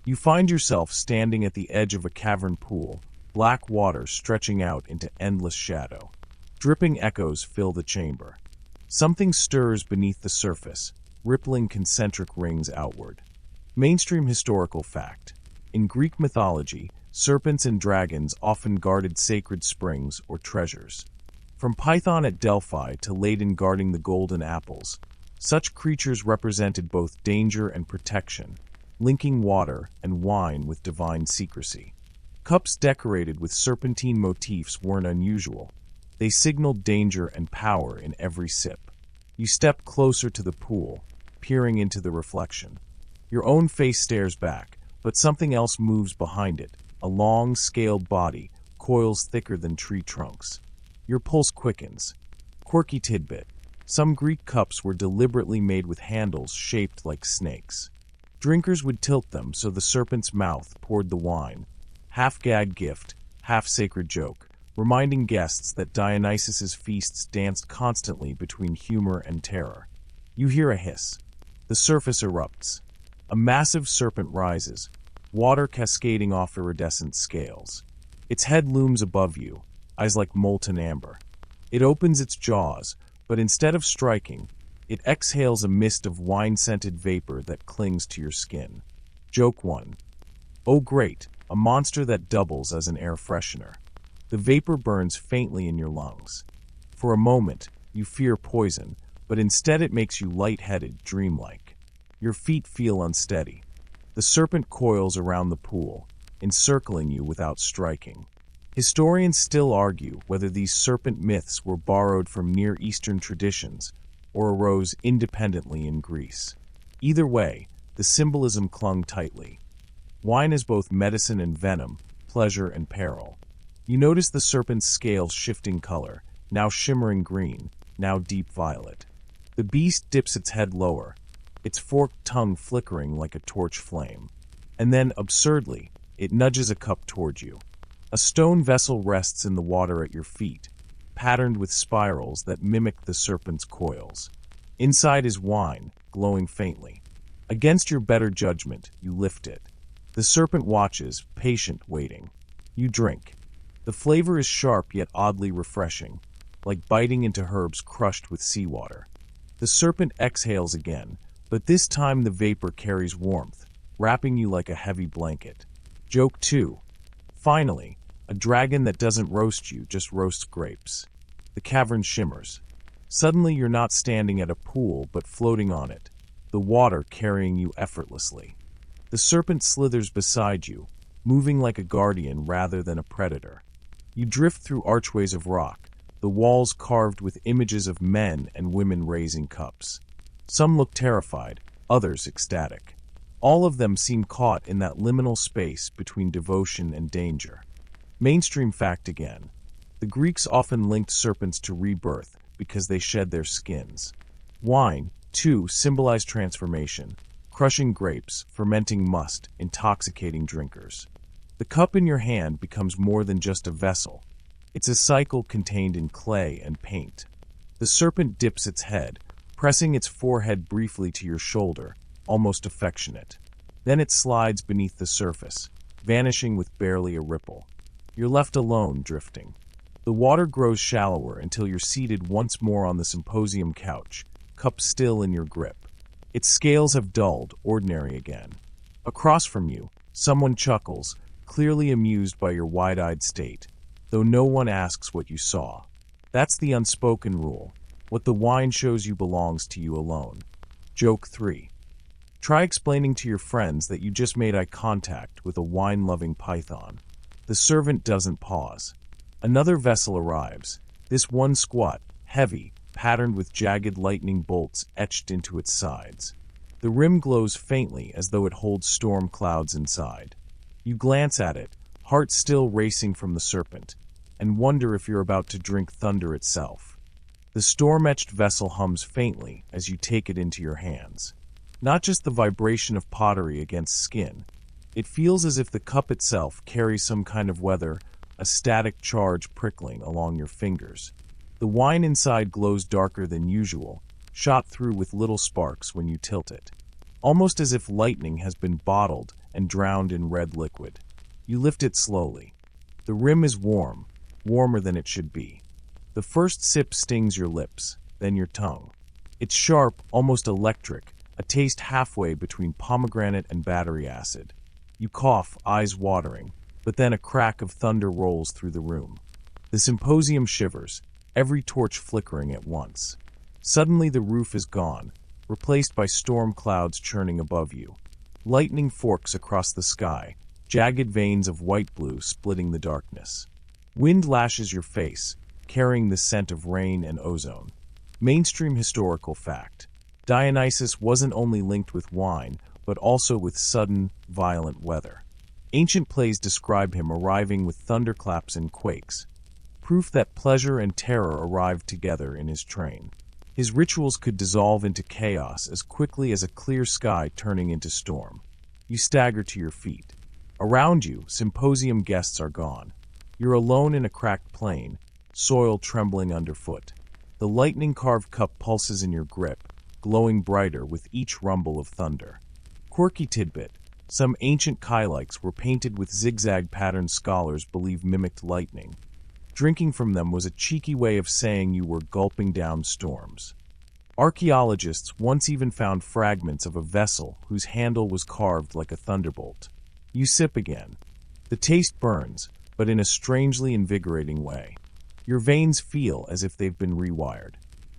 You find yourself standing at the edge of a cavern pool, black water stretching out into endless shadow. Dripping echoes fill the chamber. Something stirs beneath the surface, rippling concentric rings outward. Mainstream historical fact. In Greek mythology, serpents and dragons often guarded sacred springs or treasures. From Python at Delphi to Ladon guarding the golden apples, such creatures represented both danger and protection, linking water and wine with divine secrecy. Cups decorated with serpentine motifs weren't unusual. They signaled danger and power in every sip. You step closer to the pool, peering into the reflection. Your own face stares back, but something else moves behind it. A long, scaled body, coils thicker than tree trunks. Your pulse quickens. Quirky tidbit. Some Greek cups were deliberately made with handles shaped like snakes. Drinkers would tilt them so the serpent's mouth poured the wine. Half-gag gift, half-sacred joke, reminding guests that Dionysus's feasts danced constantly between humor and terror. You hear a hiss. The surface erupts. A massive serpent rises, water cascading off iridescent scales. Its head looms above you, eyes like molten amber. It opens its jaws, but instead of striking, it exhales a mist of wine-scented vapor that clings to your skin. Joke 1. Oh great, a monster that doubles as an air freshener. The vapor burns faintly in your lungs. For a moment, you fear poison, but instead it makes you lightheaded, dreamlike. Your feet feel unsteady. The serpent coils around the pool, encircling you without striking. Historians still argue whether these serpent myths were borrowed from Near Eastern traditions or arose independently in Greece. Either way, the symbolism clung tightly. Wine is both medicine and venom, pleasure and peril. You notice the serpent's scales shifting color, now shimmering green, now deep violet. The beast dips its head lower, its forked tongue flickering like a torch flame. And then, absurdly, it nudges a cup toward you. A stone vessel rests in the water at your feet, patterned with spirals that mimic the serpent's coils. Inside is wine, glowing faintly. Against your better judgment, you lift it. The serpent watches, patient, waiting. You drink. The flavor is sharp yet oddly refreshing, like biting into herbs crushed with seawater. The serpent exhales again, but this time the vapor carries warmth, wrapping you like a heavy blanket. Joke 2. Finally, a dragon that doesn't roast you, just roasts grapes. The cavern shimmers. Suddenly you're not standing at a pool, but floating on it, the water carrying you effortlessly. The serpent slithers beside you, moving like a guardian rather than a predator. You drift through archways of rock, the walls carved with images of men and women raising cups. Some look terrified, others ecstatic. All of them seem caught in that liminal space between devotion and danger. Mainstream fact again. The Greeks often linked serpents to rebirth because they shed their skins. Wine, too, symbolized transformation, crushing grapes, fermenting must, intoxicating drinkers. The cup in your hand becomes more than just a vessel. It's a cycle contained in clay and paint. The serpent dips its head, pressing its forehead briefly to your shoulder, almost affectionate. Then it slides beneath the surface, vanishing with barely a ripple. You're left alone, drifting. The water grows shallower until you're seated once more on the symposium couch, cup still in your grip. Its scales have dulled, ordinary again. Across from you, someone chuckles, clearly amused by your wide-eyed state, though no one asks what you saw. That's the unspoken rule. What the wine shows you belongs to you alone. Joke 3. Try explaining to your friends that you just made eye contact with a wine-loving python. The servant doesn't pause. Another vessel arrives, this one squat, heavy, patterned with jagged lightning bolts etched into its sides. The rim glows faintly as though it holds storm clouds inside. You glance at it, heart still racing from the serpent, and wonder if you're about to drink thunder itself. The storm-etched vessel hums faintly as you take it into your hands. Not just the vibration of pottery against skin. It feels as if the cup itself carries some kind of weather, a static charge prickling along your fingers. The wine inside glows darker than usual, shot through with little sparks when you tilt it. Almost as if lightning has been bottled and drowned in red liquid. You lift it slowly. The rim is warm, warmer than it should be. The first sip stings your lips, then your tongue. It's sharp, almost electric, a taste halfway between pomegranate and battery acid. You cough, eyes watering, but then a crack of thunder rolls through the room. The symposium shivers, every torch flickering at once. Suddenly the roof is gone, replaced by storm clouds churning above you. Lightning forks across the sky, jagged veins of white-blue splitting the darkness. Wind lashes your face, carrying the scent of rain and ozone. Mainstream historical fact. Dionysus wasn't only linked with wine, but also with sudden, violent weather. Ancient plays describe him arriving with thunderclaps and quakes, proof that pleasure and terror arrived together in his train. His rituals could dissolve into chaos as quickly as a clear sky turning into storm. You stagger to your feet. Around you, symposium guests are gone. You're alone in a cracked plain, soil trembling underfoot. The lightning-carved cup pulses in your grip, glowing brighter with each rumble of thunder. Quirky tidbit. Some ancient kylikes were painted with zigzag-patterned scholars believe mimicked lightning. Drinking from them was a cheeky way of saying you were gulping down storms. Archaeologists once even found fragments of a vessel whose handle was carved like a thunderbolt. You sip again. The taste burns, but in a strangely invigorating way. Your veins feel as if they've been rewired.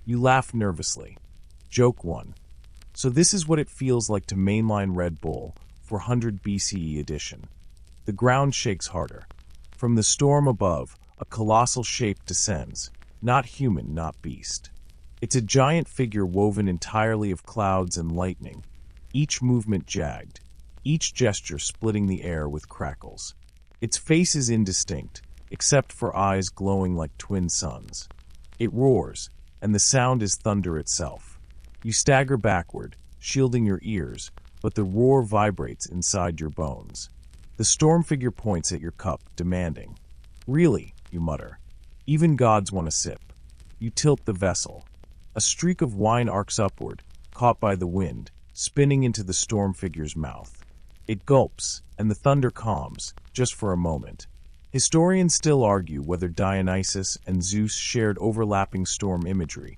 You laugh nervously. Joke 1. So this is what it feels like to mainline Red Bull, 400 BCE edition. The ground shakes harder. From the storm above, a colossal shape descends, not human, not beast. It's a giant figure woven entirely of clouds and lightning, each movement jagged, each gesture splitting the air with crackles. Its face is indistinct, except for eyes glowing like twin suns. It roars, and the sound is thunder itself. You stagger backward, shielding your ears, but the roar vibrates inside your bones. The storm figure points at your cup, demanding. Really, you mutter. Even gods want a sip. You tilt the vessel. A streak of wine arcs upward, caught by the wind, spinning into the storm figure's mouth. It gulps, and the thunder calms, just for a moment. Historians still argue whether Dionysus and Zeus shared overlapping storm imagery,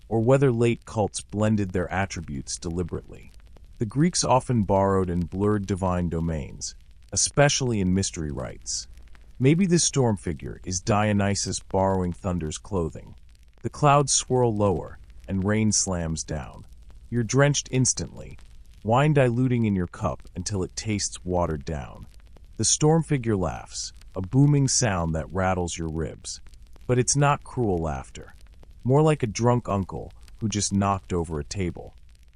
or whether late cults blended their attributes deliberately. The Greeks often borrowed and blurred divine domains, especially in mystery rites. Maybe this storm figure is Dionysus borrowing thunder's clothing. The clouds swirl lower, and rain slams down. You're drenched instantly, wine diluting in your cup until it tastes watered down. The storm figure laughs, a booming sound that rattles your ribs. But it's not cruel laughter. More like a drunk uncle who just knocked over a table.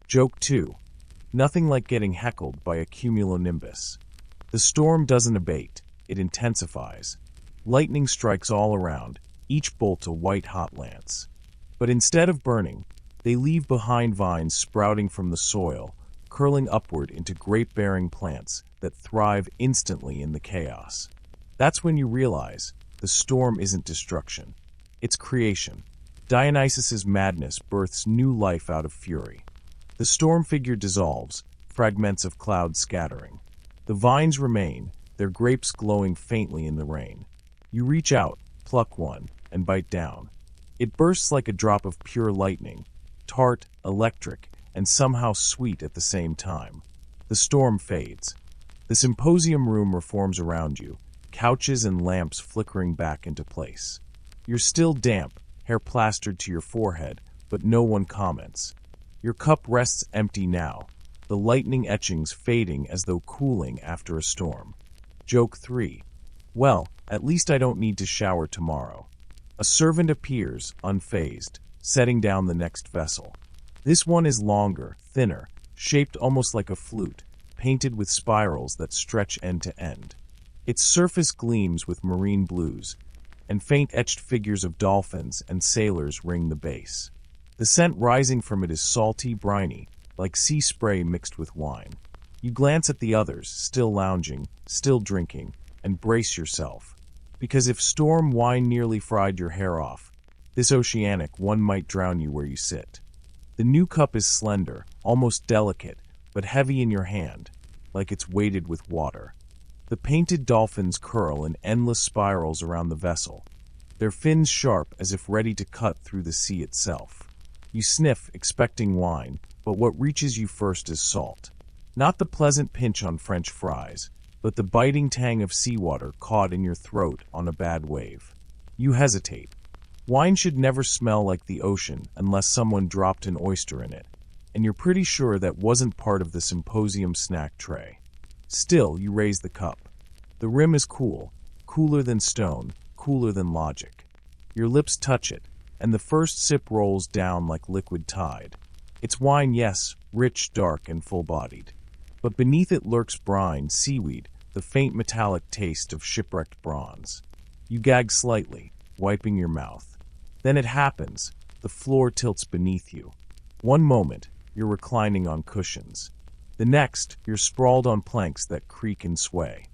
Joke 2. Nothing like getting heckled by a cumulonimbus. The storm doesn't abate, it intensifies. Lightning strikes all around, each bolt a white-hot lance. But instead of burning, they leave behind vines sprouting from the soil, curling upward into grape-bearing plants that thrive instantly in the chaos. That's when you realize the storm isn't destruction. It's creation. Dionysus's madness births new life out of fury. The storm figure dissolves, fragments of cloud scattering. The vines remain, their grapes glowing faintly in the rain. You reach out, pluck one, and bite down. It bursts like a drop of pure lightning, tart, electric, and somehow sweet at the same time. The storm fades. The symposium room reforms around you, couches and lamps flickering back into place. You're still damp, hair plastered to your forehead, but no one comments. Your cup rests empty now, the lightning etchings fading as though cooling after a storm. Joke 3. Well, at least I don't need to shower tomorrow. A servant appears, unfazed, setting down the next vessel. This one is longer, thinner, shaped almost like a flute, painted with spirals that stretch end to end. Its surface gleams with marine blues, and faint etched figures of dolphins and sailors ring the base. The scent rising from it is salty, briny, like sea spray mixed with wine. You glance at the others, still lounging, still drinking, and brace yourself. Because if storm wine nearly fried your hair off, this oceanic one might drown you where you sit. The new cup is slender, almost delicate, but heavy in your hand, like it's weighted with water. The painted dolphins curl in endless spirals around the vessel, their fins sharp as if ready to cut through the sea itself. You sniff, expecting wine, but what reaches you first is salt. Not the pleasant pinch on French fries, but the biting tang of seawater caught in your throat on a bad wave. You hesitate. Wine should never smell like the ocean unless someone dropped an oyster in it, and you're pretty sure that wasn't part of the symposium snack tray. Still, you raise the cup. The rim is cool, cooler than stone, cooler than logic. Your lips touch it, and the first sip rolls down like liquid tide. It's wine, yes, rich, dark, and full-bodied. But beneath it lurks brine, seaweed, the faint metallic taste of shipwrecked bronze. You gag slightly, wiping your mouth. Then it happens. The floor tilts beneath you. One moment, you're reclining on cushions. The next, you're sprawled on planks that creak and sway.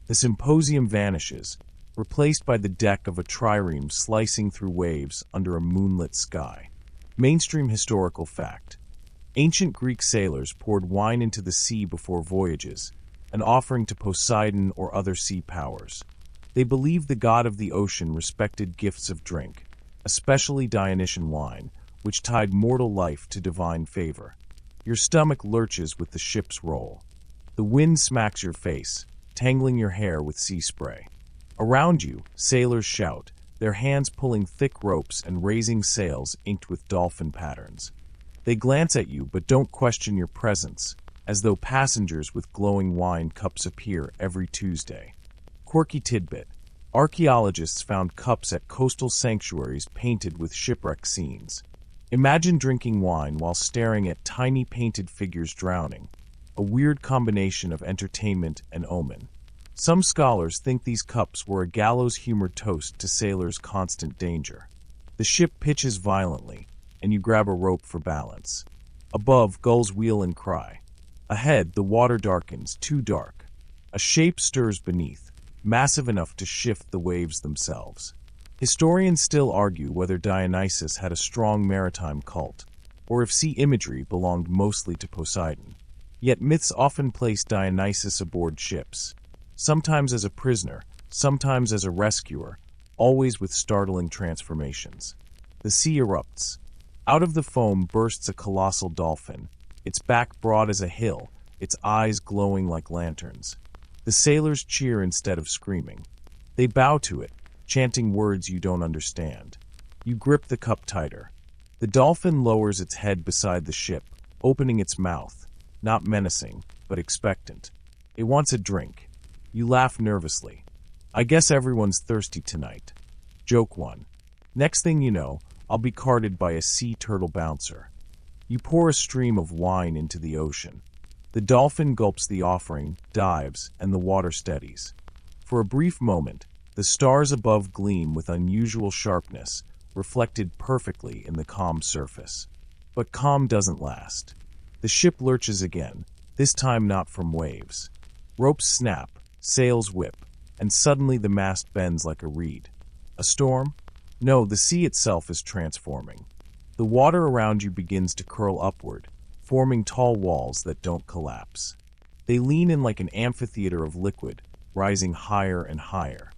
The symposium vanishes, replaced by the deck of a trireme slicing through waves under a moonlit sky. Mainstream historical fact. Ancient Greek sailors poured wine into the sea before voyages, an offering to Poseidon or other sea powers. They believed the god of the ocean respected gifts of drink, especially Dionysian wine, which tied mortal life to divine favor. Your stomach lurches with the ship's roll. The wind smacks your face, tangling your hair with sea spray. Around you, sailors shout, their hands pulling thick ropes and raising sails inked with dolphin patterns. They glance at you but don't question your presence, as though passengers with glowing wine cups appear every Tuesday. Quirky tidbit. Archaeologists found cups at coastal sanctuaries painted with shipwreck scenes. Imagine drinking wine while staring at tiny painted figures drowning, a weird combination of entertainment and omen. Some scholars think these cups were a gallows-humored toast to sailors' constant danger. The ship pitches violently, and you grab a rope for balance. Above, gulls wheel and cry. Ahead, the water darkens, too dark. A shape stirs beneath, massive enough to shift the waves themselves. Historians still argue whether Dionysus had a strong maritime cult, or if sea imagery belonged mostly to Poseidon. Yet myths often place Dionysus aboard ships, sometimes as a prisoner, sometimes as a rescuer, always with startling transformations. The sea erupts. Out of the foam bursts a colossal dolphin, its back broad as a hill, its eyes glowing like lanterns. The sailors cheer instead of screaming. They bow to it, chanting words you don't understand. You grip the cup tighter. The dolphin lowers its head beside the ship, opening its mouth, not menacing, but expectant. It wants a drink. You laugh nervously. I guess everyone's thirsty tonight. Joke 1. Next thing you know, I'll be carted by a sea turtle bouncer. You pour a stream of wine into the ocean. The dolphin gulps the offering, dives, and the water steadies. For a brief moment, the stars above gleam with unusual sharpness, reflected perfectly in the calm surface. But calm doesn't last. The ship lurches again, this time not from waves. Ropes snap, sails whip, and suddenly the mast bends like a reed. A storm? No, the sea itself is transforming. The water around you begins to curl upward, forming tall walls that don't collapse. They lean in like an amphitheater of liquid, rising higher and higher.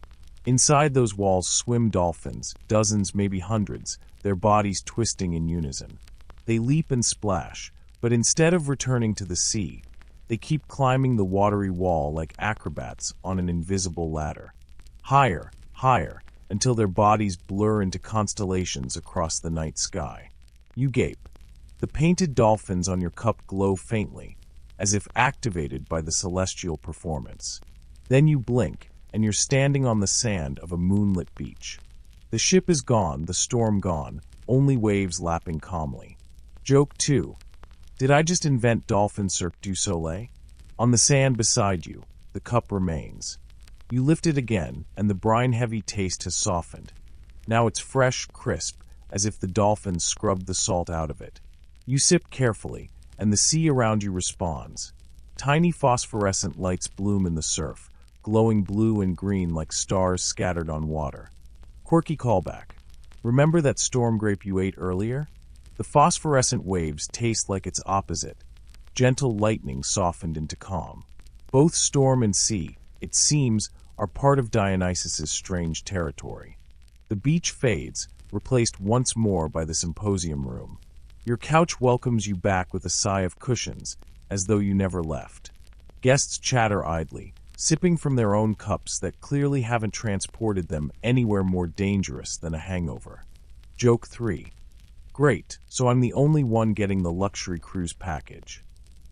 Inside those walls swim dolphins, dozens, maybe hundreds, their bodies twisting in unison. They leap and splash, but instead of returning to the sea, They keep climbing the watery wall like acrobats on an invisible ladder. Higher, higher, until their bodies blur into constellations across the night sky. You gape. The painted dolphins on your cup glow faintly, as if activated by the celestial performance. Then you blink, and you're standing on the sand of a moonlit beach. The ship is gone, the storm gone, only waves lapping calmly. Joke 2. Did I just invent Dolphin Cirque du Soleil? On the sand beside you, the cup remains. You lift it again, and the brine-heavy taste has softened. Now it's fresh, crisp, as if the dolphins scrubbed the salt out of it. You sip carefully, and the sea around you responds. Tiny phosphorescent lights bloom in the surf, glowing blue and green like stars scattered on water. Quirky callback. Remember that storm grape you ate earlier? The phosphorescent waves taste like its opposite. Gentle lightning softened into calm. Both storm and sea, it seems, are part of Dionysus's strange territory. The beach fades, replaced once more by the symposium room. Your couch welcomes you back with a sigh of cushions, as though you never left. Guests chatter idly, sipping from their own cups that clearly haven't transported them anywhere more dangerous than a hangover. Joke 3. Great, so I'm the only one getting the luxury cruise package.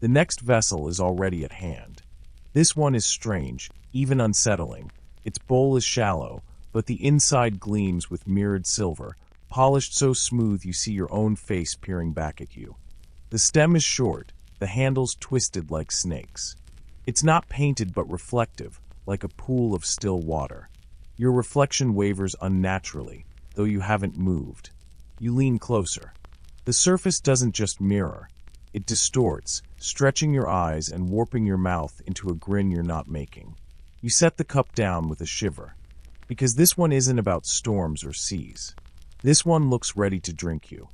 The next vessel is already at hand. This one is strange, even unsettling. Its bowl is shallow, but the inside gleams with mirrored silver, polished so smooth you see your own face peering back at you. The stem is short, the handles twisted like snakes. It's not painted but reflective, like a pool of still water. Your reflection wavers unnaturally, though you haven't moved. You lean closer. The surface doesn't just mirror. It distorts, stretching your eyes and warping your mouth into a grin you're not making. You set the cup down with a shiver. Because this one isn't about storms or seas. This one looks ready to drink you.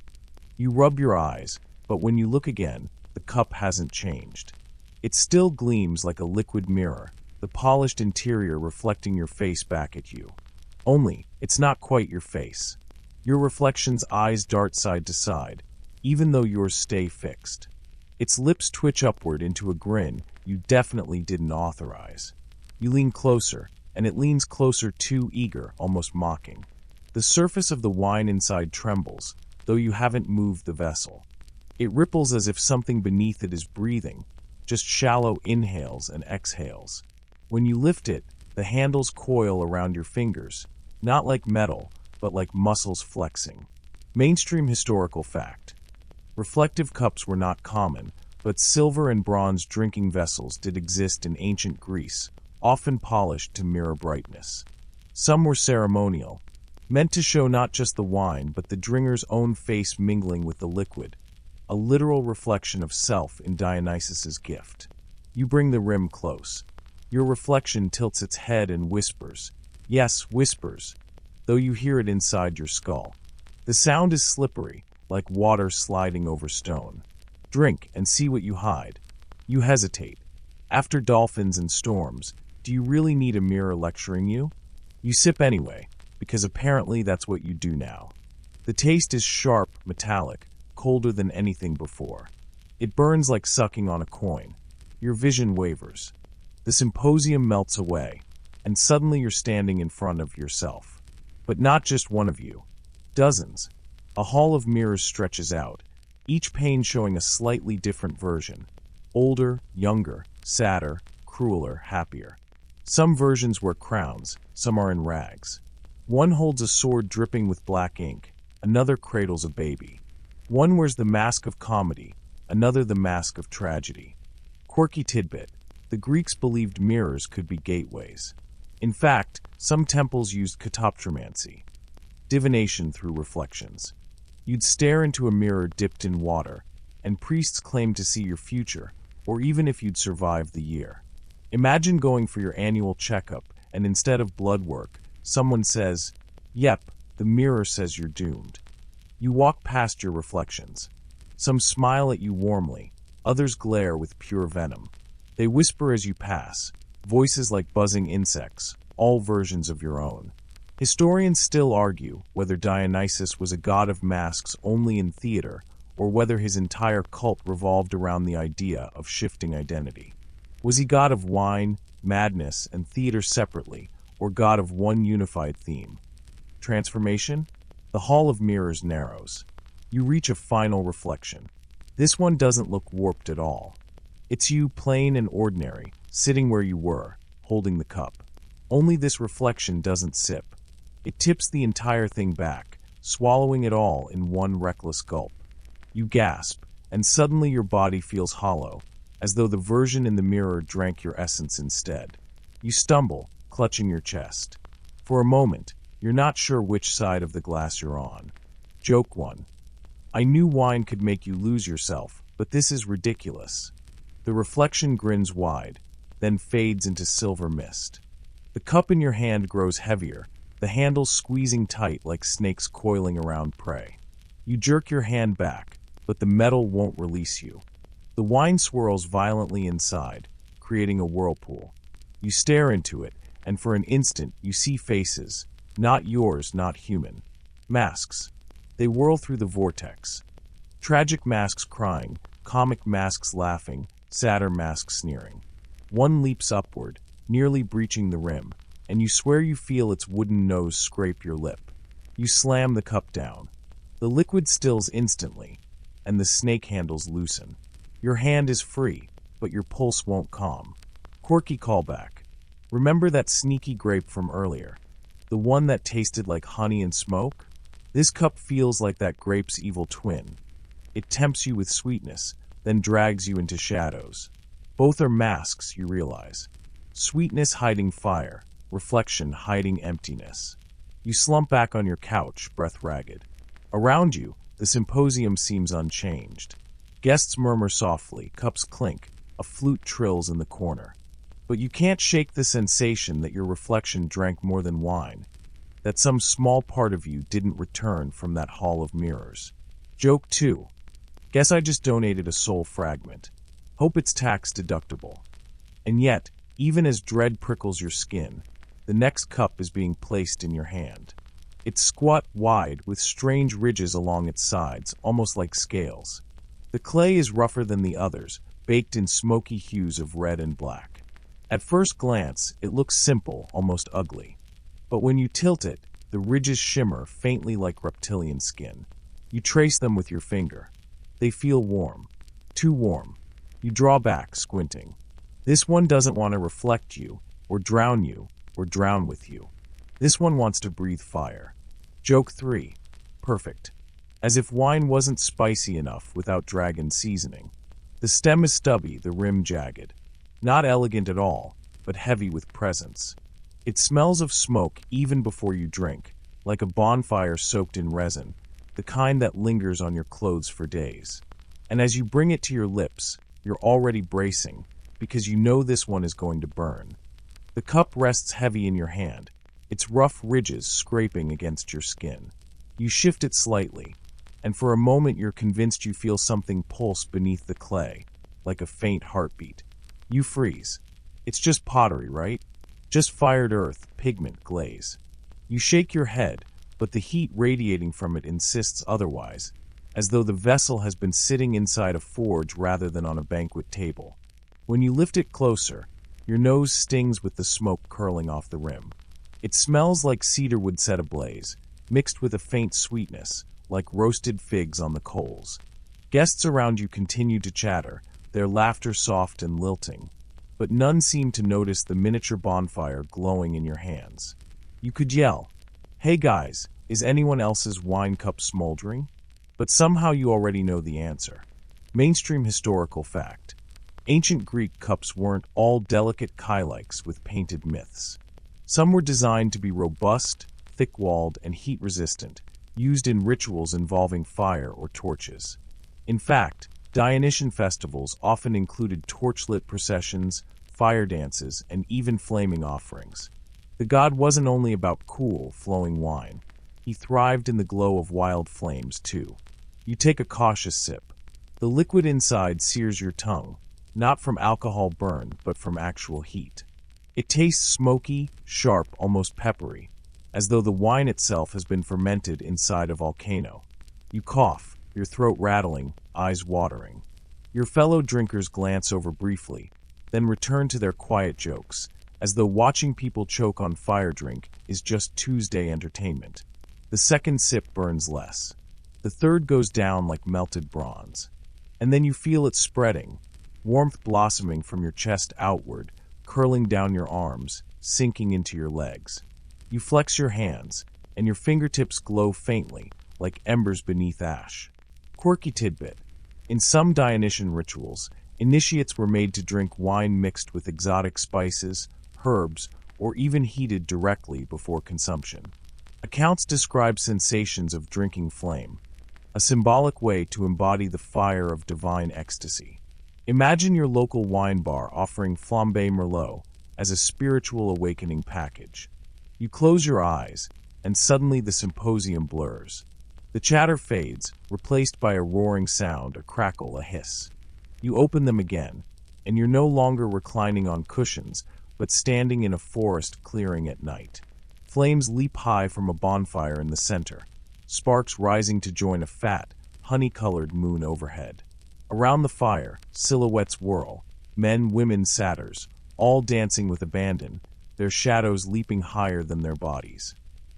You rub your eyes, but when you look again, the cup hasn't changed. It still gleams like a liquid mirror, the polished interior reflecting your face back at you. Only, it's not quite your face. Your reflection's eyes dart side to side, even though yours stay fixed. Its lips twitch upward into a grin you definitely didn't authorize. You lean closer, and it leans closer too, eager, almost mocking. The surface of the wine inside trembles, though you haven't moved the vessel. It ripples as if something beneath it is breathing, just shallow inhales and exhales. When you lift it, the handles coil around your fingers, not like metal, but like muscles flexing. Mainstream historical fact. Reflective cups were not common, but silver and bronze drinking vessels did exist in ancient Greece, often polished to mirror brightness. Some were ceremonial, meant to show not just the wine but the drinker's own face mingling with the liquid, a literal reflection of self in Dionysus's gift. You bring the rim close. Your reflection tilts its head and whispers. Yes, whispers, though you hear it inside your skull. The sound is slippery, like water sliding over stone. Drink and see what you hide. You hesitate. After dolphins and storms, do you really need a mirror lecturing you? You sip anyway, because apparently that's what you do now. The taste is sharp, metallic, colder than anything before. It burns like sucking on a coin. Your vision wavers. The symposium melts away, and suddenly you're standing in front of yourself. But not just one of you. Dozens. A hall of mirrors stretches out, each pane showing a slightly different version. Older, younger, sadder, crueler, happier. Some versions wear crowns, some are in rags. One holds a sword dripping with black ink, another cradles a baby. One wears the mask of comedy, another the mask of tragedy. Quirky tidbit. The Greeks believed mirrors could be gateways. In fact, some temples used katoptromancy, divination through reflections. You'd stare into a mirror dipped in water, and priests claimed to see your future, or even if you'd survive the year. Imagine going for your annual checkup, and instead of blood work, someone says, "Yep, the mirror says you're doomed." You walk past your reflections. Some smile at you warmly, others glare with pure venom. They whisper as you pass, voices like buzzing insects, all versions of your own. Historians still argue whether Dionysus was a god of masks only in theater, or whether his entire cult revolved around the idea of shifting identity. Was he god of wine, madness, and theater separately, or god of one unified theme? Transformation? The Hall of Mirrors narrows. You reach a final reflection. This one doesn't look warped at all. It's you, plain and ordinary, sitting where you were, holding the cup. Only this reflection doesn't sip. It tips the entire thing back, swallowing it all in one reckless gulp. You gasp, and suddenly your body feels hollow, as though the version in the mirror drank your essence instead. You stumble, clutching your chest. For a moment, you're not sure which side of the glass you're on. Joke 1. I knew wine could make you lose yourself, but this is ridiculous. The reflection grins wide, then fades into silver mist. The cup in your hand grows heavier, the handle squeezing tight like snakes coiling around prey. You jerk your hand back, but the metal won't release you. The wine swirls violently inside, creating a whirlpool. You stare into it, and for an instant you see faces, not yours, not human. Masks. They whirl through the vortex. Tragic masks crying, comic masks laughing, sadder masks sneering. One leaps upward, nearly breaching the rim, and you swear you feel its wooden nose scrape your lip. You slam the cup down. The liquid stills instantly, and the snake handles loosen. Your hand is free, but your pulse won't calm. Quirky callback. Remember that sneaky grape from earlier? The one that tasted like honey and smoke? This cup feels like that grape's evil twin. It tempts you with sweetness, then drags you into shadows. Both are masks, you realize. Sweetness hiding fire, reflection hiding emptiness. You slump back on your couch, breath ragged. Around you, the symposium seems unchanged. Guests murmur softly, cups clink, a flute trills in the corner. But you can't shake the sensation that your reflection drank more than wine, that some small part of you didn't return from that hall of mirrors. Joke 2. Guess I just donated a soul fragment. Hope it's tax deductible. And yet, even as dread prickles your skin, the next cup is being placed in your hand. It's squat wide with strange ridges along its sides, almost like scales. The clay is rougher than the others, baked in smoky hues of red and black. At first glance, it looks simple, almost ugly. But when you tilt it, the ridges shimmer faintly like reptilian skin. You trace them with your finger. They feel warm. Too warm. You draw back, squinting. This one doesn't want to reflect you, or drown with you. This one wants to breathe fire. Joke 3. Perfect. As if wine wasn't spicy enough without dragon seasoning. The stem is stubby, the rim jagged. Not elegant at all, but heavy with presence. It smells of smoke even before you drink, like a bonfire soaked in resin, the kind that lingers on your clothes for days. And as you bring it to your lips, you're already bracing, because you know this one is going to burn. The cup rests heavy in your hand, its rough ridges scraping against your skin. You shift it slightly, and for a moment you're convinced you feel something pulse beneath the clay, like a faint heartbeat. You freeze. It's just pottery, right? Just fired earth, pigment, glaze. You shake your head, but the heat radiating from it insists otherwise, as though the vessel has been sitting inside a forge rather than on a banquet table. When you lift it closer, your nose stings with the smoke curling off the rim. It smells like cedar wood set ablaze, mixed with a faint sweetness, like roasted figs on the coals. Guests around you continue to chatter, their laughter soft and lilting, but none seem to notice the miniature bonfire glowing in your hands. You could yell, "Hey guys, is anyone else's wine cup smoldering?" But somehow you already know the answer. Mainstream historical fact. Ancient Greek cups weren't all delicate kylikes with painted myths. Some were designed to be robust, thick-walled, and heat-resistant, used in rituals involving fire or torches. In fact, Dionysian festivals often included torchlit processions, fire dances, and even flaming offerings. The god wasn't only about cool, flowing wine. He thrived in the glow of wild flames, too. You take a cautious sip. The liquid inside sears your tongue, not from alcohol burn, but from actual heat. It tastes smoky, sharp, almost peppery, as though the wine itself has been fermented inside a volcano. You cough, your throat rattling, eyes watering. Your fellow drinkers glance over briefly, then return to their quiet jokes, as though watching people choke on fire drink is just Tuesday entertainment. The second sip burns less. The third goes down like melted bronze. And then you feel it spreading, warmth blossoming from your chest outward, curling down your arms, sinking into your legs. You flex your hands, and your fingertips glow faintly, like embers beneath ash. Quirky tidbit. In some Dionysian rituals, initiates were made to drink wine mixed with exotic spices, herbs, or even heated directly before consumption. Accounts describe sensations of drinking flame, a symbolic way to embody the fire of divine ecstasy. Imagine your local wine bar offering Flambé Merlot as a spiritual awakening package. You close your eyes, and suddenly the symposium blurs. The chatter fades, replaced by a roaring sound, a crackle, a hiss. You open them again, and you're no longer reclining on cushions, but standing in a forest clearing at night. Flames leap high from a bonfire in the center, sparks rising to join a fat, honey-colored moon overhead. Around the fire, silhouettes whirl, men, women, satyrs, all dancing with abandon, their shadows leaping higher than their bodies.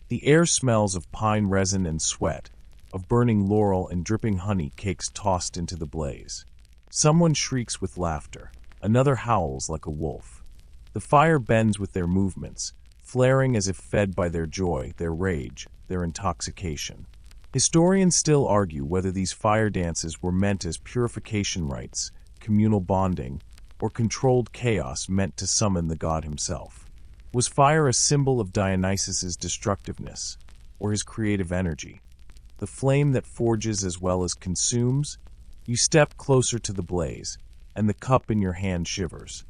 The air smells of pine resin and sweat, of burning laurel and dripping honey cakes tossed into the blaze. Someone shrieks with laughter, another howls like a wolf. The fire bends with their movements, flaring as if fed by their joy, their rage, their intoxication. Historians still argue whether these fire dances were meant as purification rites, communal bonding, or controlled chaos meant to summon the god himself. Was fire a symbol of Dionysus's destructiveness, or his creative energy? The flame that forges as well as consumes? You step closer to the blaze, and the cup in your hand shivers.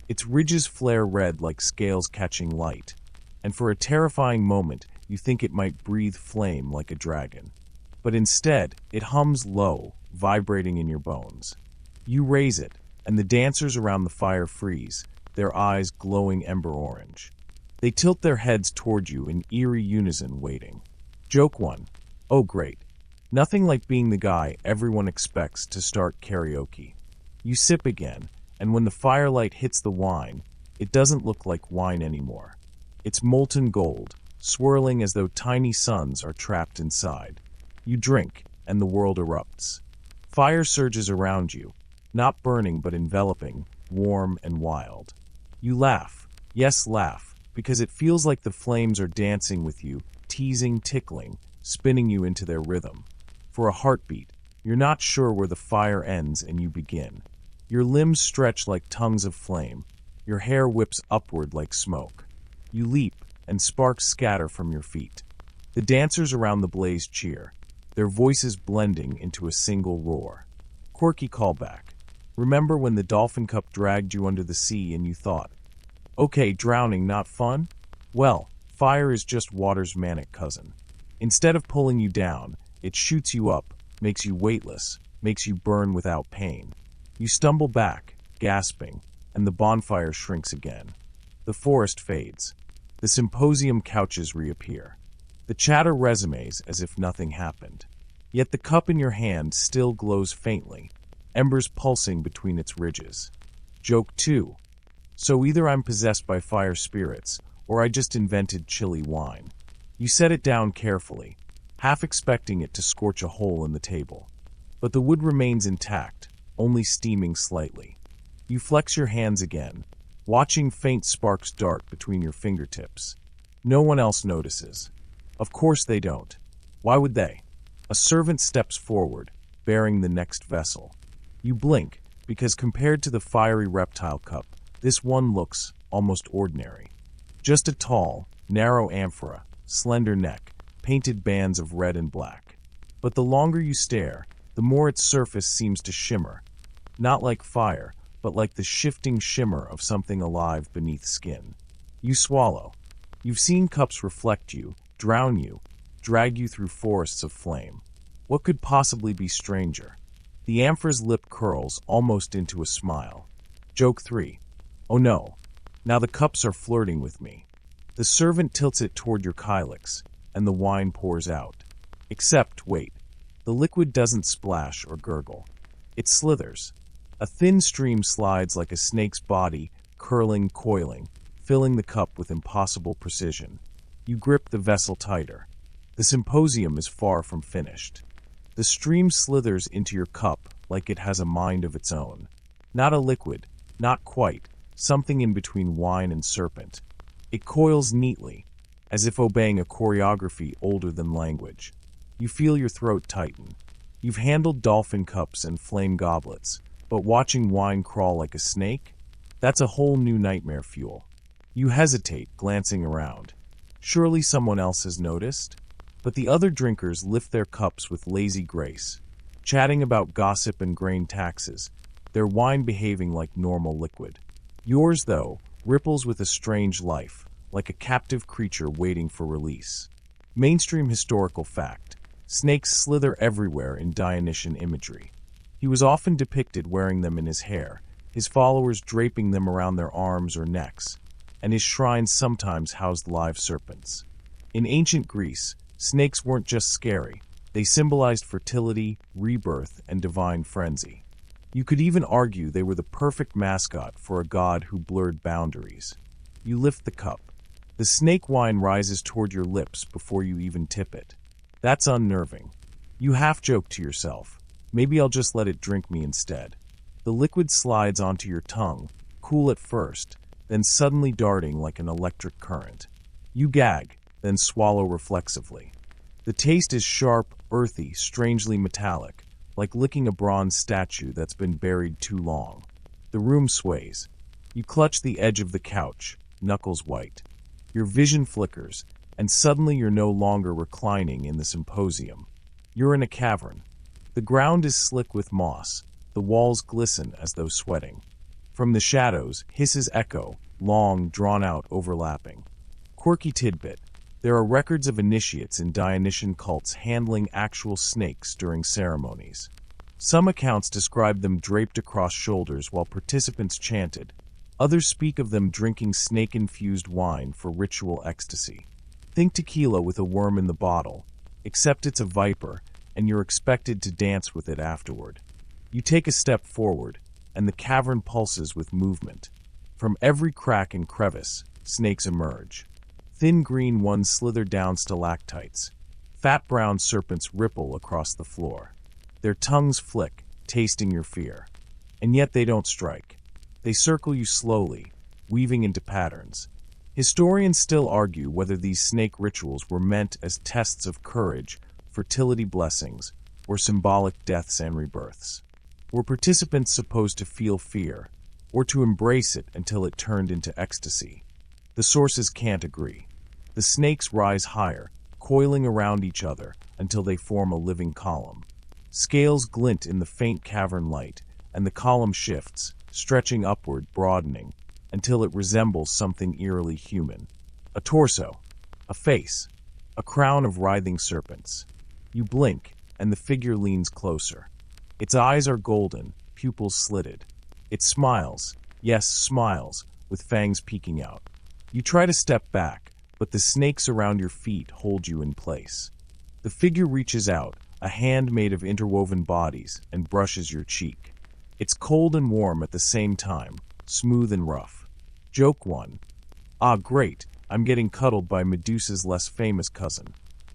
Its ridges flare red like scales catching light, and for a terrifying moment you think it might breathe flame like a dragon. But instead, it hums low, vibrating in your bones. You raise it, and the dancers around the fire freeze, their eyes glowing ember orange. They tilt their heads toward you in eerie unison, waiting. Joke 1. Oh great. Nothing like being the guy everyone expects to start karaoke. You sip again, and when the firelight hits the wine, it doesn't look like wine anymore. It's molten gold, swirling as though tiny suns are trapped inside. You drink, and the world erupts. Fire surges around you, not burning but enveloping, warm and wild. You laugh, yes laugh, because it feels like the flames are dancing with you, teasing, tickling, spinning you into their rhythm. For a heartbeat, you're not sure where the fire ends and you begin. Your limbs stretch like tongues of flame. Your hair whips upward like smoke. You leap, and sparks scatter from your feet. The dancers around the blaze cheer, their voices blending into a single roar. Quirky callback. Remember when the dolphin cup dragged you under the sea and you thought, okay, drowning not fun? Well, fire is just water's manic cousin. Instead of pulling you down, it shoots you up, makes you weightless, makes you burn without pain. You stumble back, gasping, and the bonfire shrinks again. The forest fades. The symposium couches reappear. The chatter resumes as if nothing happened. Yet the cup in your hand still glows faintly, embers pulsing between its ridges. Joke 2. So either I'm possessed by fire spirits, or I just invented chilly wine. You set it down carefully, half expecting it to scorch a hole in the table. But the wood remains intact, only steaming slightly. You flex your hands again, watching faint sparks dart between your fingertips. No one else notices. Of course they don't. Why would they? A servant steps forward, bearing the next vessel. You blink, because compared to the fiery reptile cup, this one looks almost ordinary. Just a tall, narrow amphora, slender neck, painted bands of red and black. But the longer you stare, the more its surface seems to shimmer. Not like fire, but like the shifting shimmer of something alive beneath skin. You swallow. You've seen cups reflect you, drown you, drag you through forests of flame. What could possibly be stranger? The amphora's lip curls almost into a smile. Joke 3. Oh no. Now the cups are flirting with me. The servant tilts it toward your kylix, and the wine pours out. Except, wait. The liquid doesn't splash or gurgle. It slithers. A thin stream slides like a snake's body, curling, coiling, filling the cup with impossible precision. You grip the vessel tighter. The symposium is far from finished. The stream slithers into your cup like it has a mind of its own. Not a liquid, not quite, something in between wine and serpent. It coils neatly, as if obeying a choreography older than language. You feel your throat tighten. You've handled dolphin cups and flame goblets, but watching wine crawl like a snake? That's a whole new nightmare fuel. You hesitate, glancing around. Surely someone else has noticed? But the other drinkers lift their cups with lazy grace, chatting about gossip and grain taxes, their wine behaving like normal liquid. Yours, though, ripples with a strange life, like a captive creature waiting for release. Mainstream historical fact: snakes slither everywhere in Dionysian imagery. He was often depicted wearing them in his hair, his followers draping them around their arms or necks, and his shrines sometimes housed live serpents. In ancient Greece, snakes weren't just scary, they symbolized fertility, rebirth, and divine frenzy. You could even argue they were the perfect mascot for a god who blurred boundaries. You lift the cup. The snake wine rises toward your lips before you even tip it. That's unnerving. You half joke to yourself, maybe I'll just let it drink me instead. The liquid slides onto your tongue, cool at first, then suddenly darting like an electric current. You gag, then swallow reflexively. The taste is sharp, earthy, strangely metallic, like licking a bronze statue that's been buried too long. The room sways. You clutch the edge of the couch, knuckles white. Your vision flickers, and suddenly you're no longer reclining in the symposium. You're in a cavern. The ground is slick with moss. The walls glisten as though sweating. From the shadows, hisses echo, long, drawn-out, overlapping. Quirky tidbit: there are records of initiates in Dionysian cults handling actual snakes during ceremonies. Some accounts describe them draped across shoulders while participants chanted. Others speak of them drinking snake-infused wine for ritual ecstasy. Think tequila with a worm in the bottle, except it's a viper, and you're expected to dance with it afterward. You take a step forward, and the cavern pulses with movement. From every crack and crevice, snakes emerge. Thin green ones slither down stalactites. Fat brown serpents ripple across the floor. Their tongues flick, tasting your fear. And yet they don't strike. They circle you slowly, weaving into patterns. Historians still argue whether these snake rituals were meant as tests of courage, fertility blessings, or symbolic deaths and rebirths. Were participants supposed to feel fear, or to embrace it until it turned into ecstasy? The sources can't agree. The snakes rise higher, coiling around each other until they form a living column. Scales glint in the faint cavern light, and the column shifts, stretching upward, broadening, until it resembles something eerily human. A torso, a face, a crown of writhing serpents. You blink, and the figure leans closer. Its eyes are golden, pupils slitted. It smiles, yes, smiles, with fangs peeking out. You try to step back, but the snakes around your feet hold you in place. The figure reaches out, a hand made of interwoven bodies, and brushes your cheek. It's cold and warm at the same time, smooth and rough. Joke 1. Ah, great, I'm getting cuddled by Medusa's less famous cousin.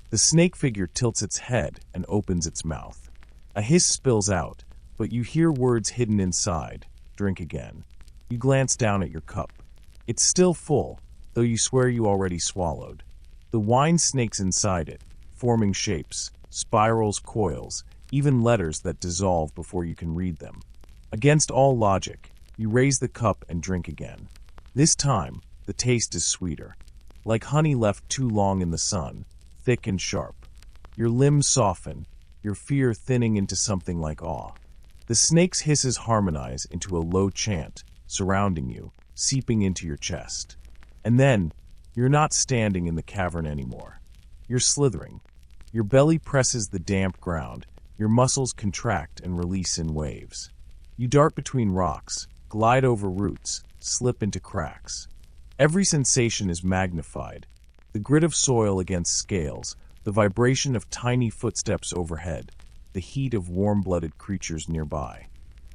The snake figure tilts its head and opens its mouth. A hiss spills out, but you hear words hidden inside. Drink again. You glance down at your cup. It's still full, though you swear you already swallowed. The wine snakes inside it, forming shapes, spirals, coils, even letters that dissolve before you can read them. Against all logic, you raise the cup and drink again. This time, the taste is sweeter. Like honey left too long in the sun, thick and sharp. Your limbs soften, your fear thinning into something like awe. The snake's hisses harmonize into a low chant, surrounding you, seeping into your chest. And then, you're not standing in the cavern anymore. You're slithering. Your belly presses the damp ground, your muscles contract and release in waves. You dart between rocks, glide over roots, slip into cracks. Every sensation is magnified. The grit of soil against scales, the vibration of tiny footsteps overhead, the heat of warm-blooded creatures nearby.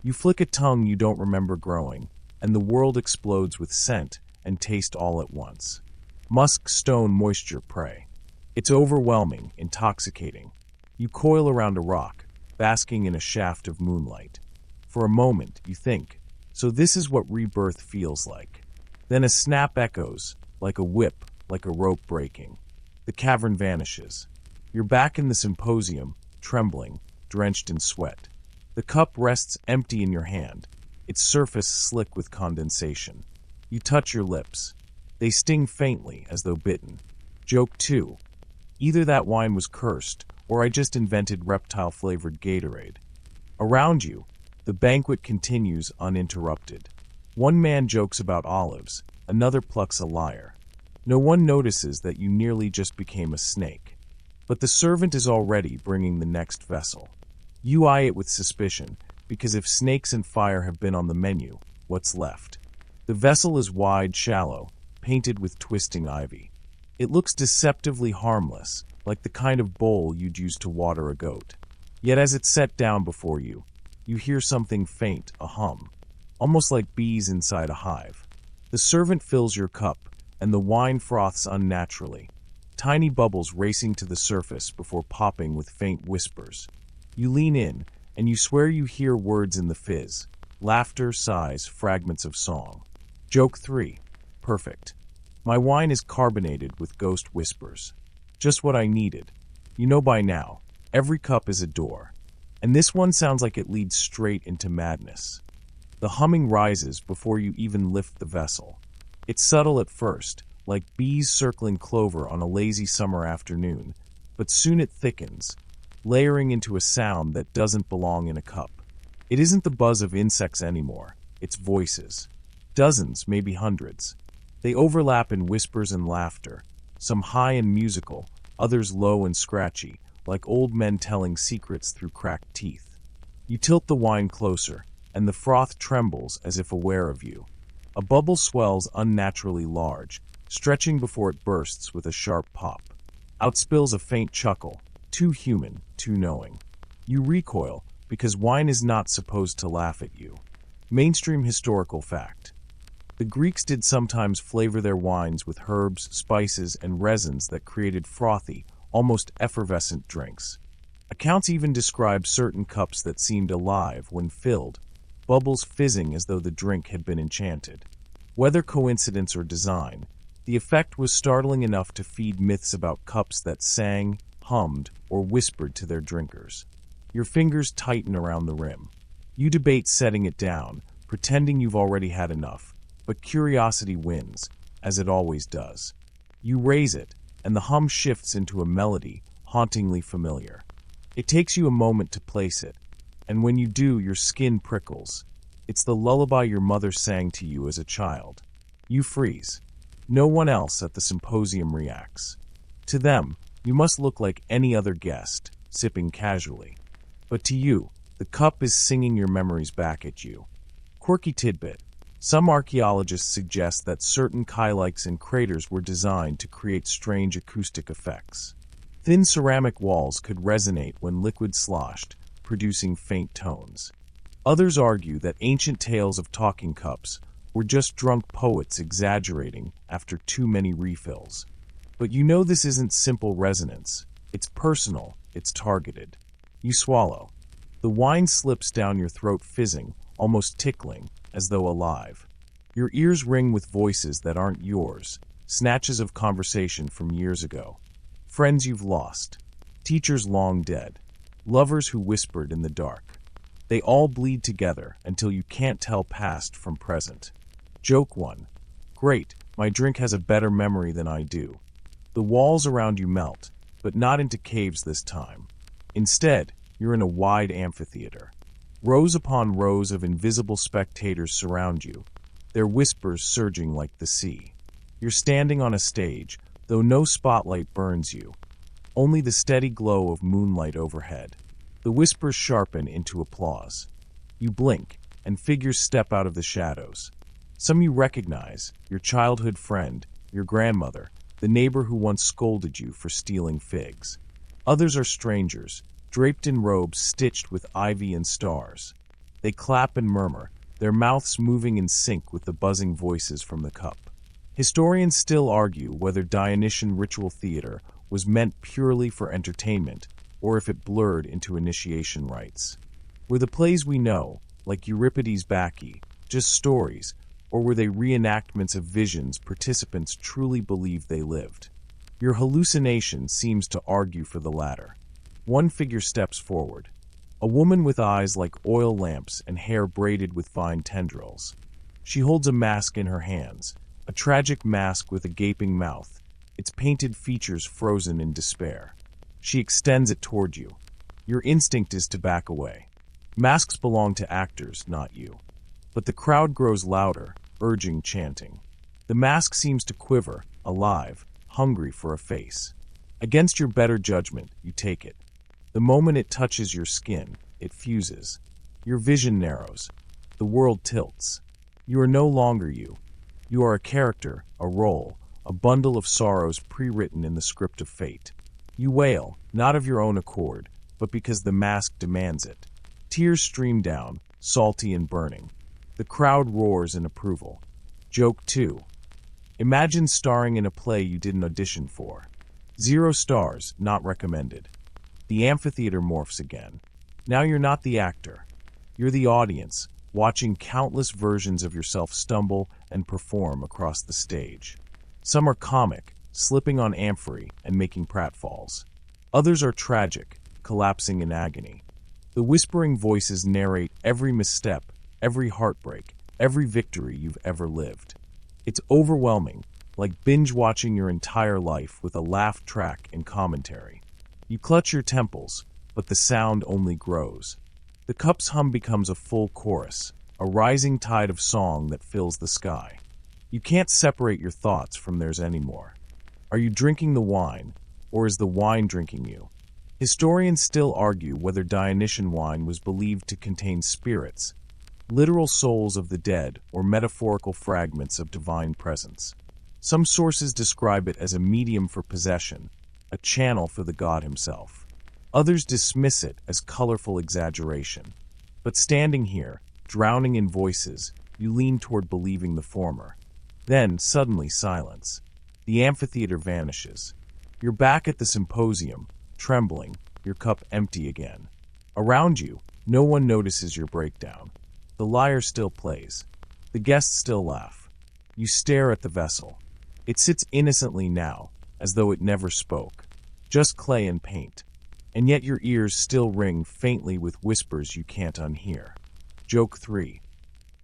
You flick a tongue you don't remember growing, and the world explodes with scent and taste all at once. Musk stone moisture prey. It's overwhelming, intoxicating. You coil around a rock, basking in a shaft of moonlight. For a moment, you think, so this is what rebirth feels like. Then a snap echoes, like a whip, like a rope breaking. The cavern vanishes. You're back in the symposium, trembling, drenched in sweat. The cup rests empty in your hand, its surface slick with condensation. You touch your lips. They sting faintly, as though bitten. Joke 2. Either that wine was cursed, or I just invented reptile-flavored Gatorade. Around you, the banquet continues uninterrupted. One man jokes about olives, another plucks a lyre. No one notices that you nearly just became a snake. But the servant is already bringing the next vessel. You eye it with suspicion, because if snakes and fire have been on the menu, what's left? The vessel is wide, shallow, painted with twisting ivy. It looks deceptively harmless, like the kind of bowl you'd use to water a goat. Yet as it's set down before you, you hear something faint, a hum, almost like bees inside a hive. The servant fills your cup, and the wine froths unnaturally, tiny bubbles racing to the surface before popping with faint whispers. You lean in, and you swear you hear words in the fizz, laughter, sighs, fragments of song. Joke 3. Perfect. My wine is carbonated with ghost whispers. Just what I needed. You know by now, every cup is a door. And this one sounds like it leads straight into madness. The humming rises before you even lift the vessel. It's subtle at first, like bees circling clover on a lazy summer afternoon, but soon it thickens, layering into a sound that doesn't belong in a cup. It isn't the buzz of insects anymore, it's voices. Dozens, maybe hundreds. They overlap in whispers and laughter, some high and musical, others low and scratchy, like old men telling secrets through cracked teeth. You tilt the wine closer, and the froth trembles as if aware of you. A bubble swells unnaturally large, stretching before it bursts with a sharp pop. Out spills a faint chuckle, too human, too knowing. You recoil, because wine is not supposed to laugh at you. Mainstream historical fact. The Greeks did sometimes flavor their wines with herbs, spices, and resins that created frothy, almost effervescent drinks. Accounts even describe certain cups that seemed alive when filled, bubbles fizzing as though the drink had been enchanted. Whether coincidence or design, the effect was startling enough to feed myths about cups that sang, hummed, or whispered to their drinkers. Your fingers tighten around the rim. You debate setting it down, pretending you've already had enough, but curiosity wins, as it always does. You raise it, and the hum shifts into a melody, hauntingly familiar. It takes you a moment to place it, and when you do, your skin prickles. It's the lullaby your mother sang to you as a child. You freeze. No one else at the symposium reacts. To them, you must look like any other guest, sipping casually. But to you, the cup is singing your memories back at you. Quirky tidbit. Some archaeologists suggest that certain kylikes and craters were designed to create strange acoustic effects. Thin ceramic walls could resonate when liquid sloshed, producing faint tones. Others argue that ancient tales of talking cups were just drunk poets exaggerating after too many refills. But you know this isn't simple resonance. It's personal, it's targeted. You swallow. The wine slips down your throat fizzing, almost tickling, as though alive. Your ears ring with voices that aren't yours, snatches of conversation from years ago. Friends you've lost, teachers long dead, lovers who whispered in the dark. They all bleed together until you can't tell past from present. Joke 1. Great, my drink has a better memory than I do. The walls around you melt, but not into caves this time. Instead, you're in a wide amphitheater. Rows upon rows of invisible spectators surround you, their whispers surging like the sea. You're standing on a stage, though no spotlight burns you, only the steady glow of moonlight overhead. The whispers sharpen into applause. You blink, and figures step out of the shadows. Some you recognize, your childhood friend, your grandmother, the neighbor who once scolded you for stealing figs. Others are strangers, draped in robes stitched with ivy and stars. They clap and murmur, their mouths moving in sync with the buzzing voices from the cup. Historians still argue whether Dionysian ritual theater was meant purely for entertainment or if it blurred into initiation rites. Were the plays we know, like Euripides' Bacchae, just stories, or were they reenactments of visions participants truly believed they lived? Your hallucination seems to argue for the latter. One figure steps forward. A woman with eyes like oil lamps and hair braided with fine tendrils. She holds a mask in her hands, a tragic mask with a gaping mouth, its painted features frozen in despair. She extends it toward you. Your instinct is to back away. Masks belong to actors, not you. But the crowd grows louder, urging chanting. The mask seems to quiver, alive, hungry for a face. Against your better judgment, you take it. The moment it touches your skin, it fuses. Your vision narrows. The world tilts. You are no longer you. You are a character, a role, a bundle of sorrows pre-written in the script of fate. You wail, not of your own accord, but because the mask demands it. Tears stream down, salty and burning. The crowd roars in approval. Joke 2. Imagine starring in a play you didn't audition for. 0 stars, not recommended. The amphitheater morphs again. Now you're not the actor. You're the audience, watching countless versions of yourself stumble and perform across the stage. Some are comic, slipping on amphory and making pratfalls. Others are tragic, collapsing in agony. The whispering voices narrate every misstep, every heartbreak, every victory you've ever lived. It's overwhelming, like binge-watching your entire life with a laugh track and commentary. You clutch your temples, but the sound only grows. The cup's hum becomes a full chorus, a rising tide of song that fills the sky. You can't separate your thoughts from theirs anymore. Are you drinking the wine, or is the wine drinking you? Historians still argue whether Dionysian wine was believed to contain spirits, literal souls of the dead, or metaphorical fragments of divine presence. Some sources describe it as a medium for possession, a channel for the god himself. Others dismiss it as colorful exaggeration. But standing here, drowning in voices, you lean toward believing the former. Then, suddenly, silence. The amphitheater vanishes. You're back at the symposium, trembling, your cup empty again. Around you, no one notices your breakdown. The lyre still plays. The guests still laugh. You stare at the vessel. It sits innocently now, as though it never spoke. Just clay and paint. And yet your ears still ring faintly with whispers you can't unhear. Joke 3.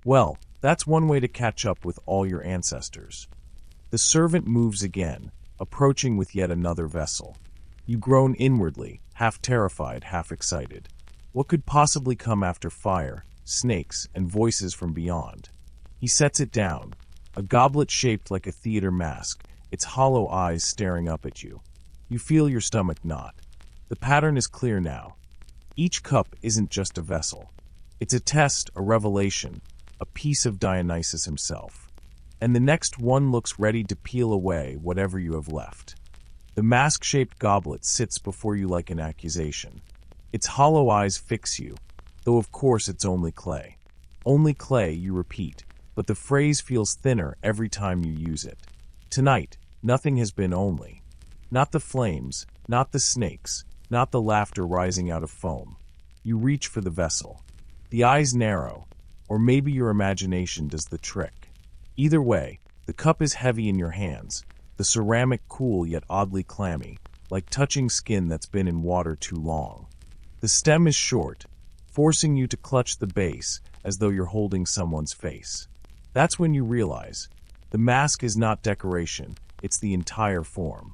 Well, that's one way to catch up with all your ancestors. The servant moves again, approaching with yet another vessel. You groan inwardly, half terrified, half excited. What could possibly come after fire, snakes, and voices from beyond? He sets it down, a goblet shaped like a theater mask, its hollow eyes staring up at you. You feel your stomach knot. The pattern is clear now. Each cup isn't just a vessel. It's a test, a revelation, a piece of Dionysus himself. And the next one looks ready to peel away whatever you have left. The mask-shaped goblet sits before you like an accusation. Its hollow eyes fix you, though of course it's only clay. Only clay, you repeat, but the phrase feels thinner every time you use it. Tonight, nothing has been only. Not the flames, not the snakes, not the laughter rising out of foam. You reach for the vessel. The eyes narrow, or maybe your imagination does the trick. Either way, the cup is heavy in your hands, the ceramic cool yet oddly clammy, like touching skin that's been in water too long. The stem is short, forcing you to clutch the base as though you're holding someone's face. That's when you realize, the mask is not decoration, it's the entire form.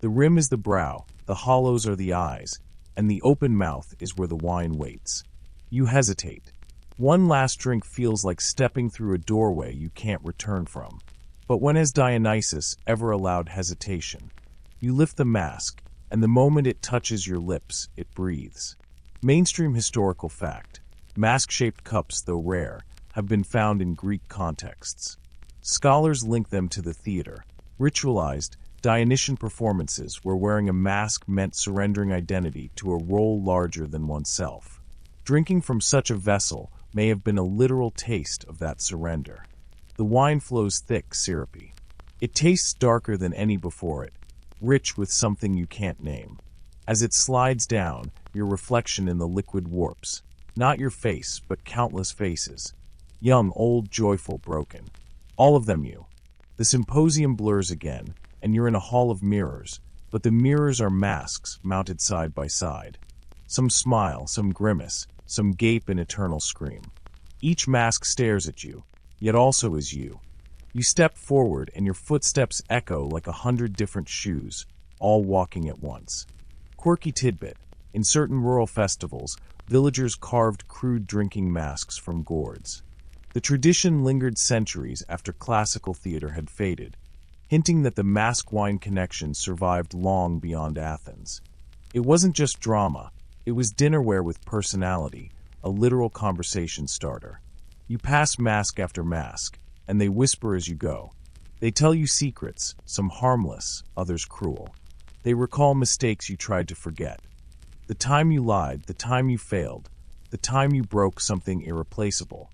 The rim is the brow, the hollows are the eyes, and the open mouth is where the wine waits. You hesitate. One last drink feels like stepping through a doorway you can't return from. But when has Dionysus ever allowed hesitation? You lift the mask, and the moment it touches your lips, it breathes. Mainstream historical fact. Mask-shaped cups, though rare, have been found in Greek contexts. Scholars link them to the theater. Ritualized, Dionysian performances where wearing a mask meant surrendering identity to a role larger than oneself. Drinking from such a vessel may have been a literal taste of that surrender. The wine flows thick, syrupy. It tastes darker than any before it, rich with something you can't name. As it slides down, your reflection in the liquid warps. Not your face, but countless faces. Young, old, joyful, broken. All of them you. The symposium blurs again, and you're in a hall of mirrors, but the mirrors are masks mounted side by side. Some smile, some grimace, some gape in eternal scream. Each mask stares at you, yet also is you. You step forward and your footsteps echo like 100 different shoes, all walking at once. Quirky tidbit. In certain rural festivals, villagers carved crude drinking masks from gourds. The tradition lingered centuries after classical theater had faded, hinting that the mask-wine connection survived long beyond Athens. It wasn't just drama, it was dinnerware with personality, a literal conversation starter. You pass mask after mask, and they whisper as you go. They tell you secrets, some harmless, others cruel. They recall mistakes you tried to forget. The time you lied, the time you failed, the time you broke something irreplaceable.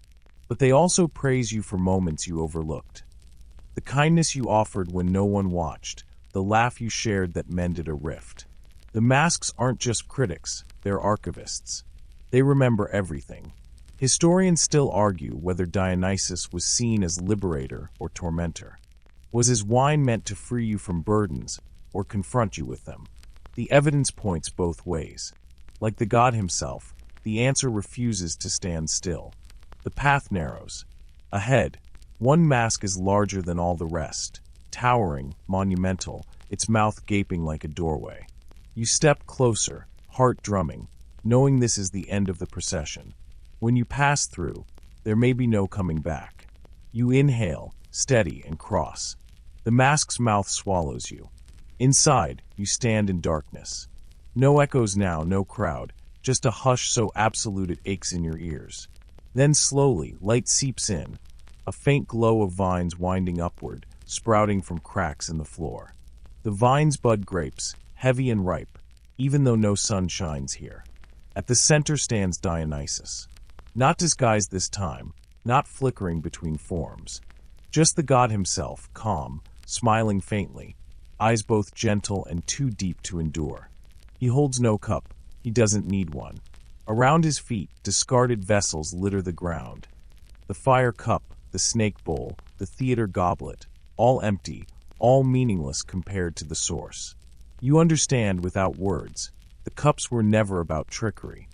But they also praise you for moments you overlooked. The kindness you offered when no one watched, the laugh you shared that mended a rift. The masks aren't just critics, they're archivists. They remember everything. Historians still argue whether Dionysus was seen as liberator or tormentor. Was his wine meant to free you from burdens or confront you with them? The evidence points both ways. Like the god himself, the answer refuses to stand still. The path narrows. Ahead, one mask is larger than all the rest, towering, monumental, its mouth gaping like a doorway. You step closer, heart drumming, knowing this is the end of the procession. When you pass through, there may be no coming back. You inhale, steady, and cross. The mask's mouth swallows you. Inside, you stand in darkness. No echoes now, no crowd, just a hush so absolute it aches in your ears. Then slowly, light seeps in, a faint glow of vines winding upward, sprouting from cracks in the floor. The vines bud grapes, heavy and ripe, even though no sun shines here. At the center stands Dionysus. Not disguised this time, not flickering between forms. Just the god himself, calm, smiling faintly, eyes both gentle and too deep to endure. He holds no cup, he doesn't need one. Around his feet, discarded vessels litter the ground. The fire cup, the snake bowl, the theater goblet, all empty, all meaningless compared to the source. You understand without words. The cups were never about trickery.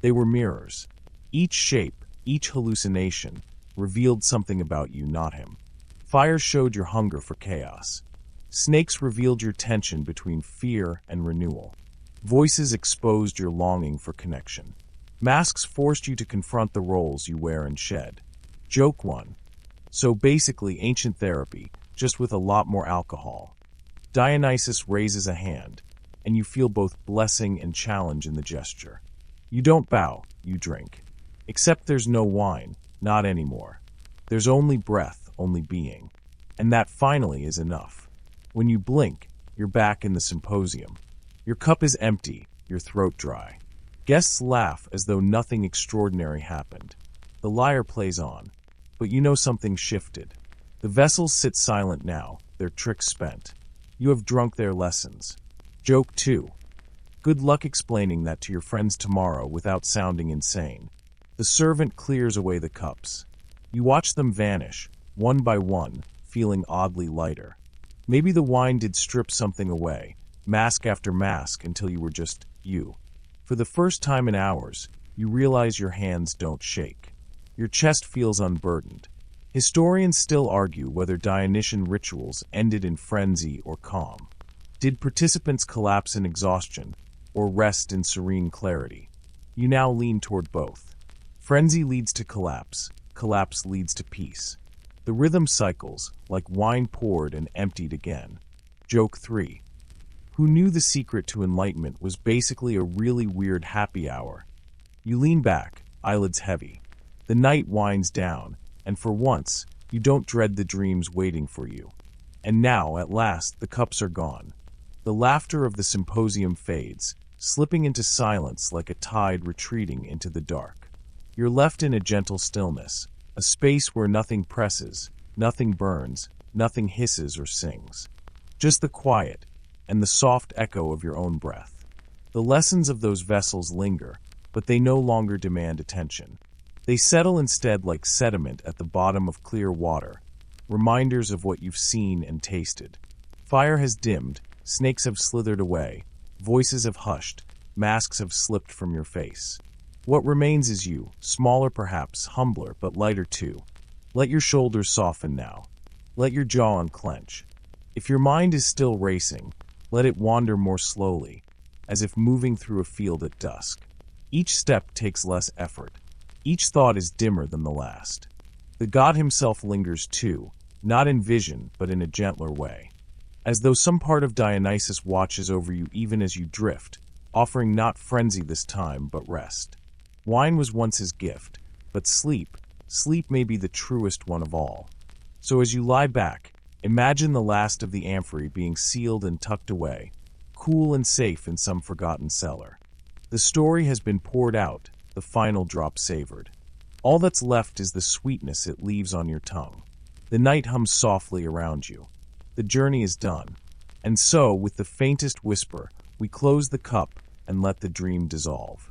They were mirrors. Each shape, each hallucination, revealed something about you, not him. Fire showed your hunger for chaos. Snakes revealed your tension between fear and renewal. Voices exposed your longing for connection. Masks forced you to confront the roles you wear and shed. Joke 1. So basically ancient therapy, just with a lot more alcohol. Dionysus raises a hand, and you feel both blessing and challenge in the gesture. You don't bow, you drink. Except there's no wine, not anymore. There's only breath, only being. And that finally is enough. When you blink, you're back in the symposium. Your cup is empty, your throat dry. Guests laugh as though nothing extraordinary happened. The lyre plays on, but you know something shifted. The vessels sit silent now, their tricks spent. You have drunk their lessons. Joke 2. Good luck explaining that to your friends tomorrow without sounding insane. The servant clears away the cups. You watch them vanish, one by one, feeling oddly lighter. Maybe the wine did strip something away, mask after mask, until you were just you. For the first time in hours, you realize your hands don't shake. Your chest feels unburdened. Historians still argue whether Dionysian rituals ended in frenzy or calm. Did participants collapse in exhaustion, or rest in serene clarity? You now lean toward both. Frenzy leads to collapse, collapse leads to peace. The rhythm cycles, like wine poured and emptied again. Joke 3. Who knew the secret to enlightenment was basically a really weird happy hour? You lean back, eyelids heavy. The night winds down, and for once, you don't dread the dreams waiting for you. And now, at last, the cups are gone. The laughter of the symposium fades, slipping into silence like a tide retreating into the dark. You're left in a gentle stillness, a space where nothing presses, nothing burns, nothing hisses or sings. Just the quiet and the soft echo of your own breath. The lessons of those vessels linger, but they no longer demand attention. They settle instead like sediment at the bottom of clear water, reminders of what you've seen and tasted. Fire has dimmed, snakes have slithered away, voices have hushed, masks have slipped from your face. What remains is you, smaller perhaps, humbler, but lighter too. Let your shoulders soften now. Let your jaw unclench. If your mind is still racing, let it wander more slowly, as if moving through a field at dusk. Each step takes less effort. Each thought is dimmer than the last. The god himself lingers too, not in vision, but in a gentler way. As though some part of Dionysus watches over you even as you drift, offering not frenzy this time, but rest. Wine was once his gift, but sleep may be the truest one of all. So as you lie back, imagine the last of the amphory being sealed and tucked away, cool and safe in some forgotten cellar. The story has been poured out, the final drop savored. All that's left is the sweetness it leaves on your tongue. The night hums softly around you. The journey is done. And so, with the faintest whisper, we close the cup and let the dream dissolve.